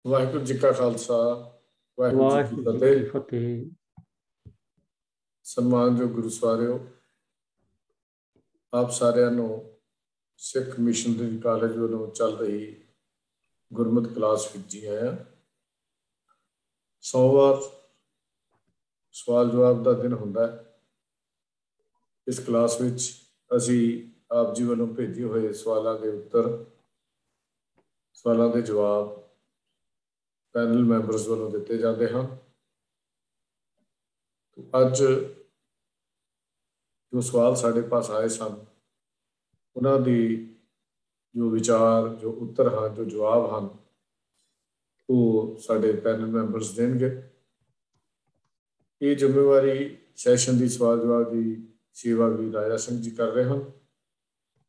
ਵਾਹਿਗੁਰੂ ਜੀ ਕਾ ਖਾਲਸਾ ਵਾਹਿਗੁਰੂ ਜੀ ਕੀ ਵਾਹਿਗੁਰੂ ਜੀ ਕੀ ਫਤਿਹ। ਫਤਿਹ। ਸਨਮਾਨਯੋਗ ਗੁਰੂ ਸਵਾਰਿਓ, ਆਪ ਸਾਰਿਆਂ ਨੂੰ ਸਿੱਖ ਮਿਸ਼ਨਰੀ ਕਾਲਜ ਵੱਲੋਂ ਚੱਲ ਰਹੀ ਗੁਰਮਤਿ ਕਲਾਸ ਵਿੱਚ ਜੀ ਆਇਆਂ। ਸੋਮਵਾਰ ਸਵਾਲ ਜਵਾਬ ਦਾ ਦਿਨ ਹੁੰਦਾ ਹੈ। ਇਸ ਕਲਾਸ ਵਿੱਚ ਅਸੀਂ ਆਪ ਜੀ ਵੱਲੋਂ ਭੇਜੇ ਹੋਏ ਸਵਾਲਾਂ ਦੇ ਉੱਤਰ, ਸਵਾਲਾਂ ਦੇ ਜਵਾਬ ਪੈਨਲ ਮੈਂਬਰਸ ਵੱਲੋਂ ਦਿੱਤੇ ਜਾਂਦੇ ਹਨ। ਅੱਜ ਜੋ ਸਵਾਲ ਸਾਡੇ ਪਾਸ ਆਏ ਸਨ, ਉਹਨਾਂ ਦੀ ਜੋ ਵਿਚਾਰ, ਜੋ ਉੱਤਰ ਹਨ, ਜੋ ਜਵਾਬ ਹਨ, ਉਹ ਸਾਡੇ ਪੈਨਲ ਮੈਂਬਰਸ ਦੇਣਗੇ। ਇਹ ਜ਼ਿੰਮੇਵਾਰੀ ਸੈਸ਼ਨ ਦੀ ਸਵਾਲ ਜਵਾਬ ਦੀ ਸੇਵਾ ਵੀ ਰਾਜਾ ਸਿੰਘ ਜੀ ਕਰ ਰਹੇ ਹਨ।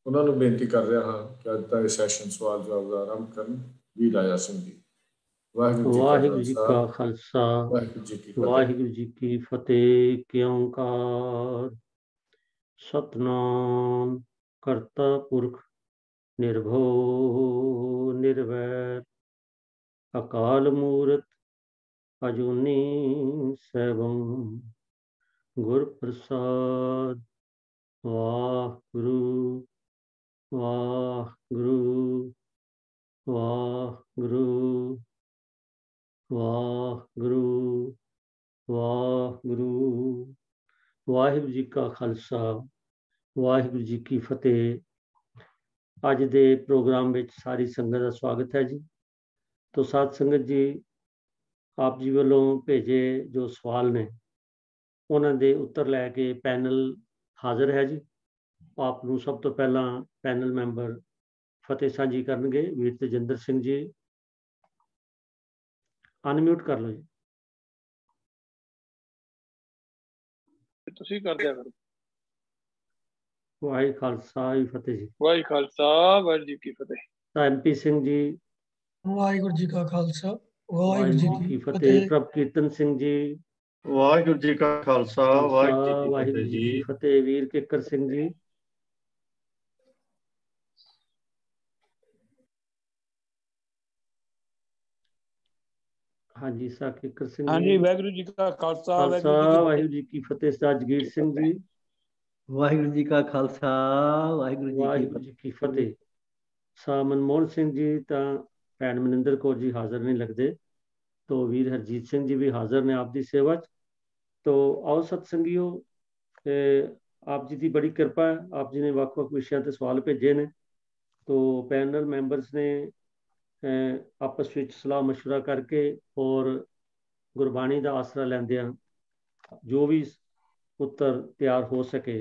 ਉਹਨਾਂ ਨੂੰ ਬੇਨਤੀ ਕਰ ਰਿਹਾ ਹਾਂ ਕਿ ਅੱਜ ਦਾ ਇਹ ਸੈਸ਼ਨ ਸਵਾਲ ਜਵਾਬ ਦਾ ਆਰੰਭ ਕਰਨ। ਵੀ ਰਾਜਾ ਸਿੰਘ ਜੀ। ਵਾਹਿਗੁਰੂ ਜੀ ਕਾ ਖਾਲਸਾ ਵਾਹਿਗੁਰੂ ਜੀ ਕੀ ਫਤਿਹ। ਕਿ ਓੰਕਾਰ ਸਤਨਾਮ ਕਰਤਾ ਪੁਰਖ ਨਿਰਭਉ ਨਿਰਵੈਰ ਅਕਾਲ ਮੂਰਤ ਅਜੂਨੀ ਸੈਭੰ ਗੁਰ ਪ੍ਰਸਾਦ। ਵਾਹਿਗੁਰੂ ਵਾਹਿਗੁਰੂ ਵਾਹਿਗੁਰੂ ਵਾਹਿਗੁਰੂ ਵਾਹਿਗੁਰੂ। ਵਾਹਿਗੁਰੂ ਜੀ ਕਾ ਖਾਲਸਾ ਵਾਹਿਗੁਰੂ ਜੀ ਕੀ ਫਤਿਹ। ਅੱਜ ਦੇ ਪ੍ਰੋਗਰਾਮ ਵਿੱਚ ਸਾਰੀ ਸੰਗਤ ਦਾ ਸਵਾਗਤ ਹੈ ਜੀ। ਤੋ ਸਾਧ ਸੰਗਤ ਜੀ, ਆਪ ਜੀ ਵੱਲੋਂ ਭੇਜੇ ਜੋ ਸਵਾਲ ਨੇ, ਉਹਨਾਂ ਦੇ ਉੱਤਰ ਲੈ ਕੇ ਪੈਨਲ ਹਾਜ਼ਰ ਹੈ ਜੀ। ਆਪ ਨੂੰ ਸਭ ਤੋਂ ਪਹਿਲਾਂ ਪੈਨਲ ਮੈਂਬਰ ਫਤਿਹ ਸਾਂਝੀ ਕਰਨਗੇ। ਵੀਰ ਤੇਜਿੰਦਰ ਸਿੰਘ ਜੀ, ਅਨਮਿਊਟ ਕਰ ਲਓ ਜੀ। ਤੁਸੀਂ ਕਰ ਦਿਆ ਕਰੋ। ਵਾਹਿਗੁਰੂ ਖਾਲਸਾ ਜੀ ਫਤਿਹ ਜੀ। ਵਾਹਿਗੁਰੂ ਖਾਲਸਾ ਵਾਹਿਗੁਰੂ ਜੀ ਕੀ ਫਤਿਹ। MP ਸਿੰਘ ਜੀ, ਵਾਹਿਗੁਰੂ ਜੀ ਕਾ ਖਾਲਸਾ ਵਾਹਿਗੁਰੂ ਜੀ ਕੀ ਫਤਿਹ। ਪ੍ਰਭ ਕੀਰਤਨ ਸਿੰਘ ਜੀ, ਵਾਹਿਗੁਰੂ ਜੀ ਕਾ ਖਾਲਸਾ ਵਾਹਿਗੁਰੂ ਜੀ ਕੀ ਫਤਿਹ। ਵੀਰ ਕਿੱਕਰ ਸਿੰਘ ਜੀ, ਹਾਂਜੀ ਸਾ ਕਿੱਕਰ ਸਿੰਘ ਜੀ, ਹਾਂਜੀ ਵਾਹਿਗੁਰੂ ਜੀ ਕਾ ਖਾਲਸਾ ਵਾਹਿਗੁਰੂ ਜੀ ਕੀ ਫਤਿਹ। ਸਾਜਗੀਰ ਸਿੰਘ ਜੀ, ਵਾਹਿਗੁਰੂ ਜੀ ਕਾ ਖਾਲਸਾ ਵਾਹਿਗੁਰੂ ਜੀ ਕੀ ਫਤਿਹ। ਸਾ ਮਨਮੋਹਨ ਸਿੰਘ ਜੀ ਤਾਂ ਭੈਣ ਮਨਿੰਦਰ ਕੌਰ ਜੀ ਹਾਜ਼ਰ ਨਹੀਂ ਲੱਗਦੇ, ਤੋ ਵੀਰ ਹਰਜੀਤ ਸਿੰਘ ਜੀ ਵੀ ਹਾਜ਼ਰ ਨੇ ਆਪ ਦੀ ਸੇਵਾ 'ਚ। ਤੋ ਆਓ ਸਤ ਸੰਗੀਓ, ਆਪ ਜੀ ਦੀ ਬੜੀ ਕਿਰਪਾ ਹੈ। ਆਪ ਜੀ ਨੇ ਵੱਖ-ਵੱਖ ਵਿਸ਼ਿਆਂ ਤੇ ਸਵਾਲ ਭੇਜੇ ਨੇ, ਤੋ ਪੈਨਲ ਮੈਂਬਰਸ ਨੇ ਆਪਸ ਵਿੱਚ ਸਲਾਹ ਮਸ਼ਵਰਾ ਕਰਕੇ ਔਰ ਗੁਰਬਾਣੀ ਦਾ ਆਸਰਾ ਲੈਂਦਿਆਂ ਜੋ ਵੀ ਉੱਤਰ ਤਿਆਰ ਹੋ ਸਕੇ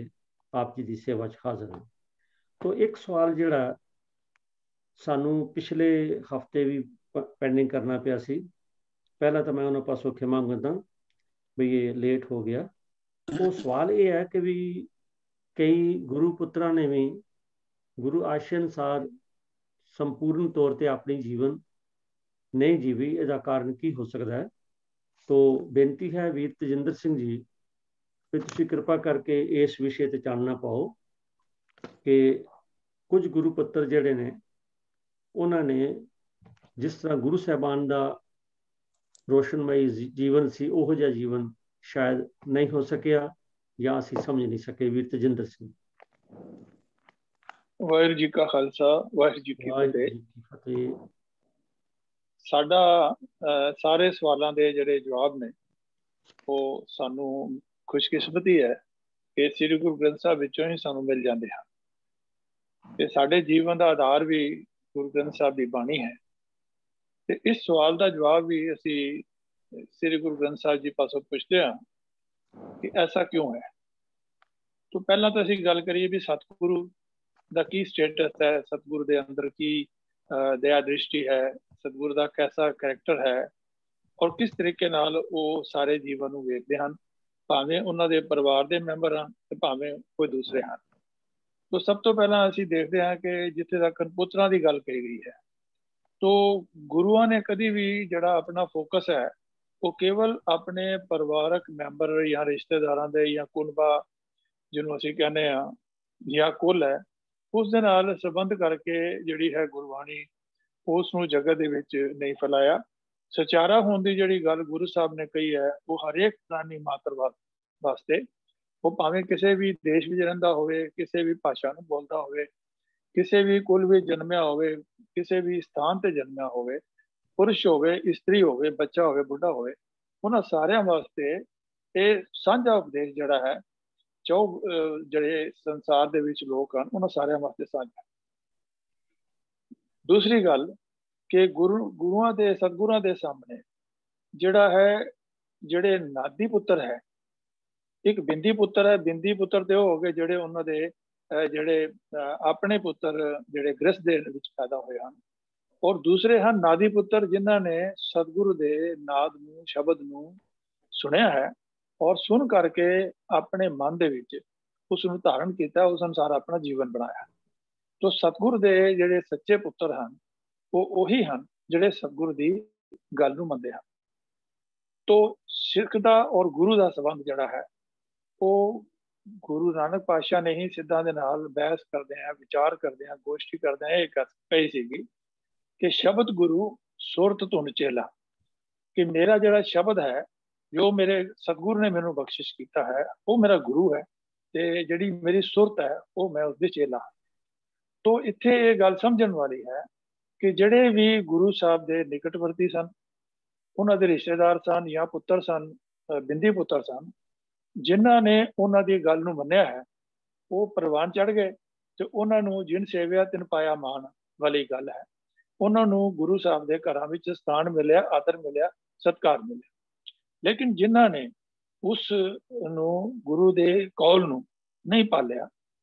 ਆਪ ਜੀ ਦੀ ਸੇਵਾ 'ਚ ਹਾਜ਼ਰ ਨੇ। ਤੋ ਇੱਕ ਸਵਾਲ ਜਿਹੜਾ ਸਾਨੂੰ ਪਿਛਲੇ ਹਫਤੇ ਵੀ ਪੈਂਡਿੰਗ ਕਰਨਾ ਪਿਆ ਸੀ, ਪਹਿਲਾਂ ਤਾਂ ਮੈਂ ਉਹਨਾਂ ਪਾਸੋਂ ਖਿਮਾ ਮੰਗਦਾ ਵੀ ਇਹ ਲੇਟ ਹੋ ਗਿਆ। ਉਹ ਸਵਾਲ ਇਹ ਹੈ ਕਿ ਵੀ ਕਈ ਗੁਰੂ ਪੁੱਤਰਾਂ ਨੇ ਵੀ ਗੁਰੂ ਆਸ਼ੇ ਅਨੁਸਾਰ ਸੰਪੂਰਨ ਤੌਰ ਤੇ ਆਪਣੀ ਜੀਵਨ ਨਹੀਂ ਜੀਵੀ। ਇਹਦਾ ਕਾਰਨ ਕੀ ਹੋ ਸਕਦਾ ਹੈ? ਤੋ ਬੇਨਤੀ ਹੈ ਵੀਰ ਤੇਜਿੰਦਰ ਸਿੰਘ ਜੀ, ਵੀ ਤੁਸੀਂ ਕਿਰਪਾ ਕਰਕੇ ਇਸ ਵਿਸ਼ੇ ਤੇ ਚਾਨਣਾ ਪਾਓ ਕਿ ਕੁਝ ਗੁਰੂ ਪੁੱਤਰ ਜਿਹੜੇ ਨੇ, ਉਹਨਾਂ ਨੇ ਜਿਸ ਤਰ੍ਹਾਂ ਗੁਰੂ ਸਾਹਿਬਾਨ ਦਾ ਰੋਸ਼ਨਮਈ ਜੀਵਨ ਸੀ, ਉਹੋ ਜਿਹਾ ਜੀਵਨ ਸ਼ਾਇਦ ਨਹੀਂ ਹੋ ਸਕਿਆ ਜਾਂ ਅਸੀਂ ਸਮਝ ਨਹੀਂ ਸਕੇ। ਵੀਰ ਤੇਜਿੰਦਰ ਸਿੰਘ। ਵਾਹਿਗੁਰੂ ਜੀ ਕਾ ਖਾਲਸਾ ਵਾਹਿਗੁਰੂ ਜੀ ਕੀ ਫਤਿਹ। ਸਾਡਾ ਸਾਰੇ ਸਵਾਲਾਂ ਦੇ ਜਿਹੜੇ ਜਵਾਬ ਨੇ, ਉਹ ਸਾਨੂੰ ਖੁਸ਼ਕਿਸਮਤੀ ਹੈ ਕਿ ਸ੍ਰੀ ਗੁਰੂ ਗ੍ਰੰਥ ਸਾਹਿਬ ਵਿੱਚੋਂ ਹੀ ਸਾਨੂੰ ਮਿਲ ਜਾਂਦੇ ਹਨ। ਤੇ ਸਾਡੇ ਜੀਵਨ ਦਾ ਆਧਾਰ ਵੀ ਗੁਰੂ ਗ੍ਰੰਥ ਸਾਹਿਬ ਦੀ ਬਾਣੀ ਹੈ। ਤੇ ਇਸ ਸਵਾਲ ਦਾ ਜਵਾਬ ਵੀ ਅਸੀਂ ਸ੍ਰੀ ਗੁਰੂ ਗ੍ਰੰਥ ਸਾਹਿਬ ਜੀ ਪਾਸੋਂ ਪੁੱਛਦੇ ਹਾਂ ਕਿ ਐਸਾ ਕਿਉਂ ਹੈ। ਤੋਂ ਪਹਿਲਾਂ ਤਾਂ ਅਸੀਂ ਗੱਲ ਕਰੀਏ ਵੀ ਸਤਿਗੁਰੂ ਦਾ ਕੀ ਸਟੇਟਸ ਹੈ, ਸਤਿਗੁਰੂ ਦੇ ਅੰਦਰ ਕੀ ਦਇਆ ਦ੍ਰਿਸ਼ਟੀ ਹੈ, ਸਤਿਗੁਰੂ ਦਾ ਕੈਸਾ ਕਰੈਕਟਰ ਹੈ, ਔਰ ਕਿਸ ਤਰੀਕੇ ਨਾਲ ਉਹ ਸਾਰੇ ਜੀਵਨ ਨੂੰ ਵੇਖਦੇ ਹਨ, ਭਾਵੇਂ ਉਹਨਾਂ ਦੇ ਪਰਿਵਾਰ ਦੇ ਮੈਂਬਰ ਹਨ ਤੇ ਭਾਵੇਂ ਕੋਈ ਦੂਸਰੇ ਹਨ। ਤੋਂ ਸਭ ਤੋਂ ਪਹਿਲਾਂ ਅਸੀਂ ਦੇਖਦੇ ਹਾਂ ਕਿ ਜਿੱਥੇ ਤੱਕ ਪੁੱਤਰਾਂ ਦੀ ਗੱਲ ਕਹੀ ਗਈ ਹੈ, ਤੋਂ ਗੁਰੂਆਂ ਨੇ ਕਦੀ ਵੀ ਜਿਹੜਾ ਆਪਣਾ ਫੋਕਸ ਹੈ ਉਹ ਕੇਵਲ ਆਪਣੇ ਪਰਿਵਾਰਕ ਮੈਂਬਰ ਜਾਂ ਰਿਸ਼ਤੇਦਾਰਾਂ ਦੇ ਜਾਂ ਕੁਨਬਾ, ਜਿਹਨੂੰ ਅਸੀਂ ਕਹਿੰਦੇ ਹਾਂ, ਜਾਂ ਕੁਲ ਹੈ, ਉਸ ਦੇ ਨਾਲ ਸੰਬੰਧ ਕਰਕੇ ਜਿਹੜੀ ਹੈ ਗੁਰਬਾਣੀ, ਉਸ ਨੂੰ ਜਗਤ ਦੇ ਵਿੱਚ ਨਹੀਂ ਫੈਲਾਇਆ, ਸਚਾਰਾ ਹੋਣ ਦੀ ਜਿਹੜੀ ਗੱਲ ਗੁਰੂ ਸਾਹਿਬ ਨੇ ਕਹੀ ਹੈ ਉਹ ਹਰੇਕ ਪ੍ਰਾਣੀ ਮਾਤਰ ਵਾਸਤੇ, ਉਹ ਭਾਵੇਂ ਕਿਸੇ ਵੀ ਦੇਸ਼ ਵਿੱਚ ਰਹਿੰਦਾ ਹੋਵੇ, ਕਿਸੇ ਵੀ ਭਾਸ਼ਾ ਨੂੰ ਬੋਲਦਾ ਹੋਵੇ, ਕਿਸੇ ਵੀ ਕੁਲ ਵਿੱਚ ਜਨਮਿਆ ਹੋਵੇ, ਕਿਸੇ ਵੀ ਸਥਾਨ ਤੇ ਜਨਮਿਆ ਹੋਵੇ, ਪੁਰਸ਼ ਹੋਵੇ, ਇਸਤਰੀ ਹੋਵੇ, ਬੱਚਾ ਹੋਵੇ, ਬੁੱਢਾ ਹੋਵੇ, ਉਹਨਾਂ ਸਾਰਿਆਂ ਵਾਸਤੇ ਇਹ ਸਾਂਝਾ ਉਪਦੇਸ਼ ਜਿਹੜਾ ਹੈ ਜਿਹੜੇ ਸੰਸਾਰ ਦੇ ਵਿੱਚ ਲੋਕ ਹਨ ਉਹਨਾਂ ਸਾਰਿਆਂ ਵਾਸਤੇ ਸਾਂਝਾ। ਦੂਸਰੀ ਗੱਲ ਕਿ ਗੁਰੂਆਂ ਦੇ ਸਤਿਗੁਰਾਂ ਦੇ ਸਾਹਮਣੇ ਜਿਹੜਾ ਹੈ, ਜਿਹੜੇ ਨਾਦੀ ਪੁੱਤਰ ਹੈ, ਇੱਕ ਬਿੰਦੀ ਪੁੱਤਰ ਹੈ। ਬਿੰਦੀ ਪੁੱਤਰ ਤੇ ਉਹ ਹੋ ਗਏ ਜਿਹੜੇ ਉਹਨਾਂ ਦੇ ਜਿਹੜੇ ਆਪਣੇ ਪੁੱਤਰ ਜਿਹੜੇ ਗ੍ਰਸਥ ਦੇ ਵਿੱਚ ਪੈਦਾ ਹੋਏ ਹਨ, ਔਰ ਦੂਸਰੇ ਹਨ ਨਾਦੀ ਪੁੱਤਰ ਜਿਨ੍ਹਾਂ ਨੇ ਸਤਿਗੁਰੂ ਦੇ ਨਾਦ ਨੂੰ, ਸ਼ਬਦ ਨੂੰ ਸੁਣਿਆ ਹੈ ਔਰ ਸੁਣ ਕਰਕੇ ਆਪਣੇ ਮਨ ਦੇ ਵਿੱਚ ਉਸ ਨੂੰ ਧਾਰਨ ਕੀਤਾ, ਉਸ ਅਨੁਸਾਰ ਆਪਣਾ ਜੀਵਨ ਬਣਾਇਆ। ਤੋ ਸਤਿਗੁਰ ਦੇ ਜਿਹੜੇ ਸੱਚੇ ਪੁੱਤਰ ਹਨ ਉਹ ਉਹੀ ਹਨ ਜਿਹੜੇ ਸਤਿਗੁਰ ਦੀ ਗੱਲ ਨੂੰ ਮੰਨਦੇ ਹਨ। ਤੋ ਸਿੱਖ ਦਾ ਔਰ ਗੁਰੂ ਦਾ ਸੰਬੰਧ ਜਿਹੜਾ ਹੈ ਉਹ ਗੁਰੂ ਨਾਨਕ ਪਾਤਸ਼ਾਹ ਨੇ ਹੀ ਸਿੱਧਾਂ ਦੇ ਨਾਲ ਬਹਿਸ ਕਰਦੇ ਆ, ਵਿਚਾਰ ਕਰਦੇ ਆ, ਗੋਸ਼ਟੀ ਕਰਦੇ ਆ, ਇਹ ਕਹੀ ਸੀਗੀ ਕਿ ਸ਼ਬਦ ਗੁਰੂ ਸੁਰਤ ਧੁਨ ਚੇਲਾ, ਕਿ ਮੇਰਾ ਜਿਹੜਾ ਸ਼ਬਦ ਹੈ ਜੋ ਮੇਰੇ ਸਤਿਗੁਰ ਨੇ ਮੈਨੂੰ ਬਖਸ਼ਿਸ਼ ਕੀਤਾ ਹੈ ਉਹ ਮੇਰਾ ਗੁਰੂ ਹੈ, ਤੇ ਜਿਹੜੀ ਮੇਰੀ ਸੁਰਤ ਹੈ ਉਹ ਮੈਂ ਉਸਦੇ ਚੇਲਾ। ਤੋ ਇੱਥੇ ਇਹ ਗੱਲ ਸਮਝਣ ਵਾਲੀ ਹੈ ਕਿ ਜਿਹੜੇ ਵੀ ਗੁਰੂ ਸਾਹਿਬ ਦੇ ਨਿਕਟਵਰਤੀ ਸਨ, ਉਹਨਾਂ ਦੇ ਰਿਸ਼ਤੇਦਾਰ ਸਨ ਜਾਂ ਪੁੱਤਰ ਸਨ, ਬਿੰਦੀ ਪੁੱਤਰ ਸਨ, ਜਿਨ੍ਹਾਂ ਨੇ ਉਹਨਾਂ ਦੀ ਗੱਲ ਨੂੰ ਮੰਨਿਆ ਹੈ ਉਹ ਪ੍ਰਵਾਨ ਚੜ ਗਏ, ਤੇ ਉਹਨਾਂ ਨੂੰ ਜਿਨ ਸੇਵਿਆ ਤਿਨ ਪਾਇਆ ਮਾਨ ਵਾਲੀ ਗੱਲ ਹੈ। ਉਹਨਾਂ ਨੂੰ ਗੁਰੂ ਸਾਹਿਬ ਦੇ ਘਰਾਂ ਵਿੱਚ ਸਥਾਨ ਮਿਲਿਆ, ਆਦਰ ਮਿਲਿਆ, ਸਤਿਕਾਰ ਮਿਲਿਆ। ਲੇਕਿਨ ਜਿਨ੍ਹਾਂ ਨੇ ਉਸ ਨੂੰ ਗੁਰੂ ਦੇ ਕੌਲ ਨੂੰ ਨਹੀਂ ਪਾਲਿਆ,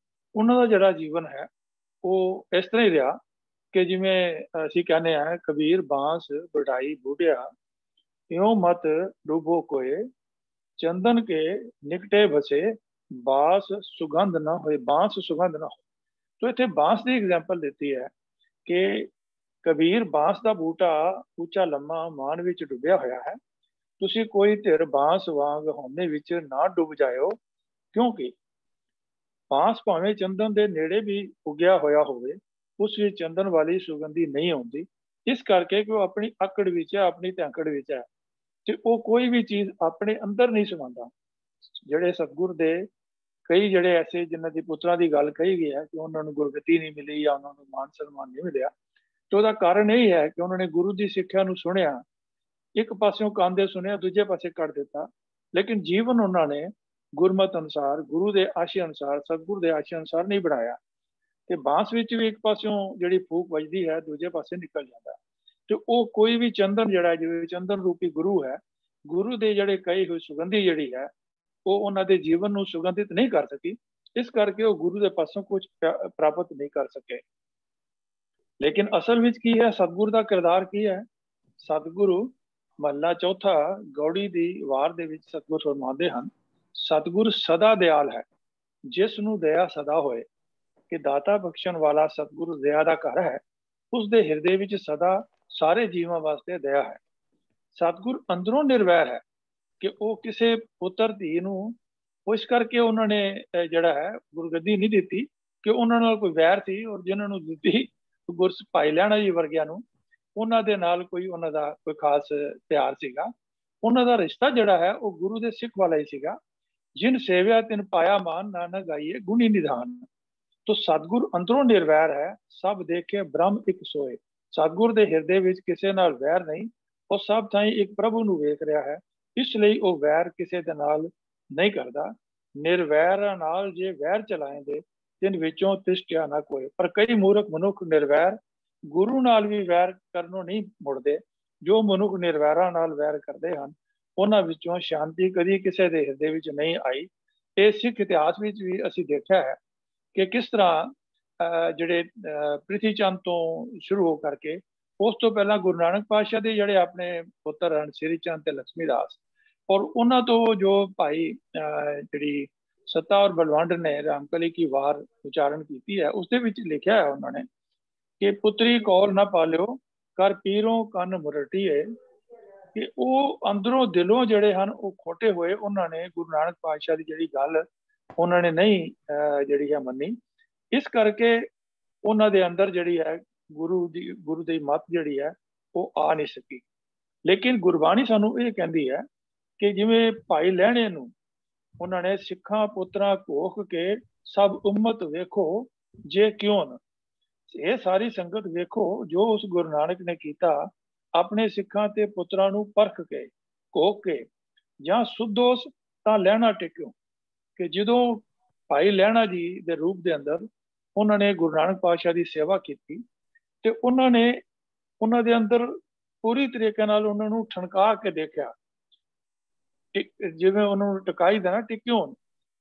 ਉਹਨਾਂ ਦਾ ਜਿਹੜਾ ਜੀਵਨ ਹੈ ਉਹ ਇਸ ਤਰ੍ਹਾਂ ਹੀ ਰਿਹਾ ਕਿ ਜਿਵੇਂ ਅਸੀਂ ਕਹਿੰਦੇ ਹਾਂ, ਕਬੀਰ ਬਾਂਸ ਵਡਾਈ ਬੂਢਿਆ ਇਉਂ ਮਤ ਡੁਬੋ ਕੋਏ, ਚੰਦਨ ਕੇ ਨਿਕਟੇ ਬਸੇ ਬਾਂਸ ਸੁਗੰਧ ਨਾ ਹੋਏ, ਬਾਂਸ ਸੁਗੰਧ ਨਾ ਹੋਏ। ਤੋ ਇੱਥੇ ਬਾਂਸ ਦੀ ਐਗਜ਼ਾਮਪਲ ਦਿੱਤੀ ਹੈ ਕਿ ਕਬੀਰ ਬਾਂਸ ਦਾ ਬੂਟਾ ਉੱਚਾ ਲੰਮਾ ਮਾਨ ਵਿੱਚ ਡੁੱਬਿਆ ਹੋਇਆ ਹੈ, ਤੁਸੀਂ ਕੋਈ ਧਿਰ ਬਾਂਸ ਵਾਂਗ ਹੋਣੇ ਵਿੱਚ ਨਾ ਡੁੱਬ ਜਾਇਓ, ਕਿਉਂਕਿ ਬਾਂਸ ਭਾਵੇਂ ਚੰਦਨ ਦੇ ਨੇੜੇ ਵੀ ਉੱਗਿਆ ਹੋਇਆ ਹੋਵੇ, ਉਸ ਵਿੱਚ ਚੰਦਨ ਵਾਲੀ ਸੁਗੰਧੀ ਨਹੀਂ ਆਉਂਦੀ, ਇਸ ਕਰਕੇ ਕਿ ਉਹ ਆਪਣੀ ਆਕੜ ਵਿੱਚ ਹੈ, ਆਪਣੀ ਧਾਕੜ ਵਿੱਚ ਹੈ, ਤੇ ਉਹ ਕੋਈ ਵੀ ਚੀਜ਼ ਆਪਣੇ ਅੰਦਰ ਨਹੀਂ ਸਮਾਉਂਦਾ। ਜਿਹੜੇ ਸਤਿਗੁਰ ਦੇ ਕਈ ਜਿਹੜੇ ਐਸੇ ਜਿਨ੍ਹਾਂ ਦੀ ਪੁੱਤਰਾਂ ਦੀ ਗੱਲ ਕਹੀ ਗਈ ਹੈ ਕਿ ਉਹਨਾਂ ਨੂੰ ਗੁਰਗੱਦੀ ਨਹੀਂ ਮਿਲੀ ਜਾਂ ਉਹਨਾਂ ਨੂੰ ਮਾਨ ਸਨਮਾਨ ਨਹੀਂ ਮਿਲਿਆ, ਤੇ ਉਹਦਾ ਕਾਰਨ ਇਹ ਹੈ ਕਿ ਉਹਨਾਂ ਨੇ ਗੁਰੂ ਦੀ ਸਿੱਖਿਆ ਨੂੰ ਸੁਣਿਆ, ਇੱਕ ਪਾਸਿਓਂ ਕੰਨ ਦੇ ਸੁਣਿਆ, ਦੂਜੇ ਪਾਸੇ ਕੱਢ ਦਿੱਤਾ, ਲੇਕਿਨ ਜੀਵਨ ਉਹਨਾਂ ਨੇ ਗੁਰਮਤ ਅਨੁਸਾਰ, ਗੁਰੂ ਦੇ ਆਸ਼ੇ ਅਨੁਸਾਰ, ਸਤਿਗੁਰ ਦੇ ਆਸ਼ੇ ਅਨੁਸਾਰ ਨਹੀਂ ਬਣਾਇਆ। ਤੇ ਬਾਂਸ ਵਿੱਚ ਵੀ ਇੱਕ ਪਾਸਿਓਂ ਜਿਹੜੀ ਫੂਕ ਵੱਜਦੀ ਹੈ, ਦੂਜੇ ਪਾਸੇ ਨਿਕਲ ਜਾਂਦਾ, ਤੇ ਉਹ ਕੋਈ ਵੀ ਚੰਦਨ ਜਿਹੜਾ, ਜਿਵੇਂ ਚੰਦਨ ਰੂਪੀ ਗੁਰੂ ਹੈ, ਗੁਰੂ ਦੇ ਜਿਹੜੇ ਕਹੀ ਹੋਈ ਸੁਗੰਧੀ ਜਿਹੜੀ ਹੈ ਉਹ ਉਹਨਾਂ ਦੇ ਜੀਵਨ ਨੂੰ ਸੁਗੰਧਿਤ ਨਹੀਂ ਕਰ ਸਕੀ, ਇਸ ਕਰਕੇ ਉਹ ਗੁਰੂ ਦੇ ਪਾਸੋਂ ਕੁਝ ਪ੍ਰਾਪਤ ਨਹੀਂ ਕਰ ਸਕੇ। ਲੇਕਿਨ ਅਸਲ ਵਿੱਚ ਕੀ ਹੈ, ਸਤਿਗੁਰ ਦਾ ਕਿਰਦਾਰ ਕੀ ਹੈ? ਸਤਿਗੁਰੂ ਮਹੱਲਾ ਚੌਥਾ ਗੌੜੀ ਦੀ ਵਾਰ ਦੇ ਵਿੱਚ ਸਤਿਗੁਰ ਫਰਮਾਉਂਦੇ ਹਨ, ਸਤਿਗੁਰ ਸਦਾ ਦਿਆਲ ਹੈ, ਜਿਸ ਨੂੰ ਦਇਆ ਸਦਾ ਹੋਏ, ਕਿ ਦਾਤਾ ਬਖਸ਼ਣ ਵਾਲਾ ਸਤਿਗੁਰ ਦਇਆ ਦਾ ਘਰ ਹੈ, ਉਸ ਦੇ ਹਿਰਦੇ ਵਿੱਚ ਸਦਾ ਸਾਰੇ ਜੀਵਾਂ ਵਾਸਤੇ ਦਇਆ ਹੈ। ਸਤਿਗੁਰ ਅੰਦਰੋਂ ਨਿਰਵੈਰ ਹੈ ਕਿ ਉਹ ਕਿਸੇ ਪੁੱਤਰ ਧੀ ਨੂੰ, ਇਸ ਕਰਕੇ ਉਹਨਾਂ ਨੇ ਜਿਹੜਾ ਹੈ ਗੁਰਗੱਦੀ ਨਹੀਂ ਦਿੱਤੀ ਕਿ ਉਹਨਾਂ ਨਾਲ ਕੋਈ ਵੈਰ ਸੀ, ਔਰ ਜਿਨ੍ਹਾਂ ਨੂੰ ਦਿੱਤੀ ਗੁਰ ਭਾਈ ਲਹਿਣਾ ਜੀ ਵਰਗਿਆਂ ਨੂੰ, ਉਹਨਾਂ ਦੇ ਨਾਲ ਕੋਈ ਉਹਨਾਂ ਦਾ ਕੋਈ ਖਾਸ ਪਿਆਰ ਸੀਗਾ। ਉਹਨਾਂ ਦਾ ਰਿਸ਼ਤਾ ਜਿਹੜਾ ਹੈ ਉਹ ਗੁਰੂ ਦੇ ਸਿੱਖ ਵਾਲਾ ਹੀ ਸੀਗਾ। ਜਿਨ ਸੇਵਿਆ ਤਿਨ ਪਾਇਆ ਮਾਨ, ਨਾਨਕ ਗਾਈਏ ਗੁਣੀ ਨਿਧਾਨ। ਤੋ ਸਤਿਗੁਰ ਅੰਦਰੋਂ ਨਿਰਵੈਰ ਹੈ, ਸਭ ਦੇਖੇ ਬ੍ਰਹਮ ਇੱਕ ਸੋਏ। ਸਤਿਗੁਰ ਦੇ ਹਿਰਦੇ ਵਿੱਚ ਕਿਸੇ ਨਾਲ ਵੈਰ ਨਹੀਂ, ਉਹ ਸਭ ਥਾਈਂ ਇੱਕ ਪ੍ਰਭੂ ਨੂੰ ਵੇਖ ਰਿਹਾ ਹੈ, ਇਸ ਲਈ ਉਹ ਵੈਰ ਕਿਸੇ ਦੇ ਨਾਲ ਨਹੀਂ ਕਰਦਾ। ਨਿਰਵੈਰ ਨਾਲ ਜੇ ਵੈਰ ਚਲਾਏਂਦੇ, ਤਿਨ ਵਿੱਚੋਂ ਤਿਸ਼ਟਿਆ ਨਾ ਕੋਈ। ਪਰ ਕਈ ਮੂਰਖ ਮਨੁੱਖ ਨਿਰਵੈਰ ਗੁਰੂ ਨਾਲ ਵੀ ਵੈਰ ਕਰਨੋਂ ਨਹੀਂ ਮੁੜਦੇ। ਜੋ ਮਨੁੱਖ ਨਿਰਵੈਰਾਂ ਨਾਲ ਵੈਰ ਕਰਦੇ ਹਨ, ਉਹਨਾਂ ਵਿੱਚੋਂ ਸ਼ਾਂਤੀ ਕਦੀ ਕਿਸੇ ਦੇ ਹਿਰਦੇ ਵਿੱਚ ਨਹੀਂ ਆਈ। ਇਹ ਸਿੱਖ ਇਤਿਹਾਸ ਵਿੱਚ ਵੀ ਅਸੀਂ ਦੇਖਿਆ ਹੈ ਕਿ ਕਿਸ ਤਰ੍ਹਾਂ ਜਿਹੜੇ ਪ੍ਰਿਥੀ ਚੰਦ ਤੋਂ ਸ਼ੁਰੂ ਹੋ ਕਰਕੇ ਉਸ ਤੋਂ ਪਹਿਲਾਂ ਗੁਰੂ ਨਾਨਕ ਪਾਤਸ਼ਾਹ ਦੇ ਜਿਹੜੇ ਆਪਣੇ ਪੁੱਤਰ ਹਨ ਸ੍ਰੀ ਚੰਦ ਤੇ ਲక్ష్ਮੀ ਦਾਸ, ਔਰ ਉਹਨਾਂ ਤੋਂ ਜੋ ਭਾਈ ਜਿਹੜੀ ਸੱਤਾ ਔਰ ਬਲਵੰਡ ਨੇ ਰਾਮਕਲੀ ਕੀ ਵਾਰ ਉਚਾਰਨ ਕੀਤੀ ਹੈ, ਉਸ ਦੇ ਵਿੱਚ ਲਿਖਿਆ ਹੈ ਉਹਨਾਂ ਨੇ ਕਿ ਪੁੱਤਰੀ ਕੌਲ ਨਾ ਪਾਲਿਓ, ਕਰ ਪੀਰੋਂ ਕੰਨ ਮੁਰਟੀਏ। ਕਿ ਉਹ ਅੰਦਰੋਂ ਦਿਲੋਂ ਜਿਹੜੇ ਹਨ ਉਹ ਖੋਟੇ ਹੋਏ, ਉਹਨਾਂ ਨੇ ਗੁਰੂ ਨਾਨਕ ਪਾਤਸ਼ਾਹ ਦੀ ਜਿਹੜੀ ਗੱਲ ਉਹਨਾਂ ਨੇ ਨਹੀਂ ਜਿਹੜੀ ਹੈ ਮੰਨੀ। ਇਸ ਕਰਕੇ ਉਹਨਾਂ ਦੇ ਅੰਦਰ ਜਿਹੜੀ ਹੈ ਗੁਰੂ ਦੀ ਮੱਤ ਜਿਹੜੀ ਹੈ ਉਹ ਆ ਨਹੀਂ ਸਕੀ। ਲੇਕਿਨ ਗੁਰਬਾਣੀ ਸਾਨੂੰ ਇਹ ਕਹਿੰਦੀ ਹੈ ਕਿ ਜਿਵੇਂ ਭਾਈ ਲਹਿਣੇ ਨੂੰ ਉਹਨਾਂ ਨੇ ਸਿੱਖਾਂ ਪੁੱਤਰਾਂ ਘੋਖ ਕੇ ਸਭ ਉਮਤ ਵੇਖੋ ਜੇ ਕਿਉਂ ਨਾ, ਇਹ ਸਾਰੀ ਸੰਗਤ ਵੇਖੋ ਜੋ ਉਸ ਗੁਰੂ ਨਾਨਕ ਨੇ ਕੀਤਾ ਆਪਣੇ ਸਿੱਖਾਂ ਤੇ ਪੁੱਤਰਾਂ ਨੂੰ ਪਰਖ ਕੇ ਘੋਖ ਕੇ, ਜਾਂ ਸੁਧੋਸ ਤਾਂ ਲਹਿਣਾ ਟਿਕਿਓ। ਕਿ ਜਦੋਂ ਭਾਈ ਲਹਿਣਾ ਜੀ ਦੇ ਰੂਪ ਦੇ ਅੰਦਰ ਉਹਨਾਂ ਨੇ ਗੁਰੂ ਨਾਨਕ ਪਾਤਸ਼ਾਹ ਦੀ ਸੇਵਾ ਕੀਤੀ ਤੇ ਉਹਨਾਂ ਨੇ ਉਹਨਾਂ ਦੇ ਅੰਦਰ ਪੂਰੀ ਤਰੀਕੇ ਨਾਲ ਉਹਨਾਂ ਨੂੰ ਠਣਕਾ ਕੇ ਦੇਖਿਆ, ਜਿਵੇਂ ਉਹਨਾਂ ਨੂੰ ਟਿਕਾਈ ਦੇਣਾ ਟਿਕਿਓ,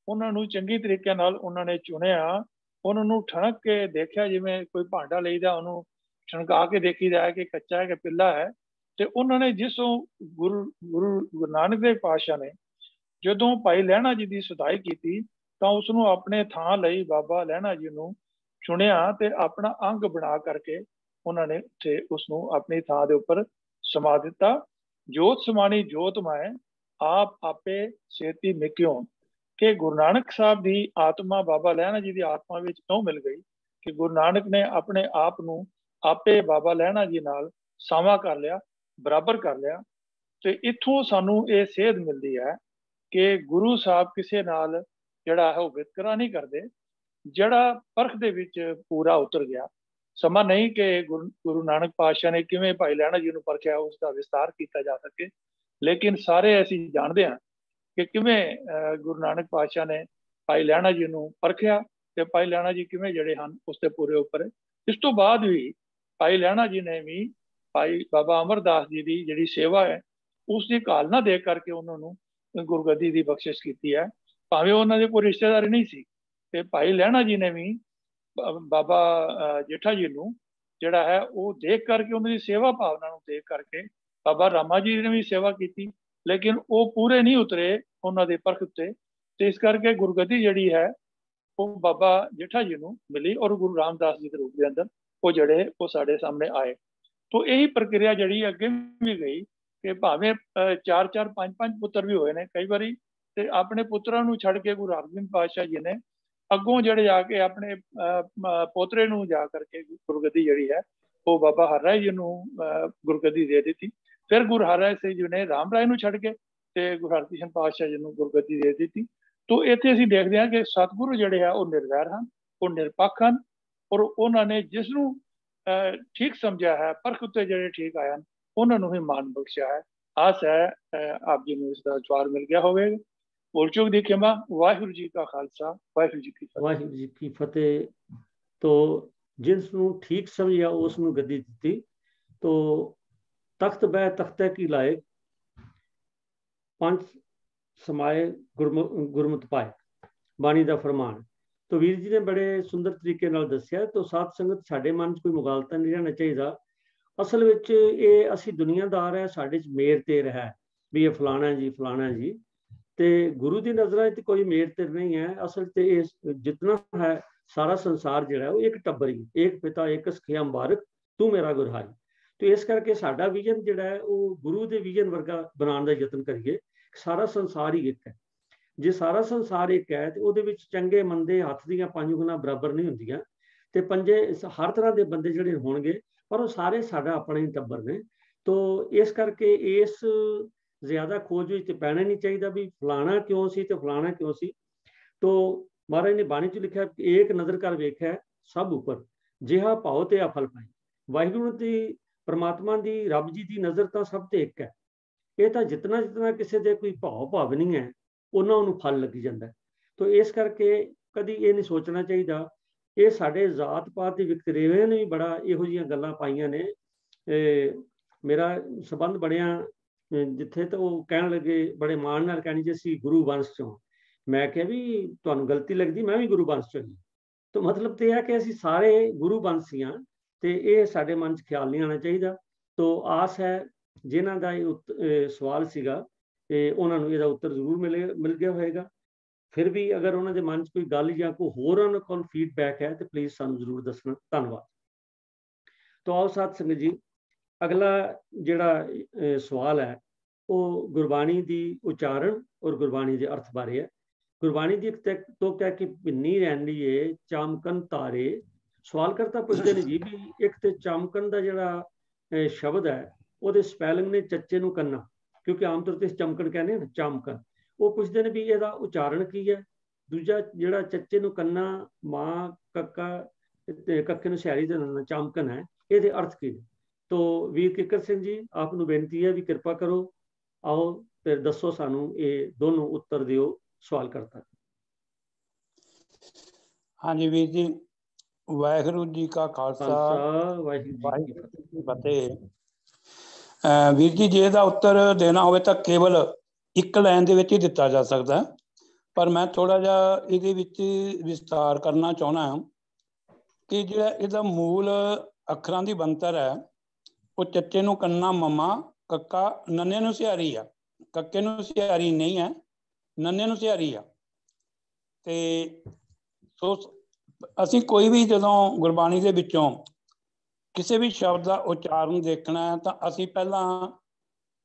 ਉਹਨਾਂ ਨੂੰ ਚੰਗੀ ਤਰੀਕੇ ਨਾਲ ਉਹਨਾਂ ਨੇ ਚੁਣਿਆ, ਉਹਨਾਂ ਨੂੰ ਠਣਕ ਕੇ ਦੇਖਿਆ, ਜਿਵੇਂ ਕੋਈ ਭਾਂਡਾ ਲਈਦਾ ਉਹਨੂੰ ਠਣਕਾ ਕੇ ਦੇਖੀਦਾ ਹੈ ਕਿ ਕੱਚਾ ਹੈ ਕਿ ਪਿੱਲਾ ਹੈ। ਤੇ ਉਹਨਾਂ ਨੇ ਜਿਸੋਂ ਗੁਰੂ ਨਾਨਕ ਦੇਵ ਪਾਤਸ਼ਾਹ ਨੇ ਜਦੋਂ ਭਾਈ ਲਹਿਣਾ ਜੀ ਦੀ ਸੁਧਾਈ ਕੀਤੀ ਤਾਂ ਉਸ ਨੂੰ ਆਪਣੇ ਥਾਂ ਲਈ ਬਾਬਾ ਲਹਿਣਾ ਜੀ ਨੂੰ ਚੁਣਿਆ ਤੇ ਆਪਣਾ ਅੰਗ ਬਣਾ ਕਰਕੇ ਉਹਨਾਂ ਨੇ ਉੱਥੇ ਉਸ ਨੂੰ ਆਪਣੀ ਥਾਂ ਦੇ ਉੱਪਰ ਸਮਾ ਦਿੱਤਾ। ਜੋਤ ਸਮਾਣੀ ਜੋਤ ਮਾਏ ਆਪ ਆਪੇ ਛੇਤੀ ਮਿਕਿਓ, ਕਿ ਗੁਰੂ ਨਾਨਕ ਸਾਹਿਬ ਦੀ ਆਤਮਾ ਬਾਬਾ ਲਹਿਣਾ ਜੀ ਦੀ ਆਤਮਾ ਵਿੱਚ ਕਿਉਂ ਮਿਲ ਗਈ ਕਿ ਗੁਰੂ ਨਾਨਕ ਨੇ ਆਪਣੇ ਆਪ ਨੂੰ ਆਪੇ ਬਾਬਾ ਲਹਿਣਾ ਜੀ ਨਾਲ ਸਾਵਾ ਕਰ ਲਿਆ, ਬਰਾਬਰ ਕਰ ਲਿਆ। ਤੇ ਇੱਥੋਂ ਸਾਨੂੰ ਇਹ ਸੇਧ ਮਿਲਦੀ ਹੈ ਕਿ ਗੁਰੂ ਸਾਹਿਬ ਕਿਸੇ ਨਾਲ ਜਿਹੜਾ ਹੈ ਉਹ ਵਿਤਕਰਾ ਨਹੀਂ ਕਰਦੇ, ਜਿਹੜਾ ਪਰਖ ਦੇ ਵਿੱਚ ਪੂਰਾ ਉਤਰ ਗਿਆ। ਸਮਾਂ ਨਹੀਂ ਕਿ ਗੁਰੂ ਨਾਨਕ ਪਾਤਸ਼ਾਹ ਨੇ ਕਿਵੇਂ ਭਾਈ ਲਹਿਣਾ ਜੀ ਨੂੰ ਪਰਖਿਆ ਉਸ ਦਾ ਵਿਸਤਾਰ ਕੀਤਾ ਜਾ ਸਕੇ, ਲੇਕਿਨ ਸਾਰੇ ਅਸੀਂ ਜਾਣਦੇ ਹਾਂ ਕਿ ਕਿਵੇਂ ਗੁਰੂ ਨਾਨਕ ਪਾਤਸ਼ਾਹ ਨੇ ਭਾਈ ਲਹਿਣਾ ਜੀ ਨੂੰ ਪਰਖਿਆ ਤੇ ਭਾਈ ਲਹਿਣਾ ਜੀ ਕਿਵੇਂ ਜਿਹੜੇ ਹਨ ਉਸ ਤੇ ਪੂਰੇ ਉੱਪਰ। ਇਸ ਤੋਂ ਬਾਅਦ ਵੀ ਭਾਈ ਲਹਿਣਾ ਜੀ ਨੇ ਵੀ ਭਾਈ ਬਾਬਾ ਅਮਰਦਾਸ ਜੀ ਦੀ ਜਿਹੜੀ ਸੇਵਾ ਹੈ ਉਸ ਦੀ ਘਾਲਨਾ ਦੇ ਕਰਕੇ ਉਹਨਾਂ ਨੂੰ ਗੁਰਗੱਦੀ ਦੀ ਬਖਸ਼ਿਸ਼ ਕੀਤੀ ਹੈ, ਭਾਵੇਂ ਉਹਨਾਂ ਦੇ ਕੋਈ ਰਿਸ਼ਤੇਦਾਰ ਨਹੀਂ ਸੀ। ਤੇ ਭਾਈ ਲਹਿਣਾ ਜੀ ਨੇ ਵੀ ਬਾਬਾ ਜੇਠਾ ਜੀ ਨੂੰ ਜਿਹੜਾ ਹੈ ਉਹ ਦੇਖ ਕਰਕੇ ਉਹਨਾਂ ਦੀ ਸੇਵਾ ਭਾਵਨਾ ਨੂੰ ਦੇਖ ਕਰਕੇ ਬਾਬਾ ਰਾਮਾ ਜੀ ਨੇ ਵੀ ਸੇਵਾ ਕੀਤੀ, ਲੇਕਿਨ ਉਹ ਪੂਰੇ ਨਹੀਂ ਉਤਰੇ ਉਹਨਾਂ ਦੇ ਪਰਖ ਉੱਤੇ। ਤੇ ਇਸ ਕਰਕੇ ਗੁਰਗੱਦੀ ਜਿਹੜੀ ਹੈ ਉਹ ਬਾਬਾ ਜੇਠਾ ਜੀ ਨੂੰ ਮਿਲੀ ਔਰ ਗੁਰੂ ਰਾਮਦਾਸ ਜੀ ਦੇ ਰੂਪ ਦੇ ਅੰਦਰ ਉਹ ਜਿਹੜੇ ਉਹ ਸਾਡੇ ਸਾਹਮਣੇ ਆਏ। ਤੋਂ ਇਹੀ ਪ੍ਰਕਿਰਿਆ ਜਿਹੜੀ ਅੱਗੇ ਵੀ ਗਈ ਕਿ ਭਾਵੇਂ 4-4 5-5 ਪੁੱਤਰ ਵੀ ਹੋਏ ਨੇ ਕਈ ਵਾਰੀ, ਤੇ ਆਪਣੇ ਪੁੱਤਰਾਂ ਨੂੰ ਛੱਡ ਕੇ ਗੁਰੂ ਹਰਗੋਬਿੰਦ ਪਾਤਸ਼ਾਹ ਜੀ ਨੇ ਅੱਗੋਂ ਜਿਹੜੇ ਜਾ ਕੇ ਆਪਣੇ ਪੋਤਰੇ ਨੂੰ ਜਾ ਕਰਕੇ ਗੁਰਗੱਦੀ ਜਿਹੜੀ ਹੈ ਉਹ ਬਾਬਾ ਹਰ ਰਾਏ ਜੀ ਨੂੰ ਗੁਰਗੱਦੀ ਦੇ ਦਿੱਤੀ। ਫਿਰ ਗੁਰੂ ਹਰ ਰਾਏ ਸਿੰਘ ਜੀ ਨੇ ਰਾਮ ਰਾਏ ਨੂੰ ਛੱਡ ਕੇ ਤੇ ਗੁਰੂ ਹਰਕ੍ਰਿਸ਼ਨ ਪਾਤਸ਼ਾਹ ਜੀ ਨੂੰ ਗੁਰਗੱਦੀ ਦੇ ਦਿੱਤੀ। ਤੋਂ ਇੱਥੇ ਅਸੀਂ ਦੇਖਦੇ ਹਾਂ ਕਿ ਸਤਿਗੁਰੂ ਜਿਹੜੇ ਆ ਉਹ ਨਿਰਵੈਰ ਹਨ, ਉਹ ਨਿਰਪੱਖ ਹਨ, ਔਰ ਉਹਨਾਂ ਨੇ ਜਿਸ ਨੂੰ ਠੀਕ ਸਮਝਿਆ ਹੈ, ਪਰਖ ਉੱਤੇ ਜਿਹੜੇ ਠੀਕ ਆਏ ਹਨ ਉਹਨਾਂ ਨੂੰ ਹੀ ਮਾਨ ਬਖਸ਼ਿਆ ਹੈ। ਆਸ ਹੈ ਆਪ ਜੀ ਨੂੰ ਇਸ ਦਾ ਜਵਾਬ ਮਿਲ ਗਿਆ ਹੋਵੇਗਾ। ਭੁੱਲ ਚੁੱਕ ਦੀ ਖਿਮਾ। ਵਾਹਿਗੁਰੂ ਜੀ ਕਾ ਖਾਲਸਾ, ਵਾਹਿਗੁਰੂ ਜੀ ਕੀ ਫਤਿਹ। ਵਾਹਿਗੁਰੂ ਜੀ ਕੀ ਫਤਿਹ। ਤੋ ਜਿਸ ਨੂੰ ਠੀਕ ਸਮਝਿਆ ਉਸ ਨੂੰ ਗੱਦੀ ਦਿੱਤੀ। ਤੋ ਤਖਤ ਬਹਿ ਤਖਤੇ ਕੀ ਲਾਏ, ਪੰਜ ਸਮਾਏ ਗੁਰਮਤਿ ਪਾਏ, ਬਾਣੀ ਦਾ ਫਰਮਾਨ। ਤੋ ਵੀਰ ਜੀ ਨੇ ਬੜੇ ਸੁੰਦਰ ਤਰੀਕੇ ਨਾਲ ਦੱਸਿਆ। ਤੋ ਸਾਧ ਸੰਗਤ ਸਾਡੇ ਮਨ 'ਚ ਕੋਈ ਮੁਗਾਲਤਾ ਨਹੀਂ ਰਹਿਣਾ ਚਾਹੀਦਾ। ਅਸਲ ਵਿੱਚ ਇਹ ਅਸੀਂ ਦੁਨੀਆਦਾਰ ਹੈ, ਸਾਡੇ 'ਚ ਮੇਰ ਤੇਰ ਹੈ ਵੀ ਇਹ ਫਲਾਣਾ ਜੀ ਫਲਾਣਾ ਜੀ, ਤੇ ਗੁਰੂ ਦੀ ਨਜ਼ਰਾਂ 'ਚ ਕੋਈ ਮੇਰ ਤੇਰ ਨਹੀਂ ਹੈ। ਅਸਲ ਤੇ ਇਹ ਜਿਤਨਾ ਹੈ ਸਾਰਾ ਸੰਸਾਰ ਜਿਹੜਾ ਉਹ ਇੱਕ ਟੱਬਰ ਹੀ, ਇੱਕ ਪਿਤਾ ਇੱਕ ਸਖਿਆ ਮੁਬਾਰਕ ਤੂੰ ਮੇਰਾ ਗੁਰਹਾਰੀ। ਤੇ ਇਸ ਕਰਕੇ ਸਾਡਾ ਵਿਜ਼ਨ ਜਿਹੜਾ ਹੈ ਉਹ ਗੁਰੂ ਦੇ ਵਿਜ਼ਨ ਵਰਗਾ ਬਣਾਉਣ ਦਾ ਯਤਨ ਕਰੀਏ। ਸਾਰਾ ਸੰਸਾਰ ਹੀ ਇੱਕ ਹੈ। ਜੇ ਸਾਰਾ ਸੰਸਾਰ ਇੱਕ ਹੈ ਤੇ ਉਹਦੇ ਵਿੱਚ ਚੰਗੇ ਮੰਦੇ ਹੱਥ ਦੀਆਂ ਪੰਜ ਉਂਗਲਾਂ ਬਰਾਬਰ ਨਹੀਂ ਹੁੰਦੀਆਂ, ਤੇ ਪੰਜੇ ਹਰ ਤਰ੍ਹਾਂ ਦੇ ਬੰਦੇ ਜਿਹੜੇ ਹੋਣਗੇ, ਪਰ ਉਹ ਸਾਰੇ ਸਾਡਾ ਆਪਣਾ ਹੀ ਟੱਬਰ ਨੇ। ਤੋ ਇਸ ਕਰਕੇ ਇਸ ਜ਼ਿਆਦਾ ਖੋਜ ਵਿੱਚ ਪੈਣਾ ਨਹੀਂ ਚਾਹੀਦਾ ਵੀ ਫਲਾਣਾ ਕਿਉਂ ਸੀ ਤੇ ਫਲਾਣਾ ਕਿਉਂ ਸੀ। ਤੋ ਮਹਾਰਾਜ ਨੇ ਬਾਣੀ 'ਚ ਲਿਖਿਆ ਏਕ ਨਜ਼ਰ ਕਰ ਵੇਖਿਆ ਸਭ ਉੱਪਰ, ਜਿਹਾ ਭਾਉ ਤੇ ਫਲ ਪਾਈ। ਵਾਹਿਗੁਰੂ ਦੀ ਪਰਮਾਤਮਾ ਦੀ ਰੱਬ ਜੀ ਦੀ ਨਜ਼ਰ ਤਾਂ ਸਭ ਤੇ ਇੱਕ ਹੈ। ਇਹ ਤਾਂ ਜਿਤਨਾ ਜਿਤਨਾ ਕਿਸੇ ਦੇ ਕੋਈ ਭਾਵ ਨਹੀਂ ਹੈ ਉਹਨਾਂ ਨੂੰ ਫਲ ਲੱਗੀ ਜਾਂਦਾ। ਤੋ ਇਸ ਕਰਕੇ ਕਦੀ ਇਹ ਨਹੀਂ ਸੋਚਣਾ ਚਾਹੀਦਾ। ਇਹ ਸਾਡੇ ਜ਼ਾਤ ਪਾਤ ਦੇ ਵਿਤਕਰੇਵੇਂ ਨੇ ਵੀ ਬੜਾ ਇਹੋ ਜਿਹੀਆਂ ਗੱਲਾਂ ਪਾਈਆਂ ਨੇ। ਮੇਰਾ ਸੰਬੰਧ ਬਣਿਆ ਜਿੱਥੇ ਤਾਂ ਉਹ ਕਹਿਣ ਲੱਗੇ ਬੜੇ ਮਾਣ ਨਾਲ ਕਹਿਣੀ ਜੀ ਅਸੀਂ ਗੁਰੂ ਵੰਸ਼ ਚੋਂ। ਮੈਂ ਕਿਹਾ ਵੀ ਤੁਹਾਨੂੰ ਗਲਤੀ ਲੱਗਦੀ, ਮੈਂ ਵੀ ਗੁਰੂ ਵੰਸ਼ ਚੋਂ ਹੀ। ਤਾਂ ਮਤਲਬ ਤੇ ਹੈ ਕਿ ਅਸੀਂ ਸਾਰੇ ਗੁਰੂ ਵੰਸ਼ੀ ਹਾਂ, ਤੇ ਇਹ ਸਾਡੇ ਮਨ 'ਚ ਖਿਆਲ ਨਹੀਂ ਆਉਣਾ ਚਾਹੀਦਾ। ਤੋ ਆਸ ਹੈ ਜਿਨ੍ਹਾਂ ਦਾ ਇਹ ਸਵਾਲ ਸੀਗਾ ਉਹਨਾਂ ਨੂੰ ਇਹਦਾ ਉੱਤਰ ਜ਼ਰੂਰ ਮਿਲ ਗਿਆ ਹੋਏਗਾ। ਫਿਰ ਵੀ ਅਗਰ ਉਹਨਾਂ ਦੇ ਮਨ 'ਚ ਕੋਈ ਗੱਲ ਜਾਂ ਕੋਈ ਹੋਰ ਉਹਨਾਂ ਕੋਲ ਫੀਡਬੈਕ ਹੈ ਤੇ ਪਲੀਜ਼ ਸਾਨੂੰ ਜ਼ਰੂਰ ਦੱਸਣਾ। ਧੰਨਵਾਦ। ਤੋ ਆਓ ਸਾਧ ਸੰਗਤ ਜੀ, ਅਗਲਾ ਜਿਹੜਾ ਸਵਾਲ ਹੈ ਉਹ ਗੁਰਬਾਣੀ ਦੀ ਉਚਾਰਨ ਔਰ ਗੁਰਬਾਣੀ ਦੇ ਅਰਥ ਬਾਰੇ ਹੈ। ਗੁਰਬਾਣੀ ਦੀ ਇੱਕ ਤੋਂ ਕਹਿ ਕੇ ਭਿੰਨੀ ਰਹਿੰਦੀ ਏ ਚਮਕਨ ਤਾਰੇ। ਸਵਾਲ ਕਰਤਾ ਪੁੱਛਦੇ ਨੇ ਜੀ ਵੀ ਇੱਕ ਤੇ ਚਮਕਨ ਦਾ ਜਿਹੜਾ ਸ਼ਬਦ ਹੈ ਉਹਦੇ ਸਪੈਲਿੰਗ ਨੇ ਚੱਚੇ ਨੂੰ ਕੰਨਾ, ਕਿਉਂਕਿ ਆਮ ਤੌਰ ਤੇ ਚਮਕਣ ਕਹਿੰਦੇ ਨੇ, ਚਮਕਣ। ਉਹ ਪੁੱਛਦੇ ਨੇ ਵੀ ਇਹਦਾ ਉਚਾਰਨ ਕੀ ਹੈ। ਦੂਜਾ ਜਿਹੜਾ ਚੱਚੇ ਨੂੰ ਕੰਨਾ, ਮਾਂ ਕੱਕਾ ਤੇ ਕੱਕੇ ਨੂੰ ਸਿਆਰੀ ਦੇ ਨਾਲ ਚਮਕਣ ਹੈ, ਇਹਦੇ ਅਰਥ ਕੀ ਨੇ। ਤੋ ਵੀਰ ਕਿੱਕਰ ਸਿੰਘ ਜੀ, ਆਪ ਨੂੰ ਬੇਨਤੀ ਹੈ ਵੀ ਕਿਰਪਾ ਕਰੋ, ਆਓ ਫਿਰ ਦੱਸੋ ਸਾਨੂੰ ਇਹ ਦੋਨੋਂ ਉੱਤਰ ਦਿਓ ਸਵਾਲ ਕਰਤਾ। ਹਾਂਜੀ ਵੀਰ ਜੀ, ਵਾਹਿਗੁਰੂ ਜੀ ਕਾ ਖਾਲਸਾ, ਵਾਹਿਗੁਰੂ ਜੀ ਕੀ ਫਤਿਹ। ਵੀਰ ਜੀ, ਜੇ ਇਹਦਾ ਉੱਤਰ ਦੇਣਾ ਹੋਵੇ ਤਾਂ ਕੇਵਲ ਇੱਕ ਲਾਈਨ ਦੇ ਵਿੱਚ ਹੀ ਦਿੱਤਾ ਜਾ ਸਕਦਾ, ਪਰ ਮੈਂ ਥੋੜਾ ਜਿਹਾ ਇਹਦੇ ਵਿੱਚ ਵਿਸਤਾਰ ਕਰਨਾ ਚਾਹੁੰਦਾ ਹਾਂ ਕਿ ਜਿਹੜਾ ਇਹਦਾ ਮੂਲ ਅੱਖਰਾਂ ਦੀ ਬਣਤਰ ਹੈ ਉਹ ਚੱਚੇ ਨੂੰ ਕੰਨਾ ਮਮਾ, ਕੱਕਾ ਨੰਨੇ ਨੂੰ ਸਿਆਰੀ ਆ, ਕੱਕੇ ਨੂੰ ਸਿਆਰੀ ਨਹੀਂ ਹੈ, ਨੰਨੇ ਨੂੰ ਸਿਆਰੀ ਆ। ਤੇ ਸੋ ਅਸੀਂ ਕੋਈ ਵੀ ਜਦੋਂ ਗੁਰਬਾਣੀ ਦੇ ਵਿੱਚੋਂ ਕਿਸੇ ਵੀ ਸ਼ਬਦ ਦਾ ਉਚਾਰਨ ਦੇਖਣਾ ਹੈ ਤਾਂ ਅਸੀਂ ਪਹਿਲਾਂ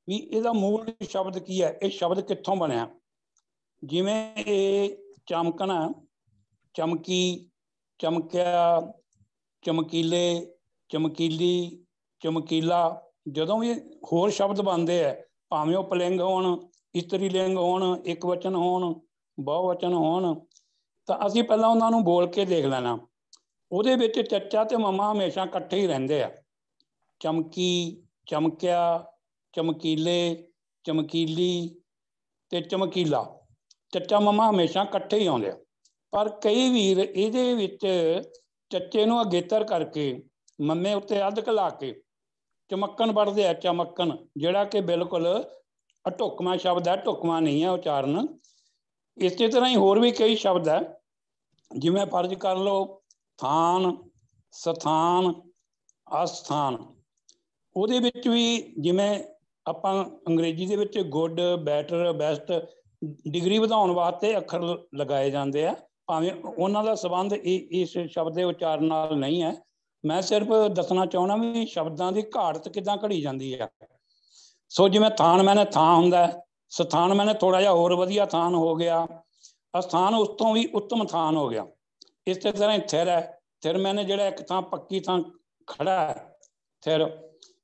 ਵੀ ਇਹਦਾ ਮੂਲ ਸ਼ਬਦ ਕੀ ਹੈ, ਇਹ ਸ਼ਬਦ ਕਿੱਥੋਂ ਬਣਿਆ। ਜਿਵੇਂ ਇਹ ਚਮਕਣਾ, ਚਮਕੀ, ਚਮਕਿਆ, ਚਮਕੀਲੇ, ਚਮਕੀਲੀ, ਚਮਕੀਲਾ, ਜਦੋਂ ਵੀ ਹੋਰ ਸ਼ਬਦ ਬਣਦੇ ਹੈ, ਭਾਵੇਂ ਉਹ ਪੁਲਿੰਗ ਹੋਣ, ਇਸਤਰੀ ਲਿੰਗ ਹੋਣ, ਇੱਕ ਵਚਨ ਹੋਣ, ਬਹੁਵਚਨ ਹੋਣ, ਤਾਂ ਅਸੀਂ ਪਹਿਲਾਂ ਉਹਨਾਂ ਨੂੰ ਬੋਲ ਕੇ ਦੇਖ ਲੈਣਾ। ਉਹਦੇ ਵਿੱਚ ਚੱਚਾ ਤੇ ਮਮਾ ਹਮੇਸ਼ਾ ਇਕੱਠੇ ਹੀ ਰਹਿੰਦੇ ਆ। ਚਮਕੀ, ਚਮਕਿਆ, ਚਮਕੀਲੇ, ਚਮਕੀਲੀ ਤੇ ਚਮਕੀਲਾ, ਚੱਚਾ ਮਮਾ ਹਮੇਸ਼ਾ ਇਕੱਠੇ ਹੀ ਆਉਂਦੇ ਆ। ਪਰ ਕਈ ਵੀਰ ਇਹਦੇ ਵਿੱਚ ਚੱਚੇ ਨੂੰ ਅਗੇਤਰ ਕਰਕੇ ਮੰਮੇ ਉੱਤੇ ਅੱਧਕ ਲਾ ਕੇ ਚਮੱਕਣ ਪੜ੍ਹਦੇ ਆ, ਚਮੱਕਣ, ਜਿਹੜਾ ਕਿ ਬਿਲਕੁਲ ਅਢੁੱਕਵਾਂ ਸ਼ਬਦ ਹੈ, ਢੁੱਕਵਾਂ ਨਹੀਂ ਹੈ ਉਚਾਰਨ। ਇਸੇ ਤਰ੍ਹਾਂ ਹੀ ਹੋਰ ਵੀ ਕਈ ਸ਼ਬਦ ਹੈ, ਜਿਵੇਂ ਫਰਜ਼ ਕਰ ਲਓ ਥਾਨ, ਸਥਾਨ, ਅਸਥਾਨ। ਉਹਦੇ ਵਿੱਚ ਵੀ ਜਿਵੇਂ ਆਪਾਂ ਅੰਗਰੇਜ਼ੀ ਦੇ ਵਿੱਚ ਗੁੱਡ, ਬੈਟਰ, ਬੈਸਟ, ਡਿਗਰੀ ਵਧਾਉਣ ਵਾਸਤੇ ਅੱਖਰ ਲਗਾਏ ਜਾਂਦੇ ਆ, ਭਾਵੇਂ ਉਹਨਾਂ ਦਾ ਸੰਬੰਧ ਇਸ ਸ਼ਬਦ ਦੇ ਉਚਾਰਨ ਨਾਲ ਨਹੀਂ ਹੈ। ਮੈਂ ਸਿਰਫ ਦੱਸਣਾ ਚਾਹੁੰਦਾ ਵੀ ਸ਼ਬਦਾਂ ਦੀ ਘਾੜਤ ਕਿੱਦਾਂ ਘੜੀ ਜਾਂਦੀ ਹੈ। ਸੋ ਜਿਵੇਂ ਥਾਨ ਮੈਨੇ ਥਾਂ ਹੁੰਦਾ, ਸਥਾਨ ਮੈਨੇ ਥੋੜਾ ਜਿਹਾ ਹੋਰ ਵਧੀਆ ਥਾਨ ਹੋ ਗਿਆ, ਅਸਥਾਨ ਉਸ ਤੋਂ ਵੀ ਉੱਤਮ ਥਾਨ ਹੋ ਗਿਆ। ਇਸੇ ਤਰ੍ਹਾਂ ਹੀ ਥਿਰ ਹੈ, ਥਿਰ ਮੈਨੇ ਜਿਹੜਾ ਇੱਕ ਥਾਂ ਪੱਕੀ ਥਾਂ ਖੜਾ ਹੈ, ਥਿਰ।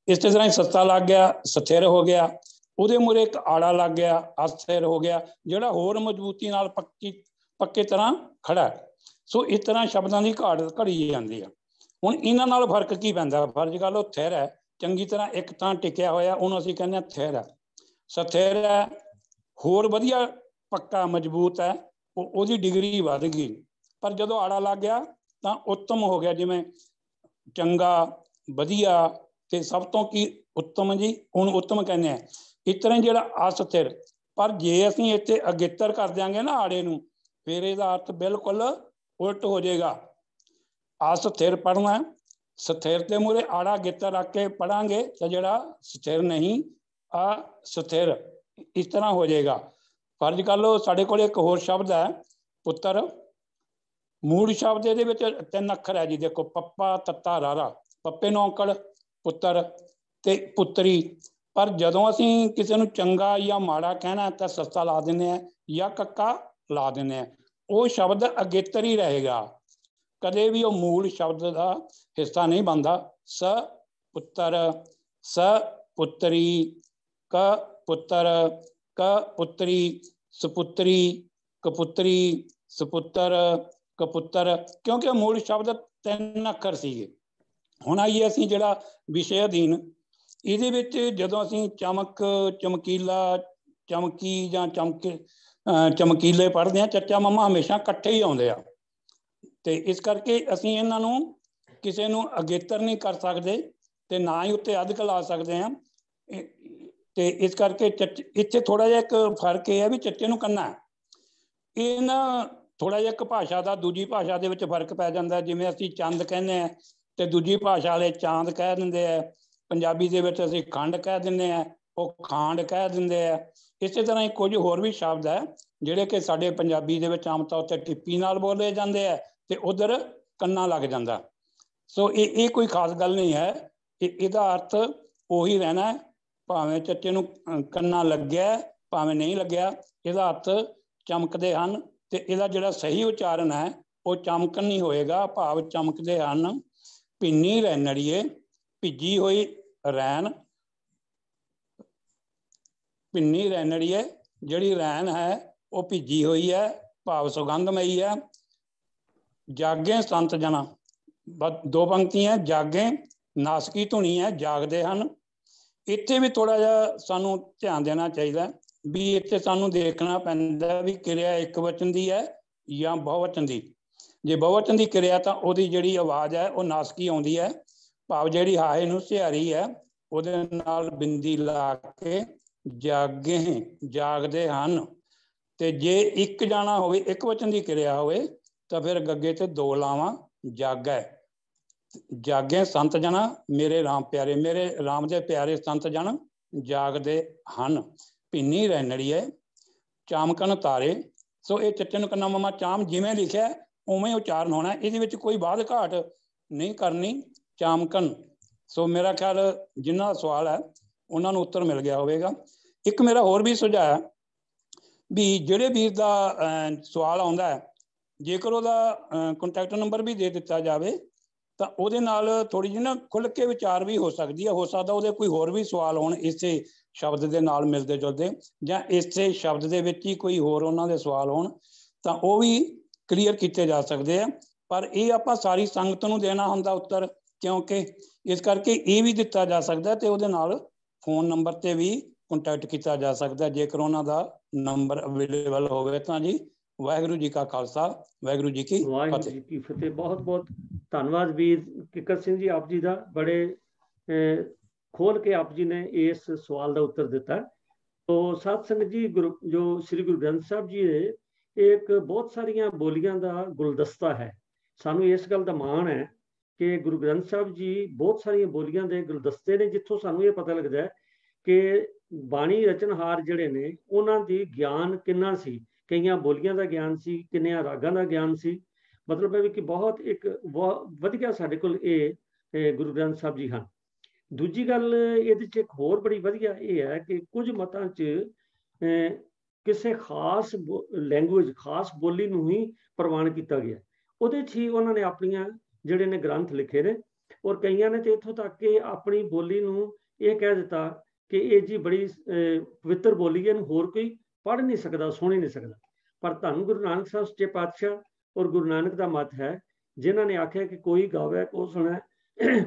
ਇਸੇ ਤਰ੍ਹਾਂ ਹੀ ਸੱਤਾ ਲੱਗ ਗਿਆ, ਸਥਿਰ ਹੋ ਗਿਆ। ਉਹਦੇ ਮੂਹਰੇ ਇੱਕ ਆੜਾ ਲੱਗ ਗਿਆ, ਅਸਥਿਰ ਹੋ ਗਿਆ, ਜਿਹੜਾ ਹੋਰ ਮਜ਼ਬੂਤੀ ਨਾਲ ਪੱਕੇ ਤਰ੍ਹਾਂ ਖੜਾ ਹੈ। ਸੋ ਇਸ ਤਰ੍ਹਾਂ ਸ਼ਬਦਾਂ ਦੀ ਘਾੜ ਘੜੀ ਜਾਂਦੀ ਆ। ਹੁਣ ਇਹਨਾਂ ਨਾਲ ਫਰਕ ਕੀ ਪੈਂਦਾ? ਫਰਜ਼ ਕਰ ਲਓ ਥਿਰ ਹੈ, ਚੰਗੀ ਤਰ੍ਹਾਂ ਇੱਕ ਥਾਂ ਟਿਕਿਆ ਹੋਇਆ, ਉਹਨੂੰ ਅਸੀਂ ਕਹਿੰਦੇ ਹਾਂ ਥਿਰ ਹੈ। ਸਥਿਰ ਹੈ, ਹੋਰ ਵਧੀਆ ਪੱਕਾ ਮਜ਼ਬੂਤ ਹੈ, ਉਹਦੀ ਡਿਗਰੀ ਵੱਧ ਗਈ। ਪਰ ਜਦੋਂ ਆੜਾ ਲੱਗ ਗਿਆ ਤਾਂ ਉੱਤਮ ਹੋ ਗਿਆ, ਜਿਵੇਂ ਚੰਗਾ, ਵਧੀਆ, ਤੇ ਸਭ ਤੋਂ ਕੀ ਉੱਤਮ ਜੀ, ਉਹਨੂੰ ਉੱਤਮ ਕਹਿੰਦੇ ਆ। ਇਸ ਤਰ੍ਹਾਂ ਜਿਹੜਾ ਅਸਥਿਰ, ਪਰ ਜੇ ਅਸੀਂ ਇੱਥੇ ਅਗੇਤਰ ਕਰ ਦਿਆਂਗੇ ਨਾ ਆੜੇ ਨੂੰ, ਫਿਰ ਇਹਦਾ ਅਰਥ ਬਿਲਕੁਲ ਉਲਟ ਹੋ ਜਾਏਗਾ। ਅਸਥਿਰ ਪੜ੍ਹਨਾ, ਸਥਿਰ ਦੇ ਮੂਹਰੇ ਆੜਾ ਅਗੇਤਰ ਰੱਖ ਕੇ ਪੜਾਂਗੇ ਤਾਂ ਜਿਹੜਾ ਸਥਿਰ ਨਹੀਂ, ਅਸਥਿਰ, ਇਸ ਤਰ੍ਹਾਂ ਹੋ ਜਾਏਗਾ। ਫਰਜ਼ ਕਰ ਲਓ ਸਾਡੇ ਕੋਲ ਇੱਕ ਹੋਰ ਸ਼ਬਦ ਹੈ ਪੁੱਤਰ। ਮੂਲ ਸ਼ਬਦ ਇਹਦੇ ਵਿੱਚ 3 ਅੱਖਰ ਹੈ ਜੀ, ਦੇਖੋ, ਪੱਪਾ, ਤੱਤਾ, ਰਾਰਾ। ਪੱਪੇ ਨੂੰ ਔਂਕੜ ਪੁੱਤਰ ਤੇ ਪੁੱਤਰੀ। ਪਰ ਜਦੋਂ ਅਸੀਂ ਕਿਸੇ ਨੂੰ ਚੰਗਾ ਜਾਂ ਮਾੜਾ ਕਹਿਣਾ ਤਾਂ ਸੱਸਾ ਲਾ ਦਿੰਦੇ ਹਾਂ ਜਾਂ ਕੱਕਾ ਲਾ ਦਿੰਦੇ ਹਾਂ, ਉਹ ਸ਼ਬਦ ਅਗੇਤਰ ਹੀ ਰਹੇਗਾ, ਕਦੇ ਵੀ ਉਹ ਮੂਲ ਸ਼ਬਦ ਦਾ ਹਿੱਸਾ ਨਹੀਂ ਬਣਦਾ। ਸ ਪੁੱਤਰ, ਸ ਪੁੱਤਰੀ, ਕ ਪੁੱਤਰ, ਕ ਪੁੱਤਰੀ, ਸਪੁੱਤਰੀ, ਕਪੁੱਤਰੀ, ਸਪੁੱਤਰ, ਕਪੁੱਤਰ, ਕਿਉਂਕਿ ਮੂਲ ਸ਼ਬਦ 3 ਅੱਖਰ ਸੀਗੇ। ਹੁਣ ਆਈਏ ਅਸੀਂ ਜਿਹੜਾ ਵਿਸ਼ੇ ਅਧੀਨ, ਇਹਦੇ ਵਿੱਚ ਜਦੋਂ ਅਸੀਂ ਚਮਕ, ਚਮਕੀਲਾ, ਚਮਕੀ ਜਾਂ ਚਮਕੀਲੇ ਪੜ੍ਹਦੇ ਹਾਂ, ਚੱਚਾ ਮਮਾ ਹਮੇਸ਼ਾ ਇਕੱਠੇ ਹੀ ਆਉਂਦੇ ਆ, ਤੇ ਇਸ ਕਰਕੇ ਅਸੀਂ ਇਹਨਾਂ ਨੂੰ ਕਿਸੇ ਨੂੰ ਅਗੇਤਰ ਨਹੀਂ ਕਰ ਸਕਦੇ ਤੇ ਨਾ ਹੀ ਉੱਤੇ ਅਧਿਕ ਲਾ ਸਕਦੇ ਹਾਂ। ਤੇ ਇਸ ਕਰਕੇ ਇੱਥੇ ਥੋੜਾ ਜਿਹਾ ਇੱਕ ਫਰਕ ਇਹ ਹੈ ਵੀ ਚੱਚੇ ਨੂੰ ਕੰਨਾ ਹੈ। ਇਹ ਨਾ ਥੋੜਾ ਜਿਹਾ ਇੱਕ ਭਾਸ਼ਾ ਦਾ ਦੂਜੀ ਭਾਸ਼ਾ ਦੇ ਵਿੱਚ ਫਰਕ ਪੈ ਜਾਂਦਾ। ਜਿਵੇਂ ਅਸੀਂ ਚੰਦ ਕਹਿੰਦੇ ਹਾਂ ਤੇ ਦੂਜੀ ਭਾਸ਼ਾ ਵਾਲੇ ਚਾਂਦ ਕਹਿ ਦਿੰਦੇ ਆ, ਪੰਜਾਬੀ ਦੇ ਵਿੱਚ ਅਸੀਂ ਖੰਡ ਕਹਿ ਦਿੰਦੇ ਆ, ਉਹ ਖਾਂਡ ਕਹਿ ਦਿੰਦੇ ਆ। ਇਸੇ ਤਰ੍ਹਾਂ ਹੀ ਕੁਝ ਹੋਰ ਵੀ ਸ਼ਬਦ ਹੈ ਜਿਹੜੇ ਕਿ ਸਾਡੇ ਪੰਜਾਬੀ ਦੇ ਵਿੱਚ ਆਮ ਤੌਰ ਤੇ ਟਿੱਪੀ ਨਾਲ ਬੋਲੇ ਜਾਂਦੇ ਆ ਤੇ ਉਧਰ ਕੰਨਾ ਲੱਗ ਜਾਂਦਾ। ਸੋ ਇਹ ਕੋਈ ਖਾਸ ਗੱਲ ਨਹੀਂ ਹੈ, ਇਹਦਾ ਅਰਥ ਉਹੀ ਰਹਿਣਾ, ਭਾਵੇਂ ਚੱਚੇ ਨੂੰ ਕੰਨਾ ਲੱਗਿਆ ਭਾਵੇਂ ਨਹੀਂ ਲੱਗਿਆ, ਇਹਦਾ ਅਰਥ ਚਮਕਦੇ ਹਨ। ਤੇ ਇਹਦਾ ਜਿਹੜਾ ਸਹੀ ਉਚਾਰਨ ਹੈ ਉਹ ਚਮਕਣ ਨਹੀਂ ਹੋਏਗਾ, ਭਾਵ ਚਮਕਦੇ ਹਨ। ਭਿੰਨੀ ਰੈਨੜੀਏ, ਭਿੱਜੀ ਹੋਈ ਰੈਨ, ਭਿੰਨੀ ਰੈਣੜੀਏ, ਜਿਹੜੀ ਰੈਣ ਹੈ ਉਹ ਭਿੱਜੀ ਹੋਈ ਹੈ, ਭਾਵ ਸੁਗੰਧਮਈ ਹੈ। ਜਾਗੇ ਸੰਤ ਜਨਾ, ਦੋ ਪੰਕਤੀਆਂ, ਜਾਗੇ ਨਾਸਕੀ ਧੁਨੀ ਹੈ, ਜਾਗਦੇ ਹਨ। ਇੱਥੇ ਵੀ ਥੋੜਾ ਜਿਹਾ ਸਾਨੂੰ ਧਿਆਨ ਦੇਣਾ ਚਾਹੀਦਾ ਵੀ ਇੱਥੇ ਸਾਨੂੰ ਦੇਖਣਾ ਪੈਂਦਾ ਵੀ ਕਿਰਿਆ ਇੱਕ ਵਚਨ ਦੀ ਹੈ ਜਾਂ ਬਹੁਵਚਨ ਦੀ। ਜੇ ਬਹੁਵਚਨ ਦੀ ਕਿਰਿਆ ਤਾਂ ਉਹਦੀ ਜਿਹੜੀ ਆਵਾਜ਼ ਹੈ ਉਹ ਨਾਸਕੀ ਆਉਂਦੀ ਹੈ, ਭਾਵ ਜਿਹੜੀ ਹਾਹੇ ਨੂੰ ਸਿਹਾਰੀ ਹੈ ਉਹਦੇ ਨਾਲ ਬਿੰਦੀ ਲਾ ਕੇ ਜਾਗੇ, ਜਾਗਦੇ ਹਨ। ਤੇ ਜੇ ਇੱਕ ਜਾਣਾ ਹੋਵੇ, ਇੱਕ ਵਚਨ ਦੀ ਕਿਰਿਆ ਹੋਵੇ ਤਾਂ ਫਿਰ ਗੱਗੇ ਤੇ ਦੋ ਲਾਵਾਂ, ਜਾਗੈ। ਜਾਗੇ ਸੰਤ ਜਨ ਮੇਰੇ ਰਾਮ ਪਿਆਰੇ, ਮੇਰੇ ਰਾਮ ਦੇ ਪਿਆਰੇ ਸੰਤ ਜਨ ਜਾਗਦੇ ਹਨ। ਭਿੰਨੀ ਰੈਣੜੀਏ, ਚਾਮਕਨ ਤਾਰੇ। ਸੋ ਇਹ ਚੱਚਨ ਕੰਨਾ ਮਮਾ ਚਾਮ ਜਿਵੇਂ ਲਿਖਿਆ ਉਵੇਂ ਉਚਾਰਨ ਹੋਣਾ, ਇਹਦੇ ਵਿੱਚ ਕੋਈ ਬਾਦ ਘਾਟ ਨਹੀਂ ਕਰਨੀ। ਚਾਮਕਨ। ਸੋ ਮੇਰਾ ਖਿਆਲ ਜਿਨ੍ਹਾਂ ਦਾ ਸਵਾਲ ਹੈ ਉਹਨਾਂ ਨੂੰ ਉੱਤਰ ਮਿਲ ਗਿਆ ਹੋਵੇਗਾ। ਇੱਕ ਮੇਰਾ ਹੋਰ ਵੀ ਸੁਝਾਅ ਹੈ ਵੀ ਜਿਹੜੇ ਵੀਰ ਦਾ ਸਵਾਲ ਆਉਂਦਾ ਹੈ, ਜੇਕਰ ਉਹਦਾ ਕੰਟੈਕਟ ਨੰਬਰ ਵੀ ਦੇ ਦਿੱਤਾ ਜਾਵੇ ਤਾਂ ਉਹਦੇ ਨਾਲ ਥੋੜੀ ਜਿਹੀ ਨਾ ਖੁੱਲ੍ਹ ਕੇ ਵਿਚਾਰ ਵੀ ਹੋ ਸਕਦੀ ਹੈ। ਹੋ ਸਕਦਾ ਉਹਦੇ ਕੋਈ ਹੋਰ ਵੀ ਸਵਾਲ ਹੋਣ ਇਸੇ ਸ਼ਬਦ ਦੇ ਨਾਲ ਮਿਲਦੇ ਜੁਲਦੇ, ਜਾਂ ਇਸੇ ਸ਼ਬਦ ਦੇ ਵਿੱਚ ਹੀ ਕੋਈ ਹੋਰ ਉਹਨਾਂ ਦੇ ਸਵਾਲ ਹੋਣ ਤਾਂ ਉਹ ਵੀ ਕਲੀਅਰ ਕੀਤੇ ਜਾ ਸਕਦੇ ਆ। ਪਰ ਇਹ ਆਪਾਂ ਸਾਰੀ ਸੰਗਤ ਨੂੰ ਦੇਣਾ ਹੁੰਦਾ ਉੱਤਰ, ਕਿਉਂਕਿ ਇਸ ਕਰਕੇ ਇਹ ਵੀ ਦਿੱਤਾ ਜਾ ਸਕਦਾ ਤੇ ਉਹਦੇ ਨਾਲ ਫੋਨ ਨੰਬਰ ਤੇ ਵੀ ਕੰਟੈਕਟ ਕੀਤਾ ਜਾ ਸਕਦਾ ਜੇਕਰ ਉਹਨਾਂ ਦਾ ਨੰਬਰ ਅਵੇਲੇਬਲ ਹੋਵੇ ਤਾਂ। ਜੀ ਵਾਹਿਗੁਰੂ ਜੀ ਕਾ ਖਾਲਸਾ, ਵਾਹਿਗੁਰੂ ਜੀ ਕੀ ਫਤਿਹ। ਵਾਹਿਗੁਰੂ ਜੀ ਕੀ ਫਤਿਹ। ਬਹੁਤ ਬਹੁਤ ਧੰਨਵਾਦ ਵੀਰ ਕਿੱਕਰ ਸਿੰਘ ਜੀ ਆਪ ਜੀ ਦਾ, ਬੜੇ ਖੋਲ ਕੇ ਆਪ ਜੀ ਨੇ ਇਸ ਸਵਾਲ ਦਾ ਉੱਤਰ ਦਿੱਤਾ। ਤੋ ਸਾਧ ਸੰਗਤ ਜੀ, ਜੋ ਸ੍ਰੀ ਗੁਰੂ ਗ੍ਰੰਥ ਸਾਹਿਬ ਜੀ ਹੈ ਇੱਕ ਬਹੁਤ ਸਾਰੀਆਂ ਬੋਲੀਆਂ ਦਾ ਗੁਲਦਸਤਾ ਹੈ। ਸਾਨੂੰ ਇਸ ਗੱਲ ਦਾ ਮਾਣ ਹੈ ਕਿ ਗੁਰੂ ਗ੍ਰੰਥ ਸਾਹਿਬ ਜੀ ਬਹੁਤ ਸਾਰੀਆਂ ਬੋਲੀਆਂ ਦੇ ਗੁਲਦਸਤੇ ਨੇ, ਜਿੱਥੋਂ ਸਾਨੂੰ ਇਹ ਪਤਾ ਲੱਗਦਾ ਹੈ ਕਿ ਬਾਣੀ ਰਚਨਹਾਰ ਜਿਹੜੇ ਨੇ ਉਹਨਾਂ ਦੀ ਗਿਆਨ ਕਿੰਨਾ ਸੀ। ਕਈਆਂ ਬੋਲੀਆਂ ਦਾ ਗਿਆਨ ਸੀ, ਕਿੰਨਿਆਂ ਰਾਗਾਂ ਦਾ ਗਿਆਨ ਸੀ। ਮਤਲਬ ਹੈ ਵੀ ਕਿ ਬਹੁਤ ਇੱਕ ਵਧੀਆ ਸਾਡੇ ਕੋਲ ਇਹ ਗੁਰੂ ਗ੍ਰੰਥ ਸਾਹਿਬ ਜੀ ਹਨ। ਦੂਜੀ ਗੱਲ ਇਹਦੇ 'ਚ ਇੱਕ ਹੋਰ ਬੜੀ ਵਧੀਆ ਇਹ ਹੈ ਕਿ ਕੁਝ ਮਤਾਂ 'ਚ ਕਿਸੇ ਖਾਸ ਲੈਂਗੁਏਜ, ਖਾਸ ਬੋਲੀ ਨੂੰ ਹੀ ਪ੍ਰਵਾਨ ਕੀਤਾ ਗਿਆ। ਉਹਦੇ 'ਚ ਹੀ ਉਹਨਾਂ ਨੇ ਆਪਣੀਆਂ ਜਿਹੜੇ ਨੇ ਗ੍ਰੰਥ ਲਿਖੇ ਨੇ। ਔਰ ਕਈਆਂ ਨੇ ਤੇ ਇੱਥੋਂ ਤੱਕ ਕਿ ਆਪਣੀ ਬੋਲੀ ਨੂੰ ਇਹ ਕਹਿ ਦਿੱਤਾ ਕਿ ਇਹ ਜੀ ਬੜੀ ਪਵਿੱਤਰ ਬੋਲੀ ਹੈ, ਹੋਰ ਕੋਈ ਪੜ੍ਹ ਨਹੀਂ ਸਕਦਾ, ਸੁਣ ਹੀ ਨਹੀਂ ਸਕਦਾ। ਪਰ ਧੰਨ ਗੁਰੂ ਨਾਨਕ ਸਾਹਿਬ ਸੱਚੇ ਪਾਤਸ਼ਾਹ ਔਰ ਗੁਰੂ ਨਾਨਕ ਦਾ ਮਤ ਹੈ, ਜਿਨ੍ਹਾਂ ਨੇ ਆਖਿਆ ਕਿ ਕੋਈ ਗਾਵੇ ਕੋ ਸੁਣੈ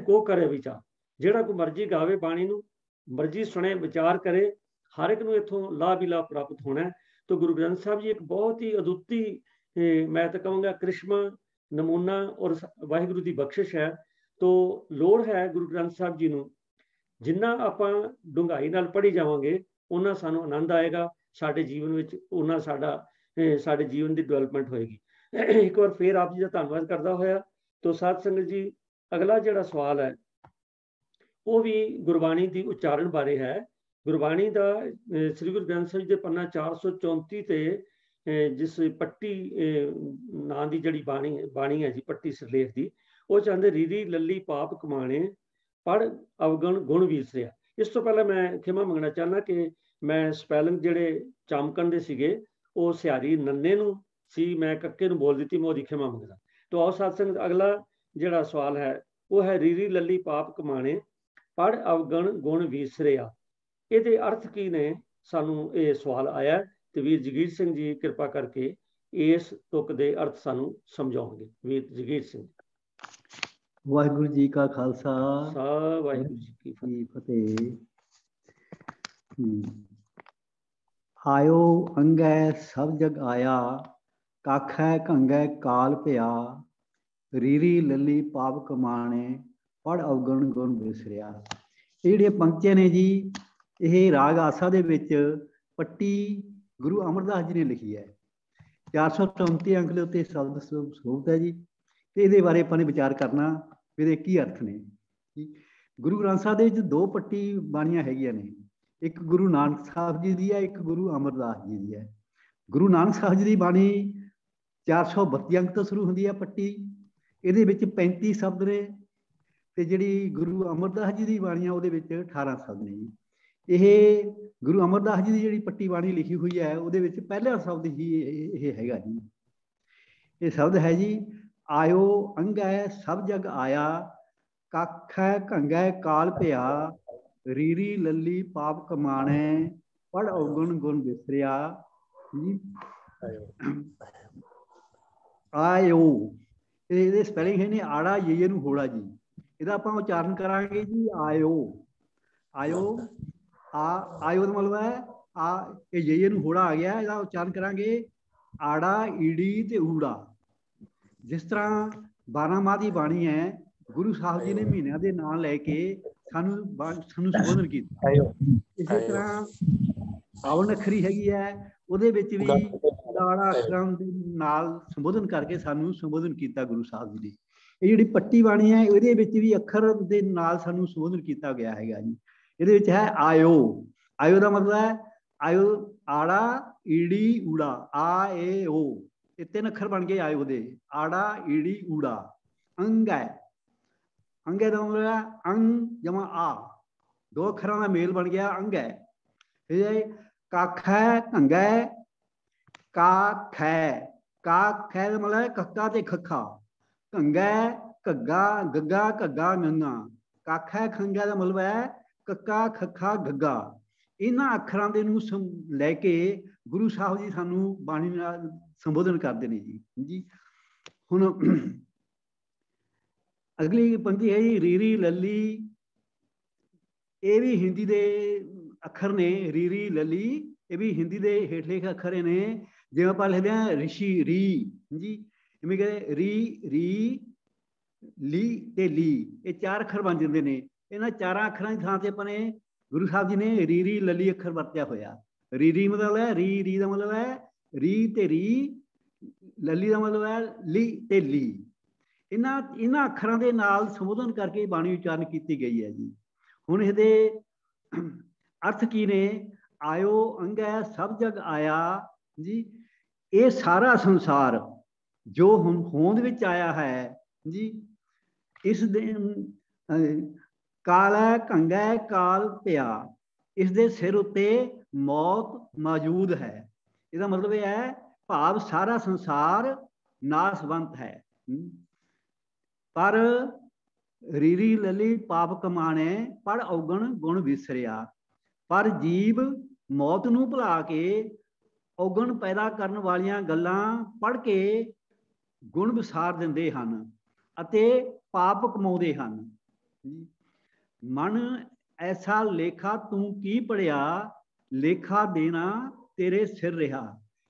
ਕੋ ਕਰੇ ਵਿਚਾਰ। ਜਿਹੜਾ ਕੋਈ ਮਰਜ਼ੀ ਗਾਵੇ ਬਾਣੀ ਨੂੰ, ਮਰਜ਼ੀ ਸੁਣੇ, ਵਿਚਾਰ ਕਰੇ, ਹਰ ਇੱਕ ਨੂੰ ਇੱਥੋਂ ਲਾਭ ਹੀ ਲਾਭ ਪ੍ਰਾਪਤ ਹੋਣਾ। ਤਾਂ ਗੁਰੂ ਗ੍ਰੰਥ ਸਾਹਿਬ ਜੀ ਇੱਕ ਬਹੁਤ ਹੀ ਅਦੁੱਤੀ, ਮੈਂ ਤਾਂ ਕਹਾਂਗਾ ਕ੍ਰਿਸ਼ਮਾ, ਨਮੂਨਾ ਔਰ ਵਾਹਿਗੁਰੂ ਦੀ ਬਖਸ਼ਿਸ਼ ਹੈ। ਤੋ ਲੋੜ ਹੈ ਗੁਰੂ ਗ੍ਰੰਥ ਸਾਹਿਬ ਜੀ ਨੂੰ ਜਿੰਨਾ ਆਪਾਂ ਡੂੰਘਾਈ ਨਾਲ ਪੜ੍ਹੀ ਜਾਵਾਂਗੇ ਉਹਨਾਂ ਸਾਨੂੰ ਆਨੰਦ ਆਏਗਾ, ਸਾਡੇ ਜੀਵਨ ਵਿੱਚ ਉਹਨਾਂ ਸਾਡੇ ਜੀਵਨ ਦੀ ਡਿਵੈਲਪਮੈਂਟ ਹੋਏਗੀ। ਇੱਕ ਵਾਰ ਫੇਰ ਆਪ ਜੀ ਦਾ ਧੰਨਵਾਦ ਕਰਦਾ ਹੋਇਆ। ਤੋ ਸਾਧ ਸੰਗਤ ਜੀ, ਅਗਲਾ ਜਿਹੜਾ ਸਵਾਲ ਹੈ ਉਹ ਵੀ ਗੁਰਬਾਣੀ ਦੀ ਉਚਾਰਨ ਬਾਰੇ ਹੈ। ਗੁਰਬਾਣੀ ਦਾ ਸ੍ਰੀ ਗੁਰੂ ਗ੍ਰੰਥ ਸਾਹਿਬ ਦੇ ਪੰਨਾ 434 ਤੇ ਜਿਸ ਪੱਟੀ ਨਾਂ ਦੀ ਜਿਹੜੀ ਬਾਣੀ ਹੈ ਜੀ, ਪੱਟੀ ਸਿਰਲੇਖ ਦੀ, ਉਹ ਚਾਹੁੰਦੇ ਰੀਰੀ ਲੱਲੀ ਪਾਪ ਕਮਾਣੇ ਪੜ੍ਹ ਅਵਗਣ ਗੁਣ ਵਿਸਰਿਆ। ਇਸ ਤੋਂ ਪਹਿਲਾਂ ਮੈਂ ਖਿਮਾ ਮੰਗਣਾ ਚਾਹੁੰਦਾ ਕਿ ਮੈਂ ਸਪੈਲਿੰਗ ਜਿਹੜੇ ਚਾਮਕਣ ਦੇ ਸੀਗੇ ਉਹ ਸਿਹਾਰੀ ਨੰਨੇ ਨੂੰ ਸੀ, ਮੈਂ ਕੱਕੇ ਨੂੰ ਬੋਲ ਦਿੱਤੀ, ਮੈਂ ਉਹਦੀ ਖਿਮਾ ਮੰਗਦਾ। ਤੋ ਆਓ ਸਾਧ ਸੰਗਤ, ਅਗਲਾ ਜਿਹੜਾ ਸਵਾਲ ਹੈ ਉਹ ਹੈ ਰੀਰੀ ਲੱਲੀ ਪਾਪ ਕਮਾਣੇ ਪੜ੍ਹ ਅਵਗਣ ਗੁਣ ਵਿਸਰਿਆ। ਇਹਦੇ ਅਰਥ ਕੀ ਨੇ? ਸਾਨੂੰ ਇਹ ਸਵਾਲ ਆਇਆ ਤੇ ਵੀਰ ਜਗੀਰ ਸਿੰਘ ਜੀ ਕਿਰਪਾ ਕਰਕੇ ਇਸ ਤੁਕ ਦੇ ਅਰਥ ਸਾਨੂੰ ਸਮਝਾਉਣਗੇ। ਵੀਰ ਜਗੀਰ ਸਿੰਘ। ਵਾਹਿਗੁਰੂ ਜੀ ਕਾ ਖਾਲਸਾ, ਵਾਹਿਗੁਰੂ ਜੀ ਕੀ ਫਤਿਹ। ਆਇਓ ਅੰਗੈ ਸਭ ਜਗ ਆਇਆ, ਕਾਖੈ ਕੰਗੈ ਕਾਲ ਭਿਆ, ਰੀਰੀ ਲੱਲੀ ਪਾਪ ਕਮਾਣੇ ਪੜ੍ਹ ਅਵਗਣ ਗੁਣ ਵਿਸਰਿਆ। ਇਹ ਜਿਹੜੀਆਂ ਪੰਕਤੀਆਂ ਨੇ ਜੀ, ਇਹ ਰਾਗ ਆਸਾ ਦੇ ਵਿੱਚ ਪੱਟੀ ਗੁਰੂ ਅਮਰਦਾਸ ਜੀ ਨੇ ਲਿਖੀ ਹੈ। 434 ਅੰਕ ਦੇ ਉੱਤੇ ਸ਼ਬਦ ਸਰੂਪ ਹੈ ਜੀ, ਤੇ ਇਹਦੇ ਬਾਰੇ ਆਪਾਂ ਨੇ ਵਿਚਾਰ ਕਰਨਾ ਵੀ ਇਹਦੇ ਕੀ ਅਰਥ ਨੇ। ਗੁਰੂ ਗ੍ਰੰਥ ਸਾਹਿਬ ਦੇ ਵਿੱਚ ਦੋ ਪੱਟੀ ਬਾਣੀਆਂ ਹੈਗੀਆਂ ਨੇ, ਇੱਕ ਗੁਰੂ ਨਾਨਕ ਸਾਹਿਬ ਜੀ ਦੀ ਹੈ, ਇੱਕ ਗੁਰੂ ਅਮਰਦਾਸ ਜੀ ਦੀ ਹੈ। ਗੁਰੂ ਨਾਨਕ ਸਾਹਿਬ ਜੀ ਦੀ ਬਾਣੀ 432 ਅੰਕ ਤੋਂ ਸ਼ੁਰੂ ਹੁੰਦੀ ਹੈ ਪੱਟੀ, ਇਹਦੇ ਵਿੱਚ 35 ਸ਼ਬਦ ਨੇ, ਤੇ ਜਿਹੜੀ ਗੁਰੂ ਅਮਰਦਾਸ ਜੀ ਦੀ ਬਾਣੀ ਆ ਉਹਦੇ ਵਿੱਚ 18 ਸ਼ਬਦ ਨੇ ਜੀ। ਇਹ ਗੁਰੂ ਅਮਰਦਾਸ ਜੀ ਦੀ ਜਿਹੜੀ ਪੱਟੀ ਬਾਣੀ ਲਿਖੀ ਹੋਈ ਹੈ ਉਹਦੇ ਵਿੱਚ ਪਹਿਲਾ ਸ਼ਬਦ ਹੀ ਇਹ ਹੈਗਾ ਜੀ। ਇਹ ਸ਼ਬਦ ਹੈ ਜੀ, ਆਇਓ ਅੰਗੈ ਸਭ ਜਗ ਆਇਆ, ਕਾਖੈ ਕੰਗੈ ਕਾਲ ਭਿਆ, ਰੀਰੀ ਲੱਲੀ ਪਾਪ ਕਮਾਣੇ ਪੜ ਔਗਣ ਗੁਣ ਵਿਸਰਿਆ ਜੀ। ਆਇਓ, ਇਹਦੇ ਸਪੈਲਿੰਗ ਹੈ ਨੇ ਆੜਾ ਜੇ ਨੂੰ ਹੋੜਾ ਜੀ। ਇਹਦਾ ਆਪਾਂ ਉਚਾਰਨ ਕਰਾਂਗੇ ਜੀ ਆਇਓ। ਆਇਓ, ਆਇਓ ਦਾ ਮਤਲਬ ਹੈ ਆ, ਇਹ ਜੇ ਨੂੰ ਹੋੜਾ ਆ ਗਿਆ। ਇਹਦਾ ਉਚਾਰਨ ਕਰਾਂਗੇ ਆੜਾ ਈੜੀ ਤੇ ਊੜਾ। ਜਿਸ ਤਰ੍ਹਾਂ 12 ਮਾਹ ਦੀ ਬਾਣੀ ਹੈ, ਗੁਰੂ ਸਾਹਿਬ ਜੀ ਨੇ ਮਹੀਨਿਆਂ ਦੇ ਨਾਂ ਲੈ ਕੇ ਸਾਨੂੰ ਸੰਬੋਧਨ ਕੀਤਾ। ਇਸੇ ਤਰ੍ਹਾਂ 52 ਅੱਖਰੀ ਹੈਗੀ ਹੈ, ਉਹਦੇ ਵਿੱਚ ਵੀ ਆੜਾ ਅੱਖਰਾਂ ਦੇ ਨਾਲ ਸੰਬੋਧਨ ਕਰਕੇ ਸਾਨੂੰ ਸੰਬੋਧਨ ਕੀਤਾ ਗੁਰੂ ਸਾਹਿਬ ਜੀ ਨੇ। ਇਹ ਜਿਹੜੀ ਪੱਟੀ ਬਾਣੀ ਹੈ, ਇਹਦੇ ਵਿੱਚ ਵੀ ਅੱਖਰ ਦੇ ਨਾਲ ਸਾਨੂੰ ਸੰਬੋਧਨ ਕੀਤਾ ਗਿਆ ਹੈਗਾ ਜੀ। ਇਹਦੇ ਵਿੱਚ ਹੈ ਆਇਓ। ਆਇਓ ਦਾ ਮਤਲਬ ਹੈ ਆਇਓ ਆੜਾ ਈੜੀ ਊੜਾ, ਆ ਏ ਓ, ਇਹ 3 ਅੱਖਰ ਬਣ ਗਏ ਆਇਓ ਦੇ, ਆੜਾ ਈੜੀ ਊੜਾ। ਅੰਗ ਹੈ, ਅੰਗੇ ਦਾ ਮਤਲਬ ਹੈ ਅੰਗ ਜਮਾ ਆ, 2 ਅੱਖਰਾਂ ਦਾ ਮੇਲ ਬਣ ਗਿਆ ਅੰਗ ਹੈ। ਇਹ ਕਾਖੈ ਘੰਗੈ, ਕਾਖੈ, ਕਾਖੈ ਦਾ ਮਤਲਬ ਹੈ ਕੱਕਾ ਤੇ ਖੱਖਾ, ਘੰਗੈ ਘੱਗਾ, ਗੱਗਾ ਘੱਗਾ ਗੰਗਾ। ਕਾਖੈ ਖੰਗਾ ਦਾ ਮਤਲਬ ਹੈ ਕੱਕਾ ਖੱਖਾ ਗੱਗਾ। ਇਹਨਾਂ ਅੱਖਰਾਂ ਦੇ ਨੂੰ ਲੈ ਕੇ ਗੁਰੂ ਸਾਹਿਬ ਜੀ ਸਾਨੂੰ ਬਾਣੀ ਨਾਲ ਸੰਬੋਧਨ ਕਰਦੇ ਨੇ ਜੀ। ਹੁਣ ਅਗਲੀ ਪੰਕਤੀ ਹੈ ਜੀ ਰੀਰੀ ਲੱਲੀ। ਇਹ ਵੀ ਹਿੰਦੀ ਦੇ ਅੱਖਰ ਨੇ, ਰੀਰੀ ਲੱਲੀ, ਇਹ ਵੀ ਹਿੰਦੀ ਦੇ ਹੇਠਲੇ ਅੱਖਰ ਨੇ। ਜਿਵੇਂ ਆਪਾਂ ਲਿਖਦੇ ਹਾਂ ਰਿਸ਼ੀ ਰੀ ਜੀ, ਇਵੇਂ ਕਹਿੰਦੇ ਰੀ ਰੀ ਲੀ ਤੇ ਲੀ, ਇਹ 4 ਅੱਖਰ ਬਣ ਜਾਂਦੇ ਨੇ। ਇਹਨਾਂ 4 ਅੱਖਰਾਂ ਦੀ ਥਾਂ ਤੇ ਆਪਾਂ ਨੇ ਗੁਰੂ ਸਾਹਿਬ ਜੀ ਨੇ ਰੀਰੀ ਲੱਲੀ ਅੱਖਰ ਵਰਤਿਆ ਹੋਇਆ। ਰੀਰੀ ਮਤਲਬ ਹੈ ਰੀ, ਰੀ ਦਾ ਮਤਲਬ ਹੈ ਰੀ ਤੇ ਰੀ, ਲੱਲੀ ਦਾ ਮਤਲਬ ਹੈ ਲੀ ਤੇ ਲੀ। ਇਹਨਾਂ ਅੱਖਰਾਂ ਦੇ ਨਾਲ ਸੰਬੋਧਨ ਕਰਕੇ ਬਾਣੀ ਉਚਾਰਨ ਕੀਤੀ ਗਈ ਹੈ ਜੀ। ਹੁਣ ਇਹਦੇ ਅਰਥ ਕੀ ਨੇ? ਆਇਓ ਅੰਗੈ ਸਭ ਜਗ ਆਇਆ ਜੀ। ਇਹ ਸਾਰਾ ਸੰਸਾਰ ਜੋ ਹੁਣ ਹੋਂਦ ਵਿੱਚ ਆਇਆ ਹੈ ਜੀ, ਇਸ ਦੇ ਕਾਲੈ ਘੰਗੈ ਕਾਲ ਪਿਆ, ਇਸ ਦੇ ਸਿਰ ਉੱਤੇ ਮੌਤ ਮੌਜੂਦ ਹੈ। ਇਹਦਾ ਮਤਲਬ ਇਹ ਹੈ ਭਾਵ ਸਾਰਾ ਸੰਸਾਰ ਨਾਸਵੰਤ ਹੈ। ਪਰ ਰੀਰੀ ਲੱਲੀ ਪਾਪ ਕਮਾਣੇ, ਪੜ ਔਗਣ ਗੁਣ ਵਿਸਰਿਆ। ਪਰ ਜੀਵ ਮੌਤ ਨੂੰ ਭੁਲਾ ਕੇ ਔਗਣ ਪੈਦਾ ਕਰਨ ਵਾਲੀਆਂ ਗੱਲਾਂ ਪੜ੍ਹ ਕੇ ਗੁਣ ਵਿਸਾਰ ਦਿੰਦੇ ਹਨ ਅਤੇ ਪਾਪ ਕਮਾਉਂਦੇ ਹਨ। ਮਨ ਐਸਾ ਲੇਖਾ ਤੂੰ ਕੀ ਪੜਿਆ, ਲੇਖਾ ਦੇਣਾ ਤੇਰੇ ਸਿਰ ਰਿਹਾ।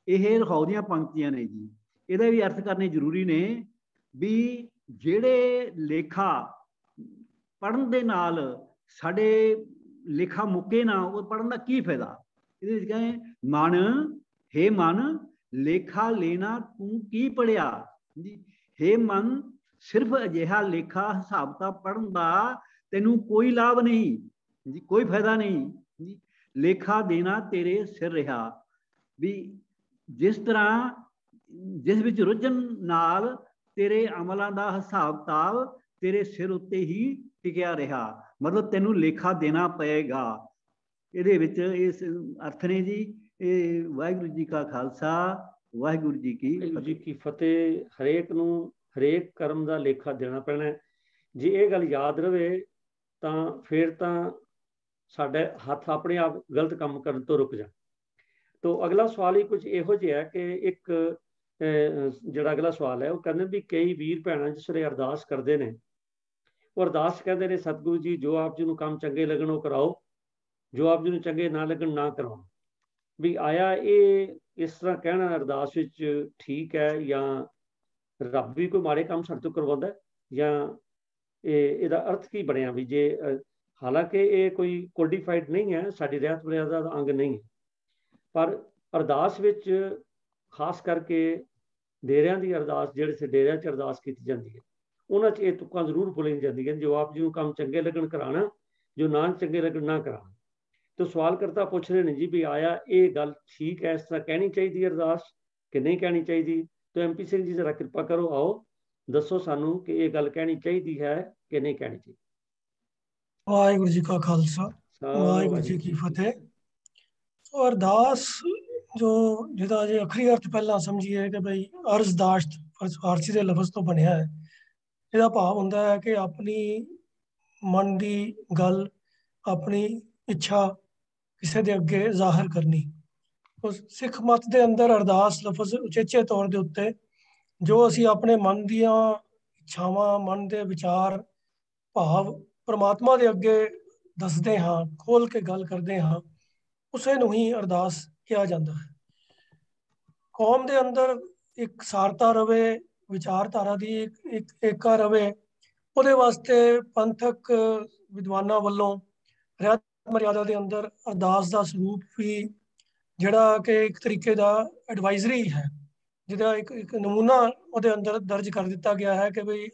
ਇਹ ਰਹਾਉ ਦੀਆਂ ਪੰਕਤੀਆਂ ਨੇ ਜੀ। ਇਹਦਾ ਵੀ ਅਰਥ ਕਰਨੇ ਜ਼ਰੂਰੀ ਨੇ ਵੀ ਜਿਹੜੇ ਲੇਖਾ ਪੜ੍ਹਨ ਦੇ ਨਾਲ ਸਾਡੇ ਲੇਖਾ ਮੁੱਕੇ ਨਾ, ਉਹ ਪੜ੍ਹਨ ਦਾ ਕੀ ਫਾਇਦਾ। ਇਹਦੇ ਵਿੱਚ ਕਹੇ ਮਨ, ਹੇ ਮਨ ਲੇਖਾ ਲੈਣਾ ਤੂੰ ਕੀ ਪੜਿਆ ਜੀ। ਹੇ ਮਨ ਸਿਰਫ ਅਜਿਹਾ ਲੇਖਾ ਹਿਸਾਬ ਕਿਤਾਬ ਪੜ੍ਹਨ ਦਾ ਤੈਨੂੰ ਕੋਈ ਲਾਭ ਨਹੀਂ ਜੀ, ਕੋਈ ਫਾਇਦਾ ਨਹੀਂ ਜੀ। ਲੇਖਾ ਦੇਣਾ ਤੇਰੇ ਸਿਰ ਰਿਹਾ। ਵੀ ਜਿਸ ਤਰ੍ਹਾਂ ਜਿਸ ਵਿੱਚ ਰੁੱਝਣ ਨਾਲ ਤੇਰੇ ਅਮਲਾਂ ਦਾ ਹਿਸਾਬ ਕਿਤਾਬ ਤੇਰੇ ਸਿਰ ਉੱਤੇ ਹੀ ਟਿਕਿਆ ਰਿਹਾ, ਮਤਲਬ ਤੈਨੂੰ ਲੇਖਾ ਦੇਣਾ ਪਏਗਾ। ਇਹਦੇ ਵਿੱਚ ਇਸ ਅਰਥ ਨੇ ਜੀ। ਇਹ ਵਾਹਿਗੁਰੂ ਜੀ ਕਾ ਖਾਲਸਾ, ਵਾਹਿਗੁਰੂ ਜੀ ਕੀ ਫਤਿਹ। ਹਰੇਕ ਨੂੰ ਹਰੇਕ ਕਰਮ ਦਾ ਲੇਖਾ ਦੇਣਾ ਪੈਣਾ। ਜੇ ਇਹ ਗੱਲ ਯਾਦ ਰਵੇ ਤਾਂ ਫਿਰ ਤਾਂ ਸਾਡੇ ਹੱਥ ਆਪਣੇ ਆਪ ਗਲਤ ਕੰਮ ਕਰਨ ਤੋਂ ਰੁਕ ਜਾਣ। ਤੋ ਅਗਲਾ ਸਵਾਲ ਹੀ ਕੁਝ ਇਹੋ ਜਿਹਾ ਹੈ ਕਿ ਇੱਕ ਜਿਹੜਾ ਅਗਲਾ ਸਵਾਲ ਹੈ ਉਹ ਕਹਿੰਦੇ ਵੀ ਕਈ ਵੀਰ ਭੈਣਾਂ ਜਿਸ ਵੇਲੇ ਅਰਦਾਸ ਕਰਦੇ ਨੇ, ਉਹ ਅਰਦਾਸ ਕਹਿੰਦੇ ਨੇ ਸਤਿਗੁਰੂ ਜੀ ਜੋ ਆਪ ਜੀ ਨੂੰ ਕੰਮ ਚੰਗੇ ਲੱਗਣ ਉਹ ਕਰਾਓ, ਜੋ ਆਪ ਜੀ ਨੂੰ ਚੰਗੇ ਨਾ ਲੱਗਣ ਨਾ ਕਰਾਓ। ਵੀ ਆਇਆ ਇਹ ਇਸ ਤਰ੍ਹਾਂ ਕਹਿਣਾ ਅਰਦਾਸ ਵਿੱਚ ਠੀਕ ਹੈ, ਜਾਂ ਰੱਬ ਵੀ ਕੋਈ ਮਾੜੇ ਕੰਮ ਸਾਡੇ ਤੋਂ ਕਰਵਾਉਂਦਾ, ਜਾਂ ਇਹਦਾ ਅਰਥ ਕੀ ਬਣਿਆ? ਵੀ ਜੇ ਹਾਲਾਂਕਿ ਇਹ ਕੋਈ ਕੋਡੀਫਾਈਡ ਨਹੀਂ ਹੈ, ਸਾਡੀ ਰਹਿਤ ਮਰਿਆਦਾ ਦਾ ਅੰਗ ਨਹੀਂ ਹੈ, ਪਰ ਅਰਦਾਸ ਵਿੱਚ ਖਾਸ ਕਰਕੇ ਡੇਰਿਆਂ ਦੀ ਅਰਦਾਸ, ਜਿਹੜੇ ਡੇਰਿਆਂ 'ਚ ਅਰਦਾਸ ਕੀਤੀ ਜਾਂਦੀ ਹੈ, ਉਹਨਾਂ 'ਚ ਇਹ ਤੁਕਾਂ ਜ਼ਰੂਰ ਬੋਲੀਆਂ ਜਾਂਦੀਆਂ, ਜੋ ਆਪ ਜੀ ਨੂੰ ਕੰਮ ਚੰਗੇ ਲੱਗਣ ਕਰਾਉਣਾ, ਜੋ ਨਾ ਚੰਗੇ ਲੱਗਣ ਨਾ ਕਰਾਉਣਾ। तो सवाल करता पूछ रहे ने जी भी आया ये गल ठीक है, इस तरह कहनी चाहिए अरदास कि नहीं कहनी चाहिए? तो MP सिंह जी जरा कृपा करो, आओ दसो सानू कि ये गल कहनी चाहिए है कि नहीं कहनी चाहिए। वाहिगुरू जी का खालसा, वाहिगुरू जी की फतेह। तो अरदास जो जिहदा जे अखरी अर्थ पहला समझिए कि भाई अरजदाश्त फारसी के लफज तो बनया है। ਇਹਦਾ ਭਾਵ ਹੁੰਦਾ ਹੈ ਕਿ ਆਪਣੀ ਮਨ ਦੀ ਗੱਲ, ਆਪਣੀ ਇੱਛਾ ਕਿਸੇ ਦੇ ਅੱਗੇ ਜ਼ਾਹਰ ਕਰਨੀ। ਉਸ ਸਿੱਖ ਮਤ ਦੇ ਅੰਦਰ ਅਰਦਾਸ ਲਫ਼ਜ਼ ਉਚੇਚੇ ਤੌਰ ਦੇ ਉੱਤੇ ਜੋ ਅਸੀਂ ਆਪਣੇ ਮਨ ਦੀਆਂ ਇੱਛਾਵਾਂ, ਮਨ ਦੇ ਵਿਚਾਰ, ਭਾਵ ਪਰਮਾਤਮਾ ਦੇ ਅੱਗੇ ਦੱਸਦੇ ਹਾਂ, ਖੋਲ ਕੇ ਗੱਲ ਕਰਦੇ ਹਾਂ, ਉਸੇ ਨੂੰ ਹੀ ਅਰਦਾਸ ਕਿਹਾ ਜਾਂਦਾ ਹੈ। ਕੌਮ ਦੇ ਅੰਦਰ ਇੱਕ ਸਾਰਤਾ ਰਵੇ, ਵਿਚਾਰਧਾਰਾ ਦੀ ਇੱਕ ਏਕਾ ਰਵੇ, ਉਹਦੇ ਵਾਸਤੇ ਪੰਥਕ ਵਿਦਵਾਨਾਂ ਵੱਲੋਂ ਰਹਿਤ ਮਰਿਆਦਾ ਦੇ ਅੰਦਰ ਅਰਦਾਸ ਦਾ ਸਰੂਪ ਵੀ ਜਿਹੜਾ ਕਿ ਇੱਕ ਤਰੀਕੇ ਦਾ ਐਡਵਾਈਜ਼ਰੀ ਹੈ, ਜਿਹਦਾ ਇੱਕ ਨਮੂਨਾ ਉਹਦੇ ਅੰਦਰ ਦਰਜ ਕਰ ਦਿੱਤਾ ਗਿਆ ਹੈ ਕਿ ਵੀ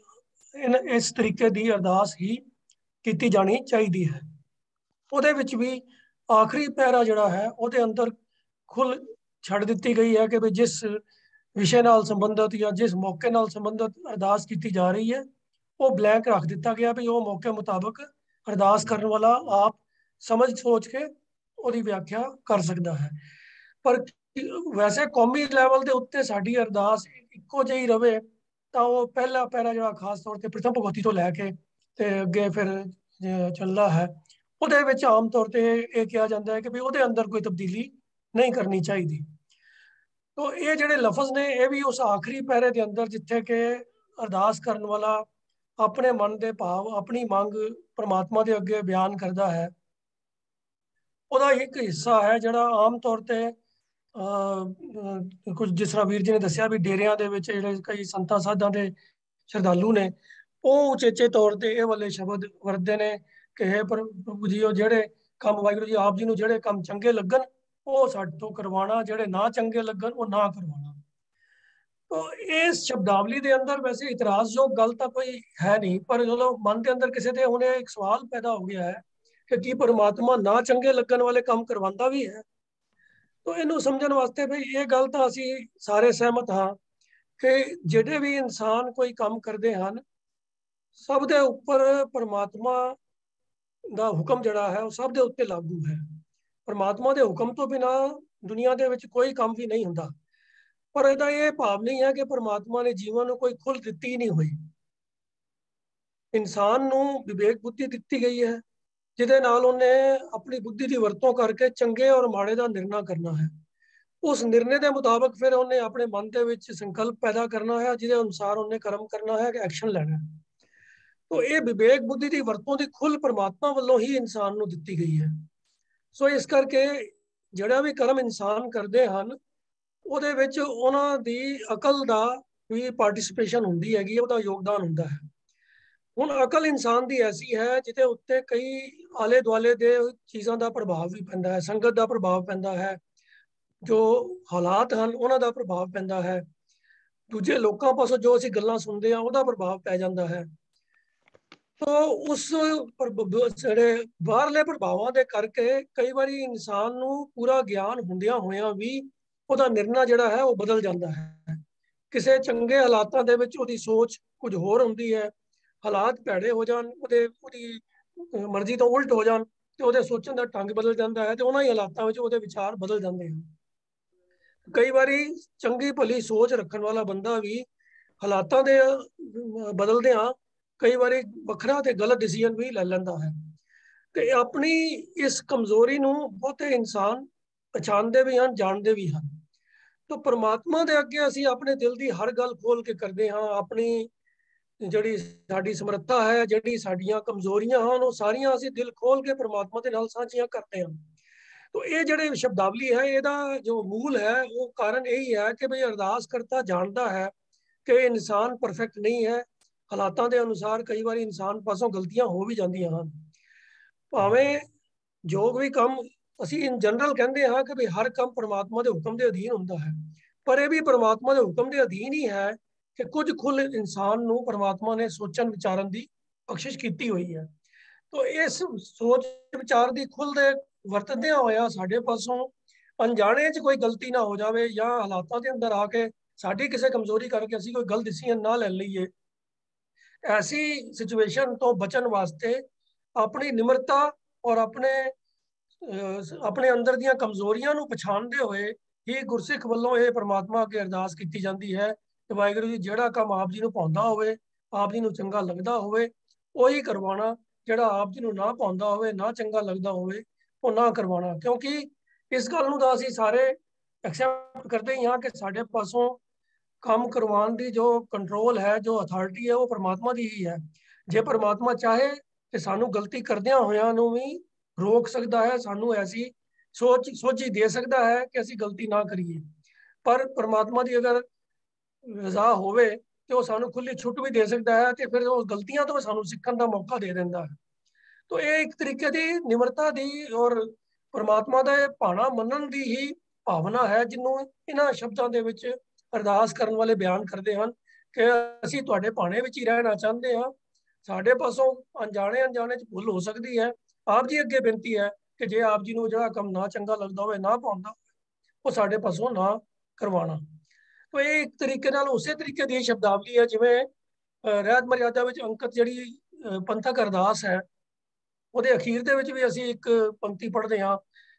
ਇਸ ਤਰੀਕੇ ਦੀ ਅਰਦਾਸ ਹੀ ਕੀਤੀ ਜਾਣੀ ਚਾਹੀਦੀ ਹੈ। ਉਹਦੇ ਵਿੱਚ ਵੀ ਆਖਰੀ ਪੈਰਾ ਜਿਹੜਾ ਹੈ ਉਹਦੇ ਅੰਦਰ ਖੁੱਲ ਛੱਡ ਦਿੱਤੀ ਗਈ ਹੈ ਕਿ ਵੀ ਜਿਸ ਵਿਸ਼ੇ ਨਾਲ ਸੰਬੰਧਿਤ ਜਾਂ ਜਿਸ ਮੌਕੇ ਨਾਲ ਸੰਬੰਧਿਤ ਅਰਦਾਸ ਕੀਤੀ ਜਾ ਰਹੀ ਹੈ ਉਹ ਬਲੈਂਕ ਰੱਖ ਦਿੱਤਾ ਗਿਆ ਵੀ ਉਹ ਮੌਕੇ ਮੁਤਾਬਕ ਅਰਦਾਸ ਕਰਨ ਵਾਲਾ ਆਪ ਸਮਝ ਸੋਚ ਕੇ ਉਹਦੀ ਵਿਆਖਿਆ ਕਰ ਸਕਦਾ ਹੈ। ਪਰ ਵੈਸੇ ਕੌਮੀ ਲੈਵਲ ਦੇ ਉੱਤੇ ਸਾਡੀ ਅਰਦਾਸ ਇੱਕੋ ਜਿਹੀ ਰਵੇ ਤਾਂ ਉਹ ਪਹਿਲਾ ਪੈਰਾ ਜਿਹੜਾ ਖਾਸ ਤੌਰ ਤੇ ਪ੍ਰਥਮ ਭਗਵਤੀ ਤੋਂ ਲੈ ਕੇ ਤੇ ਅੱਗੇ ਫਿਰ ਚੱਲਦਾ ਹੈ, ਉਹਦੇ ਵਿੱਚ ਆਮ ਤੌਰ ਤੇ ਇਹ ਕਿਹਾ ਜਾਂਦਾ ਹੈ ਕਿ ਵੀ ਉਹਦੇ ਅੰਦਰ ਕੋਈ ਤਬਦੀਲੀ ਨਹੀਂ ਕਰਨੀ ਚਾਹੀਦੀ। ਤੋ ਇਹ ਜਿਹੜੇ ਲਫ਼ਜ਼ ਨੇ ਇਹ ਵੀ ਉਸ ਆਖਰੀ ਪੈਰੇ ਦੇ ਅੰਦਰ ਜਿੱਥੇ ਕਿ ਅਰਦਾਸ ਕਰਨ ਵਾਲਾ ਆਪਣੇ ਮਨ ਦੇ ਭਾਵ, ਆਪਣੀ ਮੰਗ ਪਰਮਾਤਮਾ ਦੇ ਅੱਗੇ ਬਿਆਨ ਕਰਦਾ ਹੈ, ਉਹਦਾ ਇੱਕ ਹਿੱਸਾ ਹੈ ਜਿਹੜਾ ਆਮ ਤੌਰ ਤੇ ਕੁਝ ਜਿਸ ਤਰ੍ਹਾਂ ਵੀਰ ਜੀ ਨੇ ਦੱਸਿਆ ਵੀ ਡੇਰਿਆਂ ਦੇ ਵਿੱਚ ਜਿਹੜੇ ਕਈ ਸੰਤਾਂ ਸਾਧਾਂ ਦੇ ਸ਼ਰਧਾਲੂ ਨੇ ਉਹ ਉਚੇਚੇ ਤੌਰ ਤੇ ਇਹ ਵਾਲੇ ਸ਼ਬਦ ਵਰਤਦੇ ਨੇ ਕਿ ਹੈ ਪ੍ਰਭੂ ਜੀ ਉਹ ਜਿਹੜੇ ਕੰਮ ਵਾਹਿਗੁਰੂ ਜੀ ਆਪ ਜੀ ਨੂੰ ਜਿਹੜੇ ਕੰਮ ਚੰਗੇ ਲੱਗਣ ਉਹ ਸਾਡੇ ਤੋਂ ਕਰਵਾਉਣਾ, ਜਿਹੜੇ ਨਾ ਚੰਗੇ ਲੱਗਣ ਉਹ ਨਾ ਕਰਵਾਉਣਾ। ਤੋ ਇਸ ਸ਼ਬਦਾਵਲੀ ਦੇ ਅੰਦਰ ਵੈਸੇ ਇਤਰਾਜ਼ਯੋਗ ਗੱਲ ਤਾਂ ਕੋਈ ਹੈ ਨਹੀਂ, ਪਰ ਜਦੋਂ ਮਨ ਦੇ ਅੰਦਰ ਕਿਸੇ ਦੇ ਹੁਣੇ ਇੱਕ ਸਵਾਲ ਪੈਦਾ ਹੋ ਗਿਆ ਹੈ ਕਿ ਕੀ ਪਰਮਾਤਮਾ ਨਾ ਚੰਗੇ ਲੱਗਣ ਵਾਲੇ ਕੰਮ ਕਰਵਾਉਂਦਾ ਵੀ ਹੈ, ਤੋ ਇਹਨੂੰ ਸਮਝਣ ਵਾਸਤੇ ਵੀ ਇਹ ਗੱਲ ਤਾਂ ਅਸੀਂ ਸਾਰੇ ਸਹਿਮਤ ਹਾਂ ਕਿ ਜਿਹੜੇ ਵੀ ਇਨਸਾਨ ਕੋਈ ਕੰਮ ਕਰਦੇ ਹਨ ਸਭ ਦੇ ਉੱਪਰ ਪਰਮਾਤਮਾ ਦਾ ਹੁਕਮ ਜਿਹੜਾ ਹੈ ਉਹ ਸਭ ਦੇ ਉੱਤੇ ਲਾਗੂ ਹੈ। ਪਰਮਾਤਮਾ ਦੇ ਹੁਕਮ ਤੋਂ ਬਿਨਾ ਦੁਨੀਆ ਦੇ ਵਿੱਚ ਕੋਈ ਕੰਮ ਵੀ ਨਹੀਂ ਹੁੰਦਾ। ਪਰ ਇਹਦਾ ਇਹ ਭਾਵ ਨਹੀਂ ਹੈ ਕਿ ਪਰਮਾਤਮਾ ਨੇ ਜੀਵਨ ਨੂੰ ਕੋਈ ਖੁੱਲ੍ਹ ਦਿੱਤੀ ਨਹੀਂ ਹੋਈ। ਇਨਸਾਨ ਨੂੰ ਵਿਵੇਕ ਬੁੱਧੀ ਦਿੱਤੀ ਗਈ ਹੈ ਜਿਹਦੇ ਨਾਲ ਉਹਨੇ ਆਪਣੀ ਬੁੱਧੀ ਦੀ ਵਰਤੋਂ ਕਰਕੇ ਚੰਗੇ ਔਰ ਮਾੜੇ ਦਾ ਨਿਰਣਾ ਕਰਨਾ ਹੈ। ਉਸ ਨਿਰਣੇ ਦੇ ਮੁਤਾਬਕ ਫਿਰ ਉਹਨੇ ਆਪਣੇ ਮਨ ਦੇ ਵਿੱਚ ਸੰਕਲਪ ਪੈਦਾ ਕਰਨਾ ਹੈ ਜਿਹਦੇ ਅਨੁਸਾਰ ਉਹਨੇ ਕਰਮ ਕਰਨਾ ਹੈ, ਐਕਸ਼ਨ ਲੈਣਾ ਹੈ। ਤੋ ਇਹ ਵਿਵੇਕ ਬੁੱਧੀ ਦੀ ਵਰਤੋਂ ਦੀ ਖੁੱਲ੍ਹ ਪਰਮਾਤਮਾ ਵੱਲੋਂ ਹੀ ਇਨਸਾਨ ਨੂੰ ਦਿੱਤੀ ਗਈ ਹੈ। ਸੋ ਇਸ ਕਰਕੇ ਜਿਹੜਾ ਵੀ ਕਰਮ ਇਨਸਾਨ ਕਰਦੇ ਹਨ ਉਹਦੇ ਵਿੱਚ ਉਹਨਾਂ ਦੀ ਅਕਲ ਦਾ ਵੀ ਪਾਰਟਿਸਿਪੇਸ਼ਨ ਹੁੰਦੀ ਹੈਗੀ, ਉਹਦਾ ਯੋਗਦਾਨ ਹੁੰਦਾ ਹੈ। ਹੁਣ ਅਕਲ ਇਨਸਾਨ ਦੀ ਐਸੀ ਹੈ ਜਿਹਦੇ ਉੱਤੇ ਕਈ ਆਲੇ ਦੁਆਲੇ ਦੇ ਚੀਜ਼ਾਂ ਦਾ ਪ੍ਰਭਾਵ ਵੀ ਪੈਂਦਾ ਹੈ, ਸੰਗਤ ਦਾ ਪ੍ਰਭਾਵ ਪੈਂਦਾ ਹੈ, ਜੋ ਹਾਲਾਤ ਹਨ ਉਹਨਾਂ ਦਾ ਪ੍ਰਭਾਵ ਪੈਂਦਾ ਹੈ, ਦੂਜੇ ਲੋਕਾਂ ਪਾਸੋਂ ਜੋ ਅਸੀਂ ਗੱਲਾਂ ਸੁਣਦੇ ਹਾਂ ਉਹਦਾ ਪ੍ਰਭਾਵ ਪੈ ਜਾਂਦਾ ਹੈ। ਤੋ ਉਸ ਜਿਹੜੇ ਬਾਹਰਲੇ ਪ੍ਰਭਾਵਾਂ ਦੇ ਕਰਕੇ ਕਈ ਵਾਰੀ ਇਨਸਾਨ ਨੂੰ ਪੂਰਾ ਗਿਆਨ ਹੁੰਦਿਆਂ ਹੋਇਆਂ ਵੀ ਉਹਦਾ ਨਿਰਣਾ ਜਿਹੜਾ ਹੈ ਉਹ ਬਦਲ ਜਾਂਦਾ ਹੈ। ਕਿਸੇ ਚੰਗੇ ਹਾਲਾਤਾਂ ਦੇ ਵਿੱਚ ਉਹਦੀ ਸੋਚ ਕੁਝ ਹੋਰ ਹੁੰਦੀ ਹੈ, ਹਾਲਾਤ ਭੈੜੇ ਹੋ ਜਾਣ, ਉਹਦੀ ਮਰਜ਼ੀ ਤੋਂ ਉਲਟ ਹੋ ਜਾਣ ਤੇ ਉਹਦੇ ਸੋਚਣ ਦਾ ਢੰਗ ਬਦਲ ਜਾਂਦਾ ਹੈ ਤੇ ਉਹਨਾਂ ਹੀ ਹਾਲਾਤਾਂ ਵਿੱਚ ਉਹਦੇ ਵਿਚਾਰ ਬਦਲ ਜਾਂਦੇ ਹਨ। ਕਈ ਵਾਰੀ ਚੰਗੀ ਭਲੀ ਸੋਚ ਰੱਖਣ ਵਾਲਾ ਬੰਦਾ ਵੀ ਹਾਲਾਤਾਂ ਦੇ ਬਦਲਦਿਆਂ ਕਈ ਵਾਰੀ ਵੱਖਰਾ ਤੇ ਗਲਤ ਡਿਸੀਜਨ ਵੀ ਲੈ ਲੈਂਦਾ ਹੈ। ਤੇ ਆਪਣੀ ਇਸ ਕਮਜ਼ੋਰੀ ਨੂੰ ਬਹੁਤੇ ਇਨਸਾਨ ਪਛਾਣਦੇ ਵੀ ਹਨ, ਜਾਣਦੇ ਵੀ ਹਨ। ਤਾਂ ਪਰਮਾਤਮਾ ਦੇ ਅੱਗੇ ਅਸੀਂ ਆਪਣੇ ਦਿਲ ਦੀ ਹਰ ਗੱਲ ਖੋਲ ਕੇ ਕਰਦੇ ਹਾਂ। ਆਪਣੀ ਜਿਹੜੀ ਸਾਡੀ ਸਮਰੱਥਾ ਹੈ, ਜਿਹੜੀ ਸਾਡੀਆਂ ਕਮਜ਼ੋਰੀਆਂ ਹਨ, ਉਹ ਸਾਰੀਆਂ ਅਸੀਂ ਦਿਲ ਖੋਲ ਕੇ ਪਰਮਾਤਮਾ ਦੇ ਨਾਲ ਸਾਂਝੀਆਂ ਕਰਦੇ ਹਾਂ। ਤਾਂ ਇਹ ਜਿਹੜੇ ਸ਼ਬਦਾਵਲੀ ਹੈ ਇਹਦਾ ਜੋ ਮੂਲ ਹੈ ਉਹ ਕਾਰਨ ਇਹੀ ਹੈ ਕਿ ਭਈ ਅਰਦਾਸ ਕਰਤਾ ਜਾਣਦਾ ਹੈ ਕਿ ਇਨਸਾਨ ਪਰਫੈਕਟ ਨਹੀਂ ਹੈ। ਹਾਲਾਤਾਂ ਦੇ ਅਨੁਸਾਰ ਕਈ ਵਾਰੀ ਇਨਸਾਨ ਪਾਸੋਂ ਗਲਤੀਆਂ ਹੋ ਵੀ ਜਾਂਦੀਆਂ ਹਨ। ਭਾਵੇਂ ਜੋ ਵੀ ਕੰਮ ਅਸੀਂ ਇਨ ਜਨਰਲ ਕਹਿੰਦੇ ਹਾਂ ਕਿ ਵੀ ਹਰ ਕੰਮ ਪਰਮਾਤਮਾ ਦੇ ਹੁਕਮ ਦੇ ਅਧੀਨ ਹੁੰਦਾ ਹੈ, ਪਰ ਇਹ ਵੀ ਪਰਮਾਤਮਾ ਦੇ ਹੁਕਮ ਦੇ ਅਧੀਨ ਹੀ ਹੈ ਕਿ ਕੁਝ ਖੁੱਲ੍ਹ ਇਨਸਾਨ ਨੂੰ ਪਰਮਾਤਮਾ ਨੇ ਸੋਚਣ ਵਿਚਾਰਨ ਦੀ ਬਖਸ਼ਿਸ਼ ਕੀਤੀ ਹੋਈ ਹੈ। ਤਾਂ ਇਸ ਸੋਚ ਵਿਚਾਰ ਦੀ ਖੁੱਲ੍ਹ ਦੇ ਵਰਤਦਿਆਂ ਹੋਇਆ ਸਾਡੇ ਪਾਸੋਂ ਅਣਜਾਣੇ 'ਚ ਕੋਈ ਗਲਤੀ ਨਾ ਹੋ ਜਾਵੇ ਜਾਂ ਹਾਲਾਤਾਂ ਦੇ ਅੰਦਰ ਆ ਕੇ ਸਾਡੀ ਕਿਸੇ ਕਮਜ਼ੋਰੀ ਕਰਕੇ ਅਸੀਂ ਕੋਈ ਗਲਤ ਡਿਸੀਜਨ ਨਾ ਲੈ ਲਈਏ। ਐਸੀ ਸਿਚੁਏਸ਼ਨ ਤੋਂ ਬਚਣ ਵਾਸਤੇ ਆਪਣੀ ਨਿਮਰਤਾ ਔਰ ਆਪਣੇ ਅੰਦਰ ਦੀਆਂ ਕਮਜ਼ੋਰੀਆਂ ਨੂੰ ਪਛਾਣਦੇ ਹੋਏ ਹੀ ਗੁਰਸਿੱਖ ਵੱਲੋਂ ਇਹ ਪਰਮਾਤਮਾ ਅੱਗੇ ਅਰਦਾਸ ਕੀਤੀ ਜਾਂਦੀ ਹੈ ਕਿ ਵਾਹਿਗੁਰੂ ਜੀ ਜਿਹੜਾ ਕੰਮ ਆਪ ਜੀ ਨੂੰ ਭਾਉਂਦਾ ਹੋਵੇ, ਆਪ ਜੀ ਨੂੰ ਚੰਗਾ ਲੱਗਦਾ ਹੋਵੇ ਉਹੀ ਕਰਵਾਉਣਾ, ਜਿਹੜਾ ਆਪ ਜੀ ਨੂੰ ਨਾ ਭਾਉਂਦਾ ਹੋਵੇ, ਨਾ ਚੰਗਾ ਲੱਗਦਾ ਹੋਵੇ ਉਹ ਨਾ ਕਰਵਾਉਣਾ, ਕਿਉਂਕਿ ਇਸ ਗੱਲ ਨੂੰ ਤਾਂ ਅਸੀਂ ਸਾਰੇ ਐਕਸੈਪਟ ਕਰਦੇ ਹੀ ਹਾਂ ਕਿ ਸਾਡੇ ਪਾਸੋਂ ਕੰਮ ਕਰਵਾਉਣ ਦੀ ਜੋ ਕੰਟਰੋਲ ਹੈ, ਜੋ ਅਥਾਰਟੀ ਹੈ, ਉਹ ਪਰਮਾਤਮਾ ਦੀ ਹੀ ਹੈ। ਜੇ ਪਰਮਾਤਮਾ ਚਾਹੇ ਤੇ ਸਾਨੂੰ ਗਲਤੀ ਕਰਦਿਆਂ ਹੋਇਆਂ ਨੂੰ ਵੀ ਰੋਕ ਸਕਦਾ ਹੈ, ਸਾਨੂੰ ਐਸੀ ਸੋਝੀ ਦੇ ਸਕਦਾ ਹੈ ਕਿ ਅਸੀਂ ਗਲਤੀ ਨਾ ਕਰੀਏ। ਪਰ ਪਰਮਾਤਮਾ ਦੀ ਅਗਰ ਰਜ਼ਾ ਹੋਵੇ ਤੇ ਉਹ ਸਾਨੂੰ ਖੁੱਲੀ ਛੁੱਟ ਵੀ ਦੇ ਸਕਦਾ ਹੈ, ਤੇ ਫਿਰ ਉਹ ਗਲਤੀਆਂ ਤੋਂ ਸਾਨੂੰ ਸਿੱਖਣ ਦਾ ਮੌਕਾ ਦੇ ਦਿੰਦਾ ਹੈ। ਤੋ ਇਹ ਇੱਕ ਤਰੀਕੇ ਦੀ ਨਿਮਰਤਾ ਦੀ ਔਰ ਪਰਮਾਤਮਾ ਦਾ ਭਾਣਾ ਮੰਨਣ ਦੀ ਹੀ ਭਾਵਨਾ ਹੈ, ਜਿਹਨੂੰ ਇਹਨਾਂ ਸ਼ਬਦਾਂ ਦੇ ਵਿੱਚ ਅਰਦਾਸ ਕਰਨ ਵਾਲੇ ਬਿਆਨ ਕਰਦੇ ਹਨ ਕਿ ਅਸੀਂ ਤੁਹਾਡੇ ਭਾਣੇ ਵਿੱਚ ਹੀ ਰਹਿਣਾ ਚਾਹੁੰਦੇ ਹਾਂ। ਸਾਡੇ ਪਾਸੋਂ ਅਣਜਾਣੇ ਚ ਭੁੱਲ ਹੋ ਸਕਦੀ ਹੈ। ਆਪ ਜੀ ਅੱਗੇ ਬੇਨਤੀ ਹੈ ਕਿ ਜੇ ਆਪ ਜੀ ਨੂੰ ਜਿਹੜਾ ਕੰਮ ਨਾ ਚੰਗਾ ਲੱਗਦਾ ਹੋਵੇ, ਨਾ ਪਾਉਂਦਾ, ਉਹ ਸਾਡੇ ਪਾਸੋਂ ਨਾ ਕਰਵਾਉਣਾ। ਤੋ ਇਹ ਇੱਕ ਤਰੀਕੇ ਨਾਲ ਉਸੇ ਤਰੀਕੇ ਦੀ ਸ਼ਬਦਾਵਲੀ ਹੈ ਜਿਵੇਂ ਰਹਿਤ ਮਰਿਆਦਾ ਵਿੱਚ ਅੰਕਿਤ ਜਿਹੜੀ ਪੰਥਕ ਅਰਦਾਸ ਹੈ, ਉਹਦੇ ਅਖੀਰ ਦੇ ਵਿੱਚ ਵੀ ਅਸੀਂ ਇੱਕ ਪੰਕਤੀ ਪੜ੍ਹਦੇ ਹਾਂ,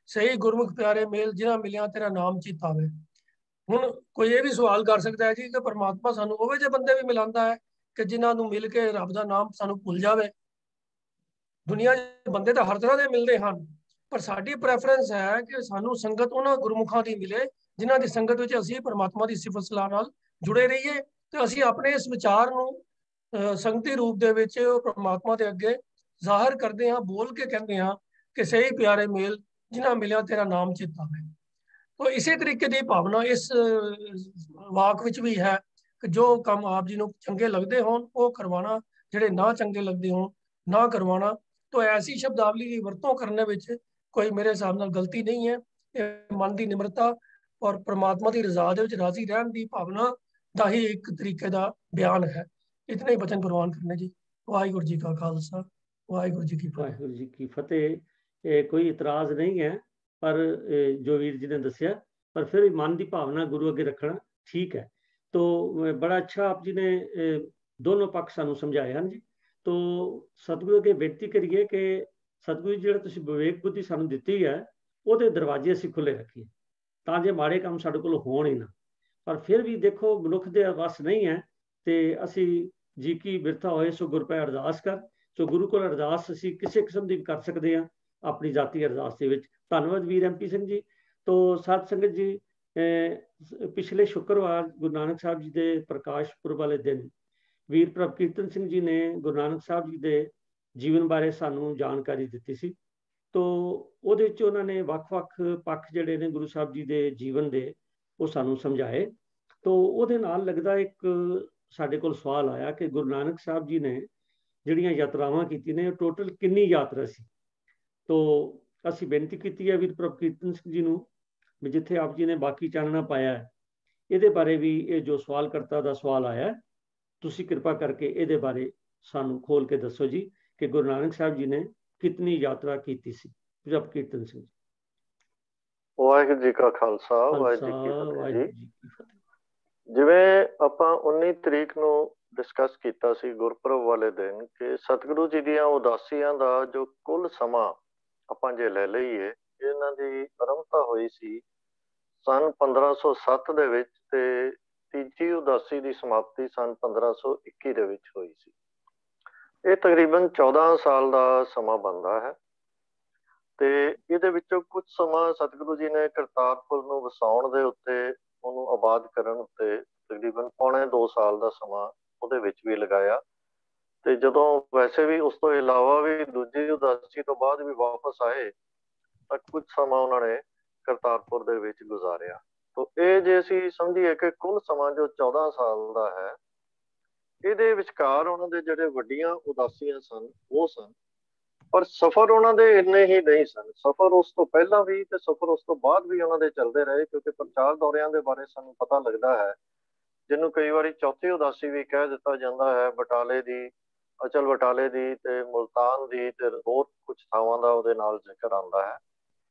ਸਹੀ ਗੁਰਮੁਖ ਪਿਆਰੇ ਮੇਲ ਜਿਨ੍ਹਾਂ ਮਿਲਿਆ ਤੇਰਾ ਨਾਮ ਚਿਤਾਵੇ। ਹੁਣ ਕੋਈ ਇਹ ਵੀ ਸਵਾਲ ਕਰ ਸਕਦਾ ਹੈ ਜੀ ਕਿ ਪਰਮਾਤਮਾ ਸਾਨੂੰ ਉਹੋ ਜਿਹੇ ਬੰਦੇ ਵੀ ਮਿਲਾਉਂਦਾ ਹੈ ਕਿ ਜਿਨ੍ਹਾਂ ਨੂੰ ਮਿਲ ਕੇ ਰੱਬ ਦਾ ਨਾਮ ਸਾਨੂੰ ਭੁੱਲ ਜਾਵੇ। ਦੁਨੀਆ 'ਚ ਬੰਦੇ ਤਾਂ ਹਰ ਤਰ੍ਹਾਂ ਦੇ ਮਿਲਦੇ ਹਨ, ਪਰ ਸਾਡੀ ਪ੍ਰੈਫਰੈਂਸ ਹੈ ਕਿ ਸਾਨੂੰ ਸੰਗਤ ਉਹਨਾਂ ਗੁਰਮੁਖਾਂ ਦੀ ਮਿਲੇ ਜਿਨ੍ਹਾਂ ਦੀ ਸੰਗਤ ਵਿੱਚ ਅਸੀਂ ਪਰਮਾਤਮਾ ਦੀ ਸਿਫਤ ਸਲਾਹ ਨਾਲ ਜੁੜੇ ਰਹੀਏ, ਤੇ ਅਸੀਂ ਆਪਣੇ ਇਸ ਵਿਚਾਰ ਨੂੰ ਸੰਗਤੀ ਰੂਪ ਦੇ ਵਿੱਚ ਪਰਮਾਤਮਾ ਦੇ ਅੱਗੇ ਜ਼ਾਹਰ ਕਰਦੇ ਹਾਂ, ਬੋਲ ਕੇ ਕਹਿੰਦੇ ਹਾਂ ਕਿ ਸਹੀ ਪਿਆਰੇ ਮੇਲ ਜਿਨ੍ਹਾਂ ਮਿਲਿਆ ਤੇਰਾ ਨਾਮ ਚਿਤਾਵੇ। ਤੋ ਇਸੇ ਤਰੀਕੇ ਦੀ ਭਾਵਨਾ ਇਸ ਵਾਕ ਵਿੱਚ ਵੀ ਹੈ ਕਿ ਜੋ ਕੰਮ ਆਪ ਜੀ ਨੂੰ ਚੰਗੇ ਲੱਗਦੇ ਹੋਣ ਉਹ ਕਰਵਾਉਣਾ, ਜਿਹੜੇ ਨਾ ਚੰਗੇ ਲੱਗਦੇ ਹੋਣ ਨਾ ਕਰਵਾਉਣਾ। ਤੋ ਐਸੀ ਸ਼ਬਦਾਵਲੀ ਦੀ ਵਰਤੋਂ ਕਰਨ ਵਿੱਚ ਕੋਈ ਮੇਰੇ ਹਿਸਾਬ ਨਾਲ ਗਲਤੀ ਨਹੀਂ ਹੈ। ਇਹ ਮਨ ਦੀ ਨਿਮਰਤਾ ਔਰ ਪ੍ਰਮਾਤਮਾ ਦੀ ਰਜ਼ਾ ਦੇ ਵਿੱਚ ਰਾਜ਼ੀ ਰਹਿਣ ਦੀ ਭਾਵਨਾ ਦਾ ਹੀ ਇੱਕ ਤਰੀਕੇ ਦਾ ਬਿਆਨ ਹੈ। ਇਤਨੇ ਹੀ ਬਚਨ ਪ੍ਰਵਾਨ ਕਰਨੇ ਜੀ। ਵਾਹਿਗੁਰੂ ਜੀ ਕਾ ਖਾਲਸਾ, ਵਾਹਿਗੁਰੂ ਜੀ ਕੀ ਫਤਿਹ। ਵਾਹਿਗੁਰੂ ਜੀ ਕੀ ਫਤਿਹ। ਕੋਈ ਇਤਰਾਜ਼ ਨਹੀਂ ਹੈ, ਪਰ ਜੋ ਵੀਰ ਜੀ ਨੇ ਦੱਸਿਆ, ਪਰ ਫਿਰ ਵੀ ਮਨ ਦੀ ਭਾਵਨਾ ਗੁਰੂ ਅੱਗੇ ਰੱਖਣਾ ਠੀਕ ਹੈ। तो बड़ा अच्छा आप जी ने दोनों पक्ष सानू समझाए हैं जी। तो सतगुरु अगे बेनती करिए कि सतगुरु जी जो तुसीं विवेक बुद्धि सानू दित्ती है, ਉਹਦੇ ਦਰਵਾਜ਼ੇ ਅਸੀਂ ਖੁੱਲੇ ਰੱਖੀਏ ਤਾਂ ਜੇ ਮਾੜੇ ਕੰਮ ਸਾਡੇ ਕੋਲ ਹੋਣ ਹੀ ਨਾ। ਪਰ ਫਿਰ ਵੀ ਦੇਖੋ ਮਨੁੱਖ ਦੇ ਵਸ ਨਹੀਂ ਹੈ, ਤੇ ਅਸੀਂ ਜੀ ਕੀ ਬਿਰਥਾ ਹੋਏ ਸੋ ਗੁਰ ਪੈ ਅਰਦਾਸ ਕਰ। ਸੋ ਗੁਰੂ ਕੋਲ ਅਰਦਾਸ ਅਸੀਂ ਕਿਸੇ ਕਿਸਮ ਦੀ ਕਰ ਸਕਦੇ ਹਾਂ ਆਪਣੀ ਜਾਤੀ ਅਰਦਾਸ ਦੇ ਵਿੱਚ। ਧੰਨਵਾਦ ਵੀਰ MP ਸਿੰਘ ਜੀ। ਤੋ ਸਾਧ ਸੰਗਤ ਜੀ, ਪਿਛਲੇ ਸ਼ੁੱਕਰਵਾਰ ਗੁਰੂ ਨਾਨਕ ਸਾਹਿਬ ਜੀ ਦੇ ਪ੍ਰਕਾਸ਼ ਪੁਰਬ ਵਾਲੇ ਦਿਨ ਵੀਰ ਪ੍ਰਭ ਕੀਰਤਨ ਸਿੰਘ ਜੀ ਨੇ ਗੁਰੂ ਨਾਨਕ ਸਾਹਿਬ ਜੀ ਦੇ ਜੀਵਨ ਬਾਰੇ ਸਾਨੂੰ ਜਾਣਕਾਰੀ ਦਿੱਤੀ ਸੀ। ਤੋ ਉਹਦੇ ਵਿੱਚ ਉਹਨਾਂ ਨੇ ਵੱਖ-ਵੱਖ ਪੱਖ ਜਿਹੜੇ ਨੇ ਗੁਰੂ ਸਾਹਿਬ ਜੀ ਦੇ ਜੀਵਨ ਦੇ, ਉਹ ਸਾਨੂੰ ਸਮਝਾਏ। ਤੋ ਉਹਦੇ ਨਾਲ ਲੱਗਦਾ ਇੱਕ ਸਾਡੇ ਕੋਲ ਸਵਾਲ ਆਇਆ ਕਿ ਗੁਰੂ ਨਾਨਕ ਸਾਹਿਬ ਜੀ ਨੇ ਜਿਹੜੀਆਂ ਯਾਤਰਾਵਾਂ ਕੀਤੀਆਂ ਨੇ, ਟੋਟਲ ਕਿੰਨੀ ਯਾਤਰਾ ਸੀ। ਤੋ ਅਸੀਂ ਬੇਨਤੀ ਕੀਤੀ ਹੈ ਵੀਰ ਪ੍ਰਭ ਕੀਰਤਨ ਸਿੰਘ ਜੀ ਨੂੰ ਵੀ ਜਿੱਥੇ ਆਪ ਜੀ ਨੇ ਬਾਕੀ ਚਾਨਣਾ ਪਾਇਆ ਹੈ, ਇਹਦੇ ਬਾਰੇ ਵੀ ਇਹ ਜੋ ਸਵਾਲਕਰਤਾ ਦਾ ਸਵਾਲ ਆਇਆ, ਤੁਸੀਂ ਕਿਰਪਾ ਕਰਕੇ ਇਹਦੇ ਬਾਰੇ ਸਾਨੂੰ ਖੋਲ ਕੇ ਦੱਸੋ ਜੀ ਕਿ ਗੁਰੂ ਨਾਨਕ ਸਾਹਿਬ ਜੀ ਨੇ ਕਿਤਨੀ ਯਾਤਰਾ ਕੀਤੀ ਸੀ। ਪ੍ਰਭ ਕੀਰਤਨ ਸਿੰਘ ਜੀ। ਵਾਹਿਗੁਰੂ ਜੀ ਕਾ ਖਾਲਸਾ, ਵਾਹਿਗੁਰੂ ਜੀ ਕੀ ਫਤਿਹ। ਜਿਵੇਂ ਆਪਾਂ 19 ਤਰੀਕ ਨੂੰ ਡਿਸਕਸ ਕੀਤਾ ਸੀ ਗੁਰਪੁਰਬ ਵਾਲੇ ਦਿਨ ਕਿ ਸਤਿਗੁਰੂ ਜੀ ਦੀਆਂ ਉਦਾਸੀਆਂ ਦਾ ਜੋ ਕੁੱਲ ਸਮਾਂ ਆਪਾਂ ਜੇ ਲੈ ਲਈਏ, ਇਹਨਾਂ ਦੀ ਆਰੰਭਤਾ ਹੋਈ ਸੀ ਸਨ 1507 ਦੇ ਵਿੱਚ ਤੇ ਤੀਜੀ ਉਦਾਸੀ ਦੀ ਸਮਾਪਤੀ ਸਨ 1521 ਦੇ ਵਿੱਚ ਹੋਈ ਸੀ। ਇਹ ਤਕਰੀਬਨ 14 ਸਾਲ ਦਾ ਸਮਾਂ ਬਣਦਾ ਹੈ। ਤੇ ਇਹਦੇ ਵਿੱਚੋਂ ਕੁਝ ਸਮਾਂ ਸਤਿਗੁਰੂ ਜੀ ਨੇ ਕਰਤਾਰਪੁਰ ਨੂੰ ਵਸਾਉਣ ਦੇ ਉੱਤੇ, ਉਹਨੂੰ ਆਬਾਦ ਕਰਨ ਉੱਤੇ ਤਕਰੀਬਨ ਪੌਣੇ 2 ਸਾਲ ਦਾ ਸਮਾਂ ਉਹਦੇ ਵਿੱਚ ਵੀ ਲਗਾਇਆ। ਤੇ ਜਦੋਂ ਵੈਸੇ ਵੀ ਉਸ ਤੋਂ ਇਲਾਵਾ ਵੀ ਦੂਜੀ ਉਦਾਸੀ ਤੋਂ ਬਾਅਦ ਵੀ ਵਾਪਸ ਆਏ ਤਾਂ ਕੁਝ ਸਮਾਂ ਉਹਨਾਂ ਨੇ ਕਰਤਾਰਪੁਰ ਦੇ ਵਿੱਚ ਗੁਜ਼ਾਰਿਆ। ਤੋ ਇਹ ਜੇ ਅਸੀਂ ਸਮਝੀਏ ਕਿ ਕੁੱਲ ਸਮਾਂ ਜੋ 14 ਸਾਲ ਦਾ ਹੈ, ਇਹਦੇ ਵਿਚਕਾਰ ਉਹਨਾਂ ਦੇ ਜਿਹੜੇ ਵੱਡੀਆਂ ਉਦਾਸੀਆਂ ਸਨ ਉਹ ਸਨ, ਪਰ ਸਫ਼ਰ ਉਹਨਾਂ ਦੇ ਇੰਨੇ ਹੀ ਨਹੀਂ ਸਨ। ਸਫ਼ਰ ਉਸ ਤੋਂ ਪਹਿਲਾਂ ਵੀ ਤੇ ਸਫ਼ਰ ਉਸ ਤੋਂ ਬਾਅਦ ਵੀ ਉਹਨਾਂ ਦੇ ਚੱਲਦੇ ਰਹੇ, ਕਿਉਂਕਿ ਪ੍ਰਚਾਰ ਦੌਰਿਆਂ ਦੇ ਬਾਰੇ ਸਾਨੂੰ ਪਤਾ ਲੱਗਦਾ ਹੈ, ਜਿਹਨੂੰ ਕਈ ਵਾਰੀ ਚੌਥੀ ਉਦਾਸੀ ਵੀ ਕਹਿ ਦਿੱਤਾ ਜਾਂਦਾ ਹੈ, ਬਟਾਲੇ ਦੀ, ਅਚਲ ਬਟਾਲੇ ਦੀ ਤੇ ਮੁਲਤਾਨ ਦੀ ਤੇ ਹੋਰ ਕੁਝ ਥਾਵਾਂ ਦਾ ਉਹਦੇ ਨਾਲ ਜ਼ਿਕਰ ਆਉਂਦਾ ਹੈ।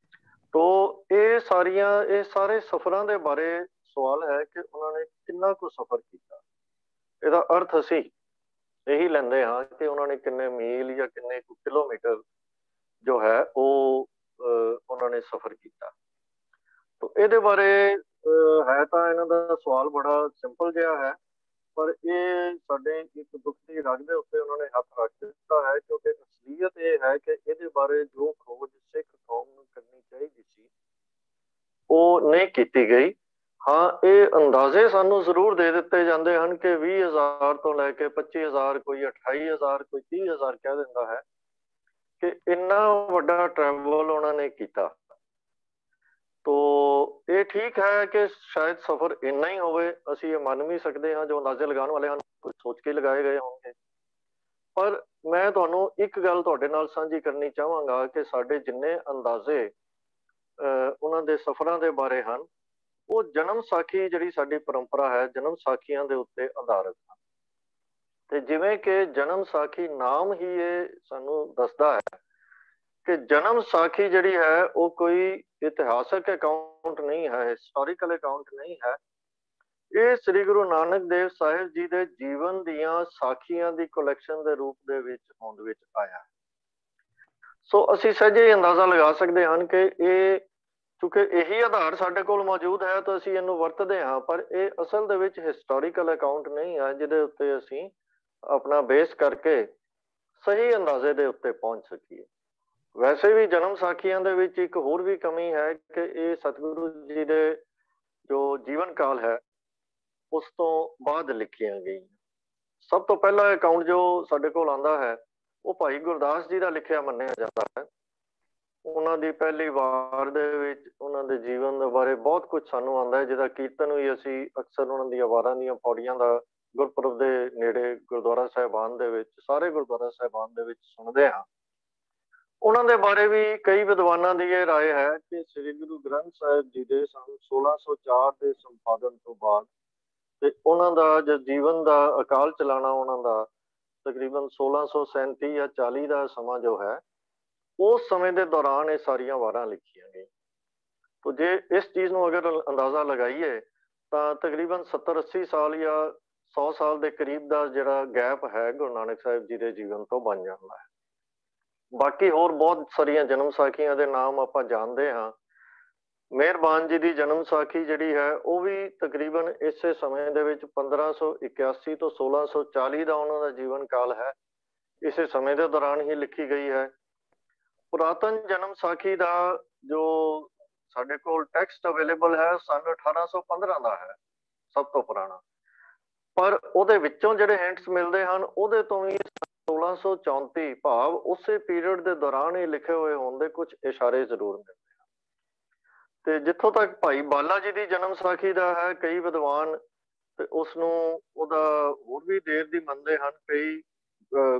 ਤੋ ਇਹ ਸਾਰੇ ਸਫ਼ਰਾਂ ਦੇ ਬਾਰੇ ਸਵਾਲ ਹੈ ਕਿ ਉਹਨਾਂ ਨੇ ਕਿੰਨਾ ਕੁ ਸਫ਼ਰ ਕੀਤਾ। ਇਹਦਾ ਅਰਥ ਅਸੀਂ ਇਹੀ ਲੈਂਦੇ ਹਾਂ ਕਿ ਉਹਨਾਂ ਨੇ ਕਿੰਨੇ ਮੀਲ ਜਾਂ ਕਿੰਨੇ ਕੁ ਕਿਲੋਮੀਟਰ ਜੋ ਹੈ ਉਹ ਉਹਨਾਂ ਨੇ ਸਫ਼ਰ ਕੀਤਾ। ਤੋ ਇਹਦੇ ਬਾਰੇ ਹੈ ਤਾਂ ਇਹਨਾਂ ਦਾ ਸਵਾਲ ਬੜਾ ਸਿੰਪਲ ਜਿਹਾ ਹੈ, ਪਰ ਇਹ ਸਾਡੇ ਇੱਕ ਦੁੱਖ ਦੀ ਰਗ ਦੇ ਉੱਤੇ ਉਹਨਾਂ ਨੇ ਹੱਥ ਰੱਖ ਦਿੱਤਾ ਹੈ, ਕਿਉਂਕਿ ਅਸਲੀਅਤ ਇਹ ਹੈ ਕਿ ਇਹਦੇ ਬਾਰੇ ਜੋ ਖੋਜ ਸਿੱਖ ਕੌਮ ਨੂੰ ਉਹ ਨਹੀਂ ਕੀਤੀ ਗਈ। ਹਾਂ, ਇਹ ਅੰਦਾਜ਼ੇ ਸਾਨੂੰ ਜ਼ਰੂਰ ਦੇ ਦਿੱਤੇ ਜਾਂਦੇ ਹਨ ਕਿ 20,000 ਤੋਂ ਲੈ ਕੇ 25,000, ਕੋਈ 28,000, ਕੋਈ 30,000 ਕਹਿ ਦਿੰਦਾ ਹੈ ਕਿ ਇੰਨਾ ਵੱਡਾ ਟਰੈਵਲ ਉਹਨਾਂ ਨੇ ਕੀਤਾ। ਤੋ ਇਹ ਠੀਕ ਹੈ ਕਿ ਸ਼ਾਇਦ ਸਫ਼ਰ ਇੰਨਾ ਹੀ ਹੋਵੇ, ਅਸੀਂ ਇਹ ਮੰਨ ਵੀ ਸਕਦੇ ਹਾਂ, ਜੋ ਅੰਦਾਜ਼ੇ ਲਗਾਉਣ ਵਾਲੇ ਹਨ ਕੁਝ ਸੋਚ ਕੇ ਲਗਾਏ ਗਏ ਹੋਣਗੇ। ਪਰ ਮੈਂ ਤੁਹਾਨੂੰ ਇੱਕ ਗੱਲ ਤੁਹਾਡੇ ਨਾਲ ਸਾਂਝੀ ਕਰਨੀ ਚਾਹਾਂਗਾ ਕਿ ਸਾਡੇ ਜਿੰਨੇ ਅੰਦਾਜ਼ੇ ਉਹਨਾਂ ਦੇ ਸਫ਼ਰਾਂ ਦੇ ਬਾਰੇ ਹਨ, ਉਹ ਜਨਮ ਸਾਖੀ ਜਿਹੜੀ ਸਾਡੀ ਪਰੰਪਰਾ ਹੈ, ਜਨਮ ਸਾਖੀਆਂ ਦੇ ਉੱਤੇ ਆਧਾਰਿਤ ਹਨ। ਤੇ ਜਿਵੇਂ ਕਿ ਜਨਮ ਸਾਖੀ ਨਾਮ ਹੀ ਇਹ ਸਾਨੂੰ ਦੱਸਦਾ ਹੈ ਕਿ ਜਨਮ ਸਾਖੀ ਜਿਹੜੀ ਹੈ ਉਹ ਕੋਈ ਇਤਿਹਾਸਕ ਅਕਾਊਂਟ ਨਹੀਂ ਹੈ, ਹਿਸਟੋਰੀਕਲ ਅਕਾਊਂਟ ਨਹੀਂ ਹੈ। ਇਹ ਸ੍ਰੀ ਗੁਰੂ ਨਾਨਕ ਦੇਵ ਸਾਹਿਬ ਜੀ ਦੇ ਜੀਵਨ ਦੀਆਂ ਸਾਖੀਆਂ ਦੀ ਕਲੈਕਸ਼ਨ ਦੇ ਰੂਪ ਦੇ ਵਿੱਚ ਹੋਂਦ ਵਿੱਚ ਆਇਆ। ਸੋ ਅਸੀਂ ਸਹਿਜੇ ਅੰਦਾਜ਼ਾ ਲਗਾ ਸਕਦੇ ਹਨ ਕਿ ਇਹ, ਕਿਉਂਕਿ ਇਹੀ ਆਧਾਰ ਸਾਡੇ ਕੋਲ ਮੌਜੂਦ ਹੈ ਤਾਂ ਅਸੀਂ ਇਹਨੂੰ ਵਰਤਦੇ ਹਾਂ, ਪਰ ਇਹ ਅਸਲ ਦੇ ਵਿੱਚ ਹਿਸਟੋਰੀਕਲ ਅਕਾਊਂਟ ਨਹੀਂ ਹੈ ਜਿਹਦੇ ਉੱਤੇ ਅਸੀਂ ਆਪਣਾ ਬੇਸ ਕਰਕੇ ਸਹੀ ਅੰਦਾਜ਼ੇ ਦੇ ਉੱਤੇ ਪਹੁੰਚ ਸਕੀਏ। ਵੈਸੇ ਵੀ ਜਨਮ ਸਾਖੀਆਂ ਦੇ ਵਿੱਚ ਇੱਕ ਹੋਰ ਵੀ ਕਮੀ ਹੈ ਕਿ ਇਹ ਸਤਿਗੁਰੂ ਜੀ ਦੇ ਜੋ ਜੀਵਨ ਕਾਲ ਹੈ ਉਸ ਤੋਂ ਬਾਅਦ ਲਿਖੀਆਂ ਗਈਆਂ। ਸਭ ਤੋਂ ਪਹਿਲਾ ਅਕਾਊਂਟ ਜੋ ਸਾਡੇ ਕੋਲ ਆਉਂਦਾ ਹੈ ਉਹ ਭਾਈ ਗੁਰਦਾਸ ਜੀ ਦਾ ਲਿਖਿਆ ਮੰਨਿਆ ਜਾਂਦਾ ਹੈ। ਉਹਨਾਂ ਦੀ ਪਹਿਲੀ ਵਾਰ ਦੇ ਵਿੱਚ ਉਹਨਾਂ ਦੇ ਜੀਵਨ ਦੇ ਬਾਰੇ ਬਹੁਤ ਕੁਝ ਸਾਨੂੰ ਆਉਂਦਾ ਹੈ, ਜਿਹਦਾ ਕੀਰਤਨ ਵੀ ਅਸੀਂ ਅਕਸਰ ਉਹਨਾਂ ਦੀਆਂ ਵਾਰਾਂ ਦੀਆਂ ਪੌੜੀਆਂ ਦਾ ਗੁਰਪੁਰਬ ਦੇ ਨੇੜੇ ਗੁਰਦੁਆਰਾ ਸਾਹਿਬਾਨ ਦੇ ਵਿੱਚ, ਸਾਰੇ ਗੁਰਦੁਆਰਾ ਸਾਹਿਬਾਨ ਦੇ ਵਿੱਚ ਸੁਣਦੇ ਹਾਂ। ਉਹਨਾਂ ਦੇ ਬਾਰੇ ਵੀ ਕਈ ਵਿਦਵਾਨਾਂ ਦੀ ਇਹ ਰਾਏ ਹੈ ਕਿ ਸ੍ਰੀ ਗੁਰੂ ਗ੍ਰੰਥ ਸਾਹਿਬ ਜੀ ਦੇ ਸੰਨ 1604 ਦੇ ਸੰਪਾਦਨ ਤੋਂ ਬਾਅਦ ਤੇ ਉਹਨਾਂ ਦਾ ਜੋ ਜੀਵਨ ਦਾ ਅਕਾਲ ਚਲਾਣਾ, ਉਹਨਾਂ ਦਾ ਤਕਰੀਬਨ 1637 ਜਾਂ 40 ਦਾ ਸਮਾਂ ਜੋ ਹੈ, ਉਸ ਸਮੇਂ ਦੇ ਦੌਰਾਨ ਇਹ ਸਾਰੀਆਂ ਵਾਰਾਂ ਲਿਖੀਆਂ ਗਈਆਂ। ਤੋ ਜੇ ਇਸ ਚੀਜ਼ ਨੂੰ ਅਗਰ ਅੰਦਾਜ਼ਾ ਲਗਾਈਏ ਤਾਂ ਤਕਰੀਬਨ 70-80 ਸਾਲ ਜਾਂ 100 ਸਾਲ ਦੇ ਕਰੀਬ ਦਾ ਜਿਹੜਾ ਗੈਪ ਹੈ ਗੁਰੂ ਨਾਨਕ ਸਾਹਿਬ ਜੀ ਦੇ ਜੀਵਨ ਤੋਂ ਬਣ ਜਾਂਦਾ ਹੈ। ਬਾਕੀ ਹੋਰ ਬਹੁਤ ਸਾਰੀਆਂ ਜਨਮ ਸਾਖੀਆਂ ਦੇ ਨਾਮ ਆਪਾਂ ਜਾਣਦੇ ਹਾਂ। ਮਿਹਰਬਾਨ ਜੀ ਦੀ ਜਨਮ ਸਾਖੀ ਜਿਹੜੀ ਹੈ ਉਹ ਵੀ ਤਕਰੀਬਨ ਇਸੇ ਸਮੇਂ ਦੇ ਵਿੱਚ 1581 ਤੋਂ 1640 ਦਾ ਉਹਨਾਂ ਦਾ ਜੀਵਨ ਕਾਲ ਹੈ, ਇਸੇ ਸਮੇਂ ਦੇ ਦੌਰਾਨ ਹੀ ਲਿਖੀ ਗਈ ਹੈ। ਪੁਰਾਤਨ ਜਨਮ ਸਾਖੀ ਦਾ ਜੋ ਸਾਡੇ ਕੋਲ ਟੈਕਸਟ ਅਵੇਲੇਬਲ ਹੈ ਸੰਨ 1815 ਦਾ ਹੈ, ਸਭ ਤੋਂ ਪੁਰਾਣਾ, ਪਰ ਉਹਦੇ ਵਿੱਚੋਂ ਜਿਹੜੇ ਹਿੰਟਸ ਮਿਲਦੇ ਹਨ ਉਹਦੇ ਤੋਂ ਵੀ 1634 ਭਾਵ ਉਸੇ ਪੀਰੀਅਡ ਦੇ ਦੌਰਾਨ ਹੀ ਲਿਖੇ ਹੋਏ ਹੋਣ ਦੇ ਕੁਝ ਇਸ਼ਾਰੇ ਜ਼ਰੂਰ ਮਿਲਦੇ ਹਨ। ਤੇ ਜਿੱਥੋਂ ਤੱਕ ਭਾਈ ਬਾਲਾ ਜੀ ਦੀ ਜਨਮ ਸਾਖੀ ਦਾ ਹੈ, ਕਈ ਵਿਦਵਾਨ ਤੇ ਉਸਨੂੰ ਉਹਦਾ ਹੋਰ ਵੀ ਦੇਰ ਦੀ ਮੰਨਦੇ ਹਨ, ਕਈ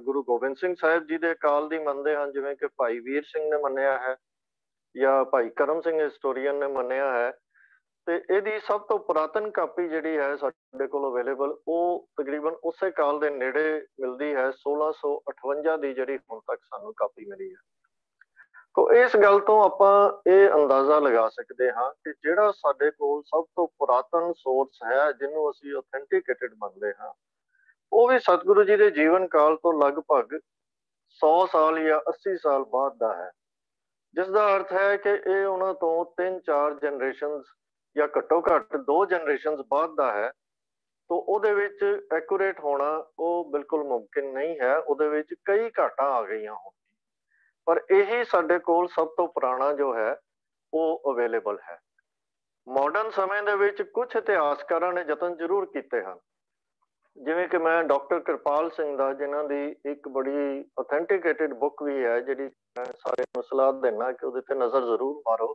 ਗੁਰੂ ਗੋਬਿੰਦ ਸਿੰਘ ਸਾਹਿਬ ਜੀ ਦੇ ਕਾਲ ਦੀ ਮੰਨਦੇ ਹਨ, ਜਿਵੇਂ ਕਿ ਭਾਈ ਵੀਰ ਸਿੰਘ ਨੇ ਮੰਨਿਆ ਹੈ ਜਾਂ ਭਾਈ ਕਰਮ ਸਿੰਘ ਹਿਸਟੋਰੀਅਨ ਨੇ ਮੰਨਿਆ ਹੈ। ਤੇ ਇਹਦੀ ਸਭ ਤੋਂ ਪੁਰਾਤਨ ਕਾਪੀ ਜਿਹੜੀ ਹੈ ਸਾਡੇ ਕੋਲ ਅਵੇਲੇਬਲ ਉਹ ਤਕਰੀਬਨ ਉਸੇ ਕਾਲ ਦੇ ਨੇੜੇ ਮਿਲਦੀ ਹੈ, 1658 ਦੀ ਜਿਹੜੀ ਹੁਣ ਤੱਕ ਸਾਨੂੰ ਕਾਪੀ ਮਿਲੀ ਹੈ। ਤੋ ਇਸ ਗੱਲ ਤੋਂ ਆਪਾਂ ਇਹ ਅੰਦਾਜ਼ਾ ਲਗਾ ਸਕਦੇ ਹਾਂ ਕਿ ਜਿਹੜਾ ਸਾਡੇ ਕੋਲ ਸਭ ਤੋਂ ਪੁਰਾਤਨ ਸੋਰਸ ਹੈ ਜਿਹਨੂੰ ਅਸੀਂ ਆਥੈਂਟੀਕੇਟਡ ਮੰਨਦੇ ਹਾਂ, ਉਹ ਵੀ ਸਤਿਗੁਰੂ ਜੀ ਦੇ ਜੀਵਨ ਕਾਲ ਤੋਂ ਲਗਭਗ 100 ਸਾਲ ਜਾਂ 80 ਸਾਲ ਬਾਅਦ ਦਾ ਹੈ, ਜਿਸ ਦਾ ਅਰਥ ਹੈ ਕਿ ਇਹ ਉਹਨਾਂ ਤੋਂ 3-4 ਜਨਰੇਸ਼ਨ ਜਾਂ ਘੱਟੋ ਘੱਟ 2 ਜਨਰੇਸ਼ਨ ਬਾਅਦ ਦਾ ਹੈ। ਤੋ ਉਹਦੇ ਵਿੱਚ ਐਕੂਰੇਟ ਹੋਣਾ ਉਹ ਬਿਲਕੁਲ ਮੁਮਕਿਨ ਨਹੀਂ ਹੈ, ਉਹਦੇ ਵਿੱਚ ਕਈ ਘਾਟਾਂ ਆ ਗਈਆਂ ਹੋਣ, ਪਰ ਇਹੀ ਸਾਡੇ ਕੋਲ ਸਭ ਤੋਂ ਪੁਰਾਣਾ ਜੋ ਹੈ ਉਹ ਅਵੇਲੇਬਲ ਹੈ। ਮਾਡਰਨ ਸਮੇਂ ਦੇ ਵਿੱਚ ਕੁਝ ਇਤਿਹਾਸਕਾਰਾਂ ਨੇ ਯਤਨ ਜ਼ਰੂਰ ਕੀਤੇ ਹਨ, ਜਿਵੇਂ ਕਿ ਮੈਂ ਡਾਕਟਰ ਕਿਰਪਾਲ ਸਿੰਘ ਦਾ, ਜਿਨ੍ਹਾਂ ਦੀ ਇੱਕ ਬੜੀ ਆਥੈਂਟੀਕੇਟਡ ਬੁੱਕ ਵੀ ਹੈ, ਜਿਹੜੀ ਮੈਂ ਸਾਰਿਆਂ ਨੂੰ ਸਲਾਹ ਦਿੰਦਾ ਕਿ ਉਹਦੇ ਤੇ ਨਜ਼ਰ ਜ਼ਰੂਰ ਮਾਰੋ,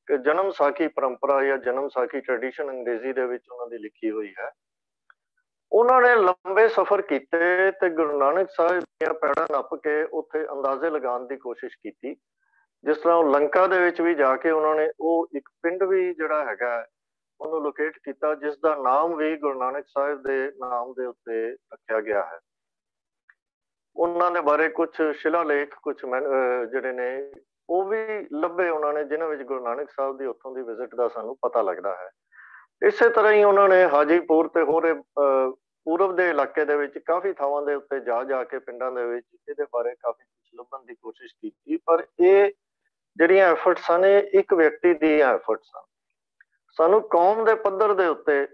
ਕਿ ਜਨਮ ਸਾਖੀ ਪਰੰਪਰਾ ਜਾਂ ਜਨਮ ਸਾਖੀ ਟ੍ਰੈਡੀਸ਼ਨ ਅੰਗਰੇਜ਼ੀ ਦੇ ਵਿੱਚ ਉਹਨਾਂ ਦੀ ਲਿਖੀ ਹੋਈ ਹੈ। ਉਹਨਾਂ ਨੇ ਲੰਬੇ ਸਫ਼ਰ ਕੀਤੇ ਤੇ ਗੁਰੂ ਨਾਨਕ ਸਾਹਿਬ ਦੀਆਂ ਪੈੜਾਂ ਨੱਪ ਕੇ ਉੱਥੇ ਅੰਦਾਜ਼ੇ ਲਗਾਉਣ ਦੀ ਕੋਸ਼ਿਸ਼ ਕੀਤੀ। ਜਿਸ ਤਰ੍ਹਾਂ ਉਹ ਲੰਕਾ ਦੇ ਵਿੱਚ ਵੀ ਜਾ ਕੇ ਉਹਨਾਂ ਨੇ ਉਹ ਇੱਕ ਪਿੰਡ ਵੀ ਜਿਹੜਾ ਹੈਗਾ ਉਹਨੂੰ ਲੋਕੇਟ ਕੀਤਾ, ਜਿਸ ਦਾ ਨਾਮ ਵੀ ਗੁਰੂ ਨਾਨਕ ਸਾਹਿਬ ਦੇ ਨਾਮ ਦੇ ਉੱਤੇ ਰੱਖਿਆ ਗਿਆ ਹੈ। ਉਹਨਾਂ ਦੇ ਬਾਰੇ ਕੁਝ ਸ਼ਿਲਾਲੇਖ ਕੁਝ ਜਿਹੜੇ ਨੇ ਉਹ ਵੀ ਲੱਭੇ ਉਹਨਾਂ ਨੇ, ਜਿਨ੍ਹਾਂ ਵਿੱਚ ਗੁਰੂ ਨਾਨਕ ਸਾਹਿਬ ਦੀ ਉੱਥੋਂ ਦੀ ਵਿਜ਼ਿਟ ਦਾ ਸਾਨੂੰ ਪਤਾ ਲੱਗਦਾ ਹੈ। ਇਸੇ ਤਰ੍ਹਾਂ ਹੀ ਉਹਨਾਂ ਨੇ ਹਾਜੀਪੁਰ ਤੇ ਹੋਰ ਪੂਰਬ ਦੇ ਇਲਾਕੇ ਦੇ ਵਿੱਚ ਕਾਫੀ ਥਾਵਾਂ ਦੇ ਉੱਤੇ ਜਾ ਕੇ ਪਿੰਡਾਂ ਦੇ ਵਿੱਚ ਇਹਦੇ ਬਾਰੇ ਕਾਫੀ ਕੁਝ ਲੱਭਣ ਦੀ ਕੋਸ਼ਿਸ਼ ਕੀਤੀ, ਪਰ ਇਹ ਜਿਹੜੀਆਂ ਐਫਰਟਸ ਹਨ ਇਹ ਇੱਕ ਵਿਅਕਤੀ ਦੀਆਂ ਐਫਰਟਸ ਹਨ। ਸਾਨੂੰ ਕੌਮ ਦੇ ਪੱਧਰ ਦੇ ਉੱਤੇ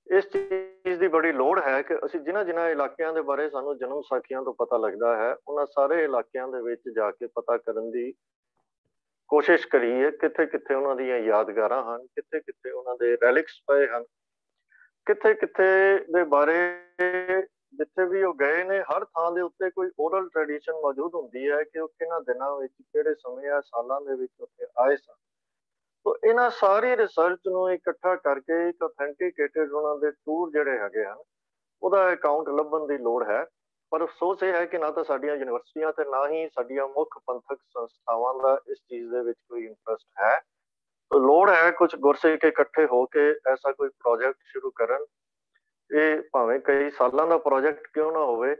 ਇਸ ਚੀਜ਼ ਦੀ ਬੜੀ ਲੋੜ ਹੈ ਕਿ ਅਸੀਂ ਜਿਨ੍ਹਾਂ ਇਲਾਕਿਆਂ ਦੇ ਬਾਰੇ ਸਾਨੂੰ ਜਨਮ ਸਾਖੀਆਂ ਤੋਂ ਪਤਾ ਲੱਗਦਾ ਹੈ, ਉਹਨਾਂ ਸਾਰੇ ਇਲਾਕਿਆਂ ਦੇ ਵਿੱਚ ਜਾ ਕੇ ਪਤਾ ਕਰਨ ਦੀ ਕੋਸ਼ਿਸ਼ ਕਰੀ ਹੈ। ਕਿੱਥੇ ਕਿੱਥੇ ਉਹਨਾਂ ਦੀਆਂ ਯਾਦਗਾਰਾਂ ਹਨ, ਕਿੱਥੇ ਕਿੱਥੇ ਉਹਨਾਂ ਦੇ ਰੈਲਿਕਸ ਪਏ ਹਨ, ਕਿੱਥੇ ਕਿੱਥੇ ਦੇ ਬਾਰੇ ਜਿੱਥੇ ਵੀ ਉਹ ਗਏ ਨੇ ਹਰ ਥਾਂ ਦੇ ਉੱਤੇ ਕੋਈ ਓਰਲ ਟ੍ਰੈਡੀਸ਼ਨ ਮੌਜੂਦ ਹੁੰਦੀ ਹੈ ਕਿ ਉਹ ਕਿਹਨਾਂ ਦਿਨਾਂ ਵਿੱਚ ਕਿਹੜੇ ਸਮੇਂ ਆ ਸਾਲਾਂ ਦੇ ਵਿੱਚ ਉੱਥੇ ਆਏ ਸਨ। ਤੋ ਇਹਨਾਂ ਸਾਰੀ ਰਿਸਰਚ ਨੂੰ ਇਕੱਠਾ ਕਰਕੇ ਇੱਕ ਅਥੈਂਟੀਕੇਟਡ ਉਹਨਾਂ ਦੇ ਟੂਰ ਜਿਹੜੇ ਹੈਗੇ ਹਨ ਉਹਦਾ ਅਕਾਊਂਟ ਲੱਭਣ ਦੀ ਲੋੜ ਹੈ। ਪਰ ਅਫਸੋਸ ਇਹ ਹੈ ਕਿ ਨਾ ਤਾਂ ਸਾਡੀਆਂ ਯੂਨੀਵਰਸਿਟੀਆਂ ਤੇ ਨਾ ਹੀ ਸਾਡੀਆਂ ਮੁੱਖ ਪੰਥਕ ਸੰਸਥਾਵਾਂ ਦਾ ਇਸ ਚੀਜ਼ ਦੇ ਵਿੱਚ ਕੋਈ ਇੰਟਰਸਟ ਹੈ। ਲੋੜ ਹੈ ਕੁਝ ਗੁਰਸਿੱਖ ਇਕੱਠੇ ਹੋ ਕੇ ਐਸਾ ਕੋਈ ਪ੍ਰੋਜੈਕਟ ਸ਼ੁਰੂ ਕਰਨ। ਇਹ ਭਾਵੇਂ ਕਈ ਸਾਲਾਂ ਦਾ ਪ੍ਰੋਜੈਕਟ ਕਿਉਂ ਨਾ ਹੋਵੇ,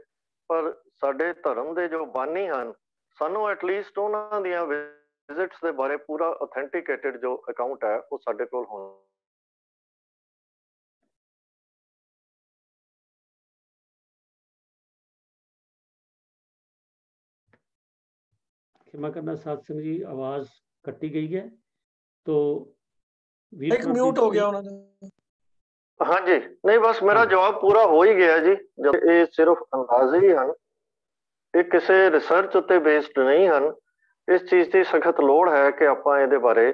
ਪਰ ਸਾਡੇ ਧਰਮ ਦੇ ਜੋ ਬਾਨੀ ਹਨ ਸਾਨੂੰ ਐਟਲੀਸਟ ਉਹਨਾਂ ਦੀਆਂ ਵਿਜ਼ਿਟਸ ਦੇ ਬਾਰੇ ਪੂਰਾ ਅਥੈਂਟੀਕੇਟਡ ਜੋ ਅਕਾਊਂਟ ਹੈ ਉਹ ਸਾਡੇ ਕੋਲ ਹੋਣਾ। क्षमा करना सत्संग जी, आवाज कटी गई है तो एक म्यूट हो गया उन्होंने। हाँ जी, नहीं बस मेरा जवाब पूरा हो ही गया जी। जब ये सिर्फ अंदाजे ही हैं, ये किसी रिसर्च उत्ते बेस्ड नहीं हैं। इस चीज़ की सख्त लोड़ है कि आपां इहदे बारे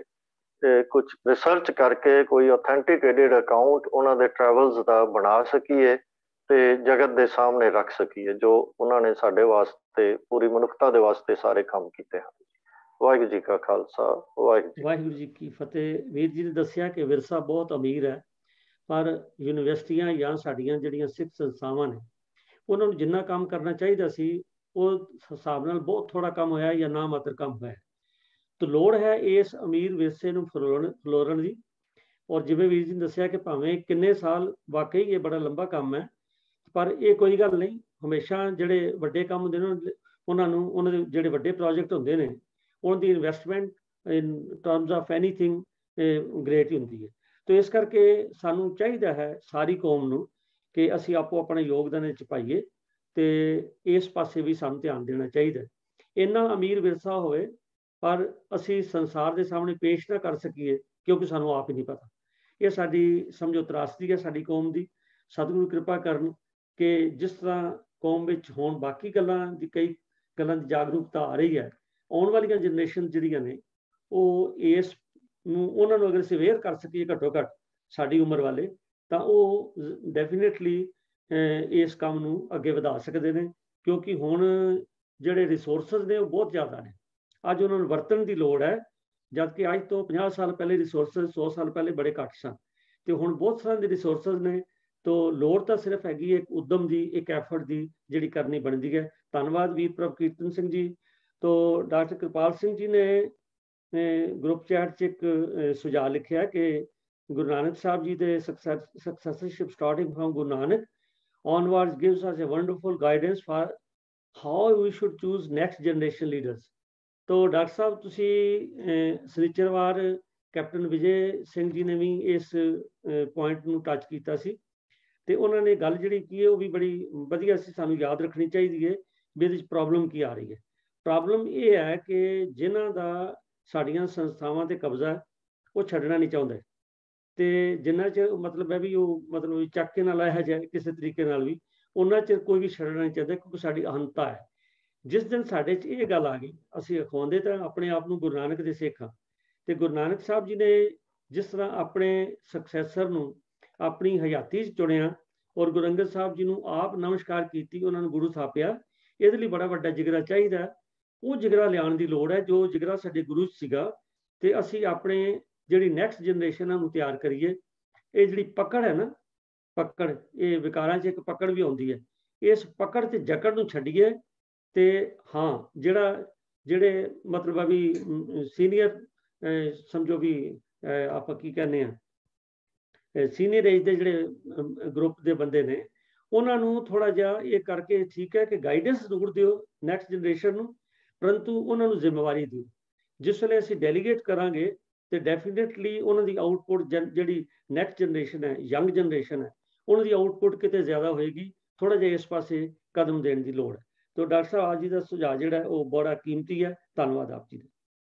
कुछ रिसर्च करके कोई ऑथेंटिकेटेड अकाउंट उन्होंने ट्रैवल्स का बना सकीए ਤੇ ਜਗਤ ਦੇ ਸਾਹਮਣੇ ਰੱਖ ਸਕੀਏ ਜੋ ਉਹਨਾਂ ਨੇ ਸਾਡੇ ਵਾਸਤੇ ਪੂਰੀ ਮਨੁੱਖਤਾ ਦੇ ਵਾਸਤੇ ਸਾਰੇ ਕੰਮ ਕੀਤੇ ਹਨ। ਵਾਹਿਗੁਰੂ ਜੀ ਕਾ ਖਾਲਸਾ, ਵਾਹਿਗੁਰੂ ਜੀ ਕੀ ਫਤਿਹ। ਵੀਰ ਜੀ ਨੇ ਦੱਸਿਆ ਕਿ ਵਿਰਸਾ ਬਹੁਤ ਅਮੀਰ ਹੈ, ਪਰ ਯੂਨੀਵਰਸਿਟੀਆਂ ਜਾਂ ਸਾਡੀਆਂ ਜਿਹੜੀਆਂ ਸਿੱਖ ਸੰਸਥਾਵਾਂ ਨੇ ਉਹਨਾਂ ਨੂੰ ਜਿੰਨਾ ਕੰਮ ਕਰਨਾ ਚਾਹੀਦਾ ਸੀ ਉਹ ਹਿਸਾਬ ਨਾਲ ਬਹੁਤ ਥੋੜਾ ਕੰਮ ਹੋਇਆ ਜਾਂ ਨਾ ਮਾਤਰ ਕੰਮ ਹੋਇਆ। ਤਾਂ ਲੋੜ ਹੈ ਇਸ ਅਮੀਰ ਵਿਰਸੇ ਨੂੰ ਫਲੋਰਨ ਦੀ। ਔਰ ਜਿਵੇਂ ਵੀਰ ਜੀ ਨੇ ਦੱਸਿਆ ਕਿ ਭਾਵੇਂ ਕਿੰਨੇ ਸਾਲ, ਵਾਕਈ ਇਹ ਬੜਾ ਲੰਬਾ ਕੰਮ ਹੈ, ਪਰ ਇਹ ਕੋਈ ਗੱਲ ਨਹੀਂ। ਹਮੇਸ਼ਾ ਜਿਹੜੇ ਵੱਡੇ ਕੰਮ ਹੁੰਦੇ ਨੇ ਉਹਨਾਂ ਦੇ ਜਿਹੜੇ ਵੱਡੇ ਪ੍ਰੋਜੈਕਟ ਹੁੰਦੇ ਨੇ ਉਹਨਾਂ ਦੀ investment in terms of anything great ਹੁੰਦੀ ਹੈ। ਤਾਂ ਇਸ ਕਰਕੇ ਸਾਨੂੰ ਚਾਹੀਦਾ ਹੈ ਸਾਰੀ ਕੌਮ ਨੂੰ ਕਿ ਅਸੀਂ ਆਪੋ ਆਪਣੇ ਯੋਗਦਾਨ ਵਿੱਚ ਪਾਈਏ ਤੇ ਇਸ ਪਾਸੇ ਵੀ ਸਾਨੂੰ ਧਿਆਨ ਦੇਣਾ ਚਾਹੀਦਾ। ਇੰਨਾ ਅਮੀਰ ਵਿਰਸਾ ਹੋਵੇ ਪਰ ਅਸੀਂ ਸੰਸਾਰ ਦੇ ਸਾਹਮਣੇ ਪੇਸ਼ ਨਾ ਕਰ ਸਕੀਏ ਕਿਉਂਕਿ ਸਾਨੂੰ ਆਪ ਹੀ ਨਹੀਂ ਪਤਾ। ਇਹ ਸਾਡੀ ਸਮਝੋ ਤਰਾਸਦੀ ਹੈ ਸਾਡੀ ਕੌਮ ਦੀ। ਸਤਿਗੁਰੂ ਕਿਰਪਾ ਕਰਨ ਕਿ ਜਿਸ ਤਰ੍ਹਾਂ ਕੌਮ ਵਿੱਚ ਹੁਣ ਬਾਕੀ ਗੱਲਾਂ ਦੀ ਕਈ ਗੱਲਾਂ ਦੀ ਜਾਗਰੂਕਤਾ ਆ ਰਹੀ ਹੈ, ਆਉਣ ਵਾਲੀਆਂ ਜਨਰੇਸ਼ਨ ਜਿਹੜੀਆਂ ਨੇ ਉਹ ਇਸ ਨੂੰ ਉਹਨਾਂ ਨੂੰ ਅਗਰ ਅਸੀਂ ਅਵੇਅਰ ਕਰ ਸਕੀਏ ਘੱਟੋ ਘੱਟ ਸਾਡੀ ਉਮਰ ਵਾਲੇ, ਤਾਂ ਉਹ ਡੈਫੀਨੇਟਲੀ ਇਸ ਕੰਮ ਨੂੰ ਅੱਗੇ ਵਧਾ ਸਕਦੇ ਨੇ। ਕਿਉਂਕਿ ਹੁਣ ਜਿਹੜੇ ਰਿਸੋਰਸਿਸ ਨੇ ਉਹ ਬਹੁਤ ਜ਼ਿਆਦਾ ਨੇ, ਅੱਜ ਉਹਨਾਂ ਨੂੰ ਵਰਤਣ ਦੀ ਲੋੜ ਹੈ। ਜਦ ਕਿ ਅੱਜ ਤੋਂ 50 ਸਾਲ ਪਹਿਲੇ ਰਿਸੋਰਸਿਸ 100 ਸਾਲ ਪਹਿਲੇ ਬੜੇ ਘੱਟ ਸਨ ਤੇ ਹੁਣ ਬਹੁਤ ਸਾਰੇ ਦੇ ਰਿਸੋਰਸਿਸ ਨੇ। तो लोड़ तो सिर्फ हैगी एक उद्यम की, एक एफर्ट की जिहड़ी करनी बनती है। धन्यवाद वीर प्रभ कीर्तन सिंह जी। तो डॉक्टर कृपाल सिंह जी ने ग्रुप चैट च एक सुझाव लिखा कि गुरु नानक साहब जी के सक्सेसरशिप starting from Guru Nanak onwards gives us a wonderful guidance for how we should choose next generation leaders। तो डॉक्टर साहब तुसी सनीचरवार कैप्टन विजय सिंह जी ने भी इस पॉइंट नूं टच कीता सी ਤੇ ਉਹਨਾਂ ਨੇ ਗੱਲ ਜਿਹੜੀ ਕੀ ਹੈ ਉਹ ਵੀ ਬੜੀ ਵਧੀਆ ਸੀ, ਸਾਨੂੰ ਯਾਦ ਰੱਖਣੀ ਚਾਹੀਦੀ ਹੈ ਵੀ ਇਹਦੇ 'ਚ ਪ੍ਰੋਬਲਮ ਕੀ ਆ ਰਹੀ ਹੈ। ਪ੍ਰੋਬਲਮ ਇਹ ਹੈ ਕਿ ਜਿਨ੍ਹਾਂ ਦਾ ਸਾਡੀਆਂ ਸੰਸਥਾਵਾਂ ਤੇ ਕਬਜ਼ਾ ਉਹ ਛੱਡਣਾ ਨਹੀਂ ਚਾਹੁੰਦੇ ਤੇ ਜਿੰਨਾ ਚਿਰ ਮਤਲਬ ਹੈ ਵੀ ਉਹ ਮਤਲਬ ਚੱਕ ਕੇ ਨਾ ਲਾਇਆ ਜਾਏ ਕਿਸੇ ਤਰੀਕੇ ਨਾਲ ਵੀ, ਉਹਨਾਂ ਚਿਰ ਕੋਈ ਵੀ ਛੱਡਣਾ ਨਹੀਂ ਚਾਹੁੰਦਾ ਕਿਉਂਕਿ ਸਾਡੀ ਅਹੰਤਾ ਹੈ। ਜਿਸ ਦਿਨ ਸਾਡੇ 'ਚ ਇਹ ਗੱਲ ਆ ਗਈ, ਅਸੀਂ ਅਖਵਾਉਂਦੇ ਤਾਂ ਆਪਣੇ ਆਪ ਨੂੰ ਗੁਰੂ ਨਾਨਕ ਦੇ ਸਿੱਖ ਹਾਂ ਤੇ ਗੁਰੂ ਨਾਨਕ ਸਾਹਿਬ ਜੀ ਨੇ ਜਿਸ ਤਰ੍ਹਾਂ ਆਪਣੇ ਸਕਸੈਸਰ ਨੂੰ ਆਪਣੀ ਹਯਾਤੀ 'ਚ ਚੁਣਿਆ ਔਰ ਗੁਰੂ ਅੰਗਦ ਸਾਹਿਬ ਜੀ ਨੂੰ ਆਪ ਨਮਸਕਾਰ ਕੀਤੀ, ਉਹਨਾਂ ਨੂੰ ਗੁਰੂ ਥਾਪਿਆ। ਇਹਦੇ ਲਈ ਬੜਾ ਵੱਡਾ ਜਿਗਰਾ ਚਾਹੀਦਾ। ਉਹ ਜਿਗਰਾ ਲਿਆਉਣ ਦੀ ਲੋੜ ਹੈ ਜੋ ਜਿਗਰਾ ਸਾਡੇ ਗੁਰੂ 'ਚ ਸੀਗਾ ਤੇ ਅਸੀਂ ਆਪਣੇ ਜਿਹੜੀ ਨੈਕਸਟ ਜਨਰੇਸ਼ਨ ਨੂੰ ਤਿਆਰ ਕਰੀਏ। ਇਹ ਜਿਹੜੀ ਪਕੜ ਹੈ ਨਾ, ਪਕੜ, ਇਹ ਵਿਕਾਰਾਂ 'ਚ ਇੱਕ ਪਕੜ ਵੀ ਆਉਂਦੀ ਹੈ। ਇਸ ਪਕੜ ਤੇ ਜਕੜ ਨੂੰ ਛੱਡੀਏ ਤੇ ਹਾਂ ਜਿਹੜੇ ਮਤਲਬ ਆ ਵੀ ਸੀਨੀਅਰ ਸਮਝੋ ਵੀ ਆਪਾਂ ਕੀ ਕਹਿੰਦੇ ਆ ਸੀਨੀਅਰ ਏਜ ਦੇ ਜਿਹੜੇ ਗਰੁੱਪ ਦੇ ਬੰਦੇ ਨੇ ਉਹਨਾਂ ਨੂੰ ਥੋੜਾ ਜਿਹਾ ਇਹ ਕਰਕੇ ਠੀਕ ਹੈ ਕਿ ਗਾਈਡੈਂਸ ਜ਼ਰੂਰ ਦਿਓ ਨੈਕਸਟ ਜਨਰੇਸ਼ਨ ਨੂੰ, ਪਰੰਤੂ ਉਹਨਾਂ ਨੂੰ ਜ਼ਿੰਮੇਵਾਰੀ ਦਿਓ। ਜਿਸ ਵੇਲੇ ਅਸੀਂ ਡੈਲੀਗੇਟ ਕਰਾਂਗੇ ਤੇ ਡੈਫੀਨੇਟਲੀ ਉਹਨਾਂ ਦੀ ਆਊਟਪੁੱਟ ਜਿਹੜੀ ਨੈਕਸਟ ਜਨਰੇਸ਼ਨ ਹੈ, ਯੰਗ ਜਨਰੇਸ਼ਨ ਹੈ, ਉਹਨਾਂ ਦੀ ਆਊਟਪੁੱਟ ਕਿਤੇ ਜ਼ਿਆਦਾ ਹੋਏਗੀ। ਥੋੜਾ ਜਿਹਾ ਇਸ ਪਾਸੇ ਕਦਮ ਦੇਣ ਦੀ ਲੋੜ ਹੈ। तो डॉक्टर साहब आज जी का सुझाव जिहड़ा वो बड़ा कीमती है। धन्यवाद आप जी।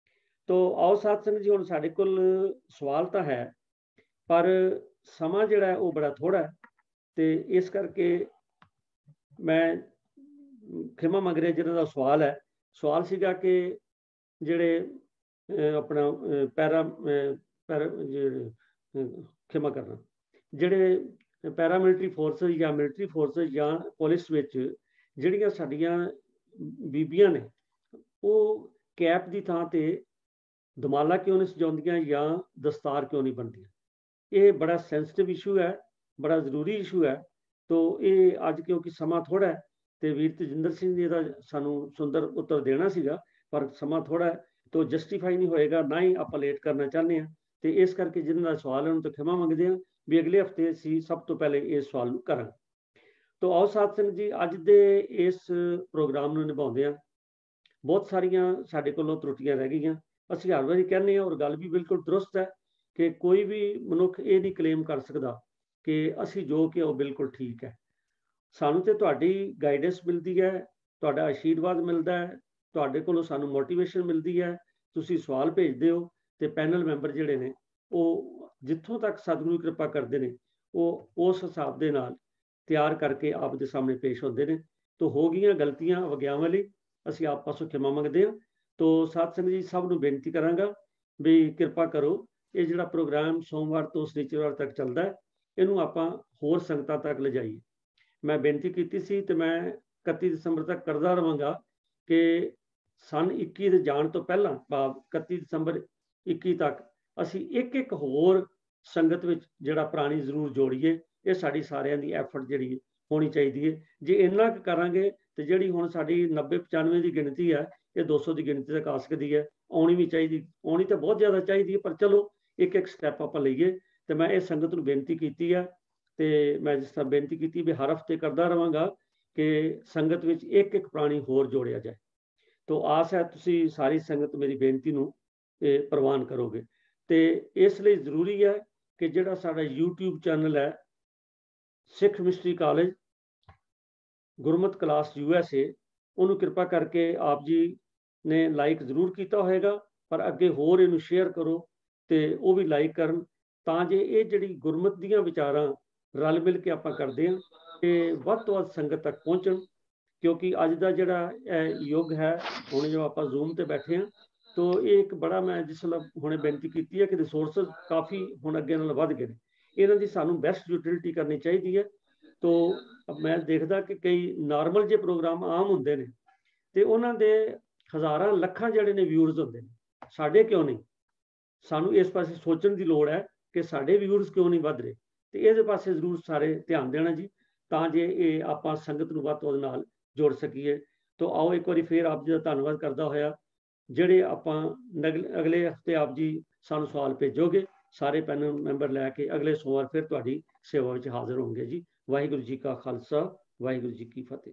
तो आओ साथ संगत जी, हुण साडे कोल सवाल तो है पर समा जिहड़ा है वो बड़ा थोड़ा है तो इस करके मैं खिमा मंग रहा जिन्हां दा सवाल है। सवाल सीगा कि जिहड़े अपना पैरा क्षमा करना ਜਿਹੜੇ ਪੈਰਾਮਿਲਟਰੀ ਫੋਰਸਿਸ ਜਾਂ ਮਿਲਟਰੀ ਫੋਰਸਿਸ ਜਾਂ ਪੁਲਿਸ ਵਿੱਚ ਜਿਹੜੀਆਂ ਸਾਡੀਆਂ ਬੀਬੀਆਂ ਨੇ ਉਹ ਕੈਪ ਦੀ ਥਾਂ ਤੇ ਦਮਾਲਾ ਕਿਉਂ ਨਹੀਂ ਸਜਾਉਂਦੀਆਂ ਜਾਂ ਦਸਤਾਰ ਕਿਉਂ ਨਹੀਂ ਬਣਦੀਆਂ। ਇਹ ਬੜਾ ਸੈਂਸਿਟਿਵ ਇਸ਼ੂ ਹੈ, ਬੜਾ ਜ਼ਰੂਰੀ ਇਸ਼ੂ ਹੈ। ਤੋ ਇਹ ਅੱਜ ਕਿਉਂਕਿ ਸਮਾਂ ਥੋੜਾ ਹੈ ਤੇ ਵੀਰ ਤੇਜਿੰਦਰ ਸਿੰਘ ਜੀ ਦਾ ਸਾਨੂੰ ਸੁੰਦਰ ਉੱਤਰ ਦੇਣਾ ਸੀਗਾ, ਪਰ ਸਮਾਂ ਥੋੜਾ ਹੈ ਤੋ ਜਸਟੀਫਾਈ ਨਹੀਂ ਹੋਏਗਾ, ਨਾ ਹੀ ਆਪਾਂ ਲੇਟ ਕਰਨਾ ਚਾਹੁੰਦੇ ਹਾਂ। ਤੇ ਇਸ ਕਰਕੇ ਜਿਹਨਾਂ ਦਾ ਸਵਾਲ ਹੈ ਉਹਨਾਂ ਤੋਂ ਖਿਮਾ ਮੰਗਦੇ ਹਾਂ ਵੀ ਅਗਲੇ ਹਫਤੇ ਅਸੀਂ ਸਭ ਤੋਂ ਪਹਿਲੇ ਇਸ ਸਵਾਲ ਨੂੰ ਕਰਾਂਗੇ। ਤੋ ਆਓ ਸਾਧ ਸੰਗਤ ਜੀ, ਅੱਜ ਦੇ ਇਸ ਪ੍ਰੋਗਰਾਮ ਨੂੰ ਨਿਭਾਉਂਦੇ ਹਾਂ। ਬਹੁਤ ਸਾਰੀਆਂ ਸਾਡੇ ਕੋਲੋਂ ਤਰੁੱਟੀਆਂ ਰਹਿ ਗਈਆਂ। ਅਸੀਂ ਹਰ ਵਾਰੀ ਕਹਿੰਦੇ ਹਾਂ, ਔਰ ਗੱਲ ਵੀ ਬਿਲਕੁਲ ਦਰੁਸਤ ਹੈ ਕਿ ਕੋਈ ਵੀ ਮਨੁੱਖ ਇਹ ਨਹੀਂ ਕਲੇਮ ਕਰ ਸਕਦਾ ਕਿ ਅਸੀਂ ਜੋ ਕਿ ਉਹ ਬਿਲਕੁਲ ਠੀਕ ਹੈ। ਸਾਨੂੰ ਤੇ ਤੁਹਾਡੀ ਗਾਈਡੈਂਸ ਮਿਲਦੀ ਹੈ, ਤੁਹਾਡਾ ਆਸ਼ੀਰਵਾਦ ਮਿਲਦਾ ਹੈ, ਤੁਹਾਡੇ ਕੋਲੋਂ ਸਾਨੂੰ ਮੋਟੀਵੇਸ਼ਨ ਮਿਲਦੀ ਹੈ। ਤੁਸੀਂ ਸਵਾਲ ਭੇਜਦੇ ਹੋ ਤੇ ਪੈਨਲ ਮੈਂਬਰ ਜਿਹੜੇ ਨੇ ਉਹ ਜਿੱਥੋਂ ਤੱਕ ਸਤਿਗੁਰੂ ਕਿਰਪਾ ਕਰਦੇ ਨੇ ਉਹ ਉਸ ਹਿਸਾਬ ਦੇ ਨਾਲ ਤਿਆਰ ਕਰਕੇ ਆਪ ਦੇ ਸਾਹਮਣੇ ਪੇਸ਼ ਹੁੰਦੇ ਨੇ। ਤੋ ਹੋ ਗਈਆਂ ਗਲਤੀਆਂ ਵਗਿਆਵਾਂ ਲਈ ਅਸੀਂ ਆਪ ਪਾਸੋਂ ਖਿਮਾ ਮੰਗਦੇ ਹਾਂ। ਤੋ ਸਾਧ ਸੰਗਤ ਜੀ ਸਭ ਨੂੰ ਬੇਨਤੀ ਕਰਾਂਗਾ ਵੀ ਕਿਰਪਾ ਕਰੋ, ਇਹ ਜਿਹੜਾ ਪ੍ਰੋਗਰਾਮ ਸੋਮਵਾਰ ਤੋਂ ਸ਼ਨੀਚਰਵਾਰ ਤੱਕ ਚੱਲਦਾ ਹੈ ਇਹਨੂੰ ਆਪਾਂ ਹੋਰ ਸੰਗਤਾਂ ਤੱਕ ਲਿਜਾਈਏ। ਮੈਂ ਬੇਨਤੀ ਕੀਤੀ ਸੀ ਤੇ ਮੈਂ 31 ਦਸੰਬਰ ਤੱਕ ਕਰਦਾ ਰਹਾਂਗਾ ਕਿ ਸਨ 21 ਦੇ ਜਾਣ ਤੋਂ ਪਹਿਲਾਂ ਭਾਵ 31 ਦਸੰਬਰ 21 ਤੱਕ ਅਸੀਂ ਇੱਕ ਹੋਰ ਸੰਗਤ ਵਿੱਚ ਜਿਹੜਾ ਪ੍ਰਾਣੀ ਜ਼ਰੂਰ ਜੋੜੀਏ। ਇਹ ਸਾਡੀ ਸਾਰਿਆਂ ਦੀ ਐਫਰਟ ਜਿਹੜੀ ਹੋਣੀ ਚਾਹੀਦੀ ਹੈ। ਜੇ ਇੰਨਾ ਕੁ ਕਰਾਂਗੇ ਤੇ ਜਿਹੜੀ ਹੁਣ ਸਾਡੀ 90-95 ਦੀ ਗਿਣਤੀ ਹੈ ਇਹ 200 ਦੀ ਗਿਣਤੀ ਤੱਕ ਆ ਸਕਦੀ ਹੈ। ਆਉਣੀ ਵੀ ਚਾਹੀਦੀ, ਆਉਣੀ ਤਾਂ ਬਹੁਤ ਜ਼ਿਆਦਾ ਚਾਹੀਦੀ ਹੈ, ਪਰ ਚਲੋ ਇੱਕ ਸਟੈਪ ਆਪਾਂ ਲਈਏ। ਤੇ ਮੈਂ ਇਹ ਸੰਗਤ ਨੂੰ ਬੇਨਤੀ ਕੀਤੀ ਹੈ ਤੇ ਮੈਂ ਜਿਸ ਤਰ੍ਹਾਂ ਬੇਨਤੀ ਕੀਤੀ ਵੀ ਹਰ ਹਫ਼ਤੇ ਕਰਦਾ ਰਹਾਂਗਾ ਕਿ ਸੰਗਤ ਵਿੱਚ ਇੱਕ ਪ੍ਰਾਣੀ ਹੋਰ ਜੋੜਿਆ ਜਾਏ। ਤੋ ਆਸ ਹੈ ਤੁਸੀਂ ਸਾਰੀ ਸੰਗਤ ਮੇਰੀ ਬੇਨਤੀ ਨੂੰ ਪ੍ਰਵਾਨ ਕਰੋਗੇ। ਤੇ ਇਸ ਲਈ ਜ਼ਰੂਰੀ ਹੈ ਕਿ ਜਿਹੜਾ ਸਾਡਾ YouTube ਚੈਨਲ ਹੈ ਸਿੱਖ ਮਿਸ਼ਨਰੀ ਕਾਲਜ ਗੁਰਮਤਿ ਕਲਾਸ USA, ਉਹਨੂੰ ਕਿਰਪਾ ਕਰਕੇ ਆਪ ਜੀ ਨੇ ਲਾਈਕ ਜ਼ਰੂਰ ਕੀਤਾ ਹੋਏਗਾ, ਪਰ ਅੱਗੇ ਹੋਰ ਇਹਨੂੰ ਸ਼ੇਅਰ ਕਰੋ ਤੇ ਉਹ ਵੀ ਲਾਈਕ ਕਰਨ, ਤਾਂ ਜੇ ਇਹ ਜਿਹੜੀ ਗੁਰਮਤਿ ਦੀਆਂ ਵਿਚਾਰਾਂ ਰਲ ਮਿਲ ਕੇ ਆਪਾਂ ਕਰਦੇ ਹਾਂ ਤੇ ਵੱਧ ਤੋਂ ਵੱਧ ਸੰਗਤ ਤੱਕ ਪਹੁੰਚਣ। ਕਿਉਂਕਿ ਅੱਜ ਦਾ ਜਿਹੜਾ ਯੁੱਗ ਹੈ, ਹੁਣ ਜੋ ਆਪਾਂ ਜ਼ੂਮ ਤੇ ਬੈਠੇ ਹਾਂ, ਤੋ ਇਹ ਇੱਕ ਬੜਾ, ਮੈਂ ਜਿਸ ਵੇਲੇ ਹੁਣੇ ਬੇਨਤੀ ਕੀਤੀ ਹੈ ਕਿ ਰਿਸੋਰਸਿਸ ਕਾਫੀ ਹੁਣ ਅੱਗੇ ਨਾਲ ਵੱਧ ਗਏ ਨੇ, ਇਹਨਾਂ ਦੀ ਸਾਨੂੰ ਬੈਸਟ ਯੂਟਿਲਿਟੀ ਕਰਨੀ ਚਾਹੀਦੀ ਹੈ। ਤੋ ਮੈਂ ਦੇਖਦਾ ਕਿ ਕਈ ਨਾਰਮਲ ਜਿਹੇ ਪ੍ਰੋਗਰਾਮ ਆਮ ਹੁੰਦੇ ਨੇ ਤੇ ਉਹਨਾਂ ਦੇ ਹਜ਼ਾਰਾਂ ਲੱਖਾਂ ਜਿਹੜੇ ਨੇ ਵਿਊਅਰਸ ਹੁੰਦੇ ਨੇ, ਸਾਡੇ ਕਿਉਂ ਨਹੀਂ? ਸਾਨੂੰ ਇਸ ਪਾਸੇ ਸੋਚਣ ਦੀ ਲੋੜ ਹੈ ਕਿ ਸਾਡੇ ਵਿਊਅਰਸ ਕਿਉਂ ਨਹੀਂ ਵੱਧ ਰਹੇ, ਤੇ ਇਹਦੇ ਪਾਸੇ ਜ਼ਰੂਰ ਸਾਰੇ ਧਿਆਨ ਦੇਣਾ ਜੀ, ਤਾਂ ਜੇ ਇਹ ਆਪਾਂ ਸੰਗਤ ਨੂੰ ਵੱਧ ਤੋਂ ਵੱਧ ਨਾਲ ਜੋੜ ਸਕੀਏ। ਤੋ ਆਓ ਇੱਕ ਵਾਰੀ ਫੇਰ ਆਪ ਜੀ ਦਾ ਧੰਨਵਾਦ ਕਰਦਾ ਹੋਇਆ, ਜਿਹੜੇ ਆਪਾਂ ਅਗਲੇ ਹਫਤੇ ਆਪ ਜੀ ਸਾਨੂੰ ਸਵਾਲ ਭੇਜੋਗੇ, ਸਾਰੇ ਪੈਨਲ ਮੈਂਬਰ ਲੈ ਕੇ ਅਗਲੇ ਸੋਮਵਾਰ ਫਿਰ ਤੁਹਾਡੀ ਸੇਵਾ ਵਿੱਚ ਹਾਜ਼ਰ ਹੋਣਗੇ ਜੀ। ਵਾਹਿਗੁਰੂ ਜੀ ਕਾ ਖਾਲਸਾ, ਵਾਹਿਗੁਰੂ ਜੀ ਕੀ ਫਤਿਹ।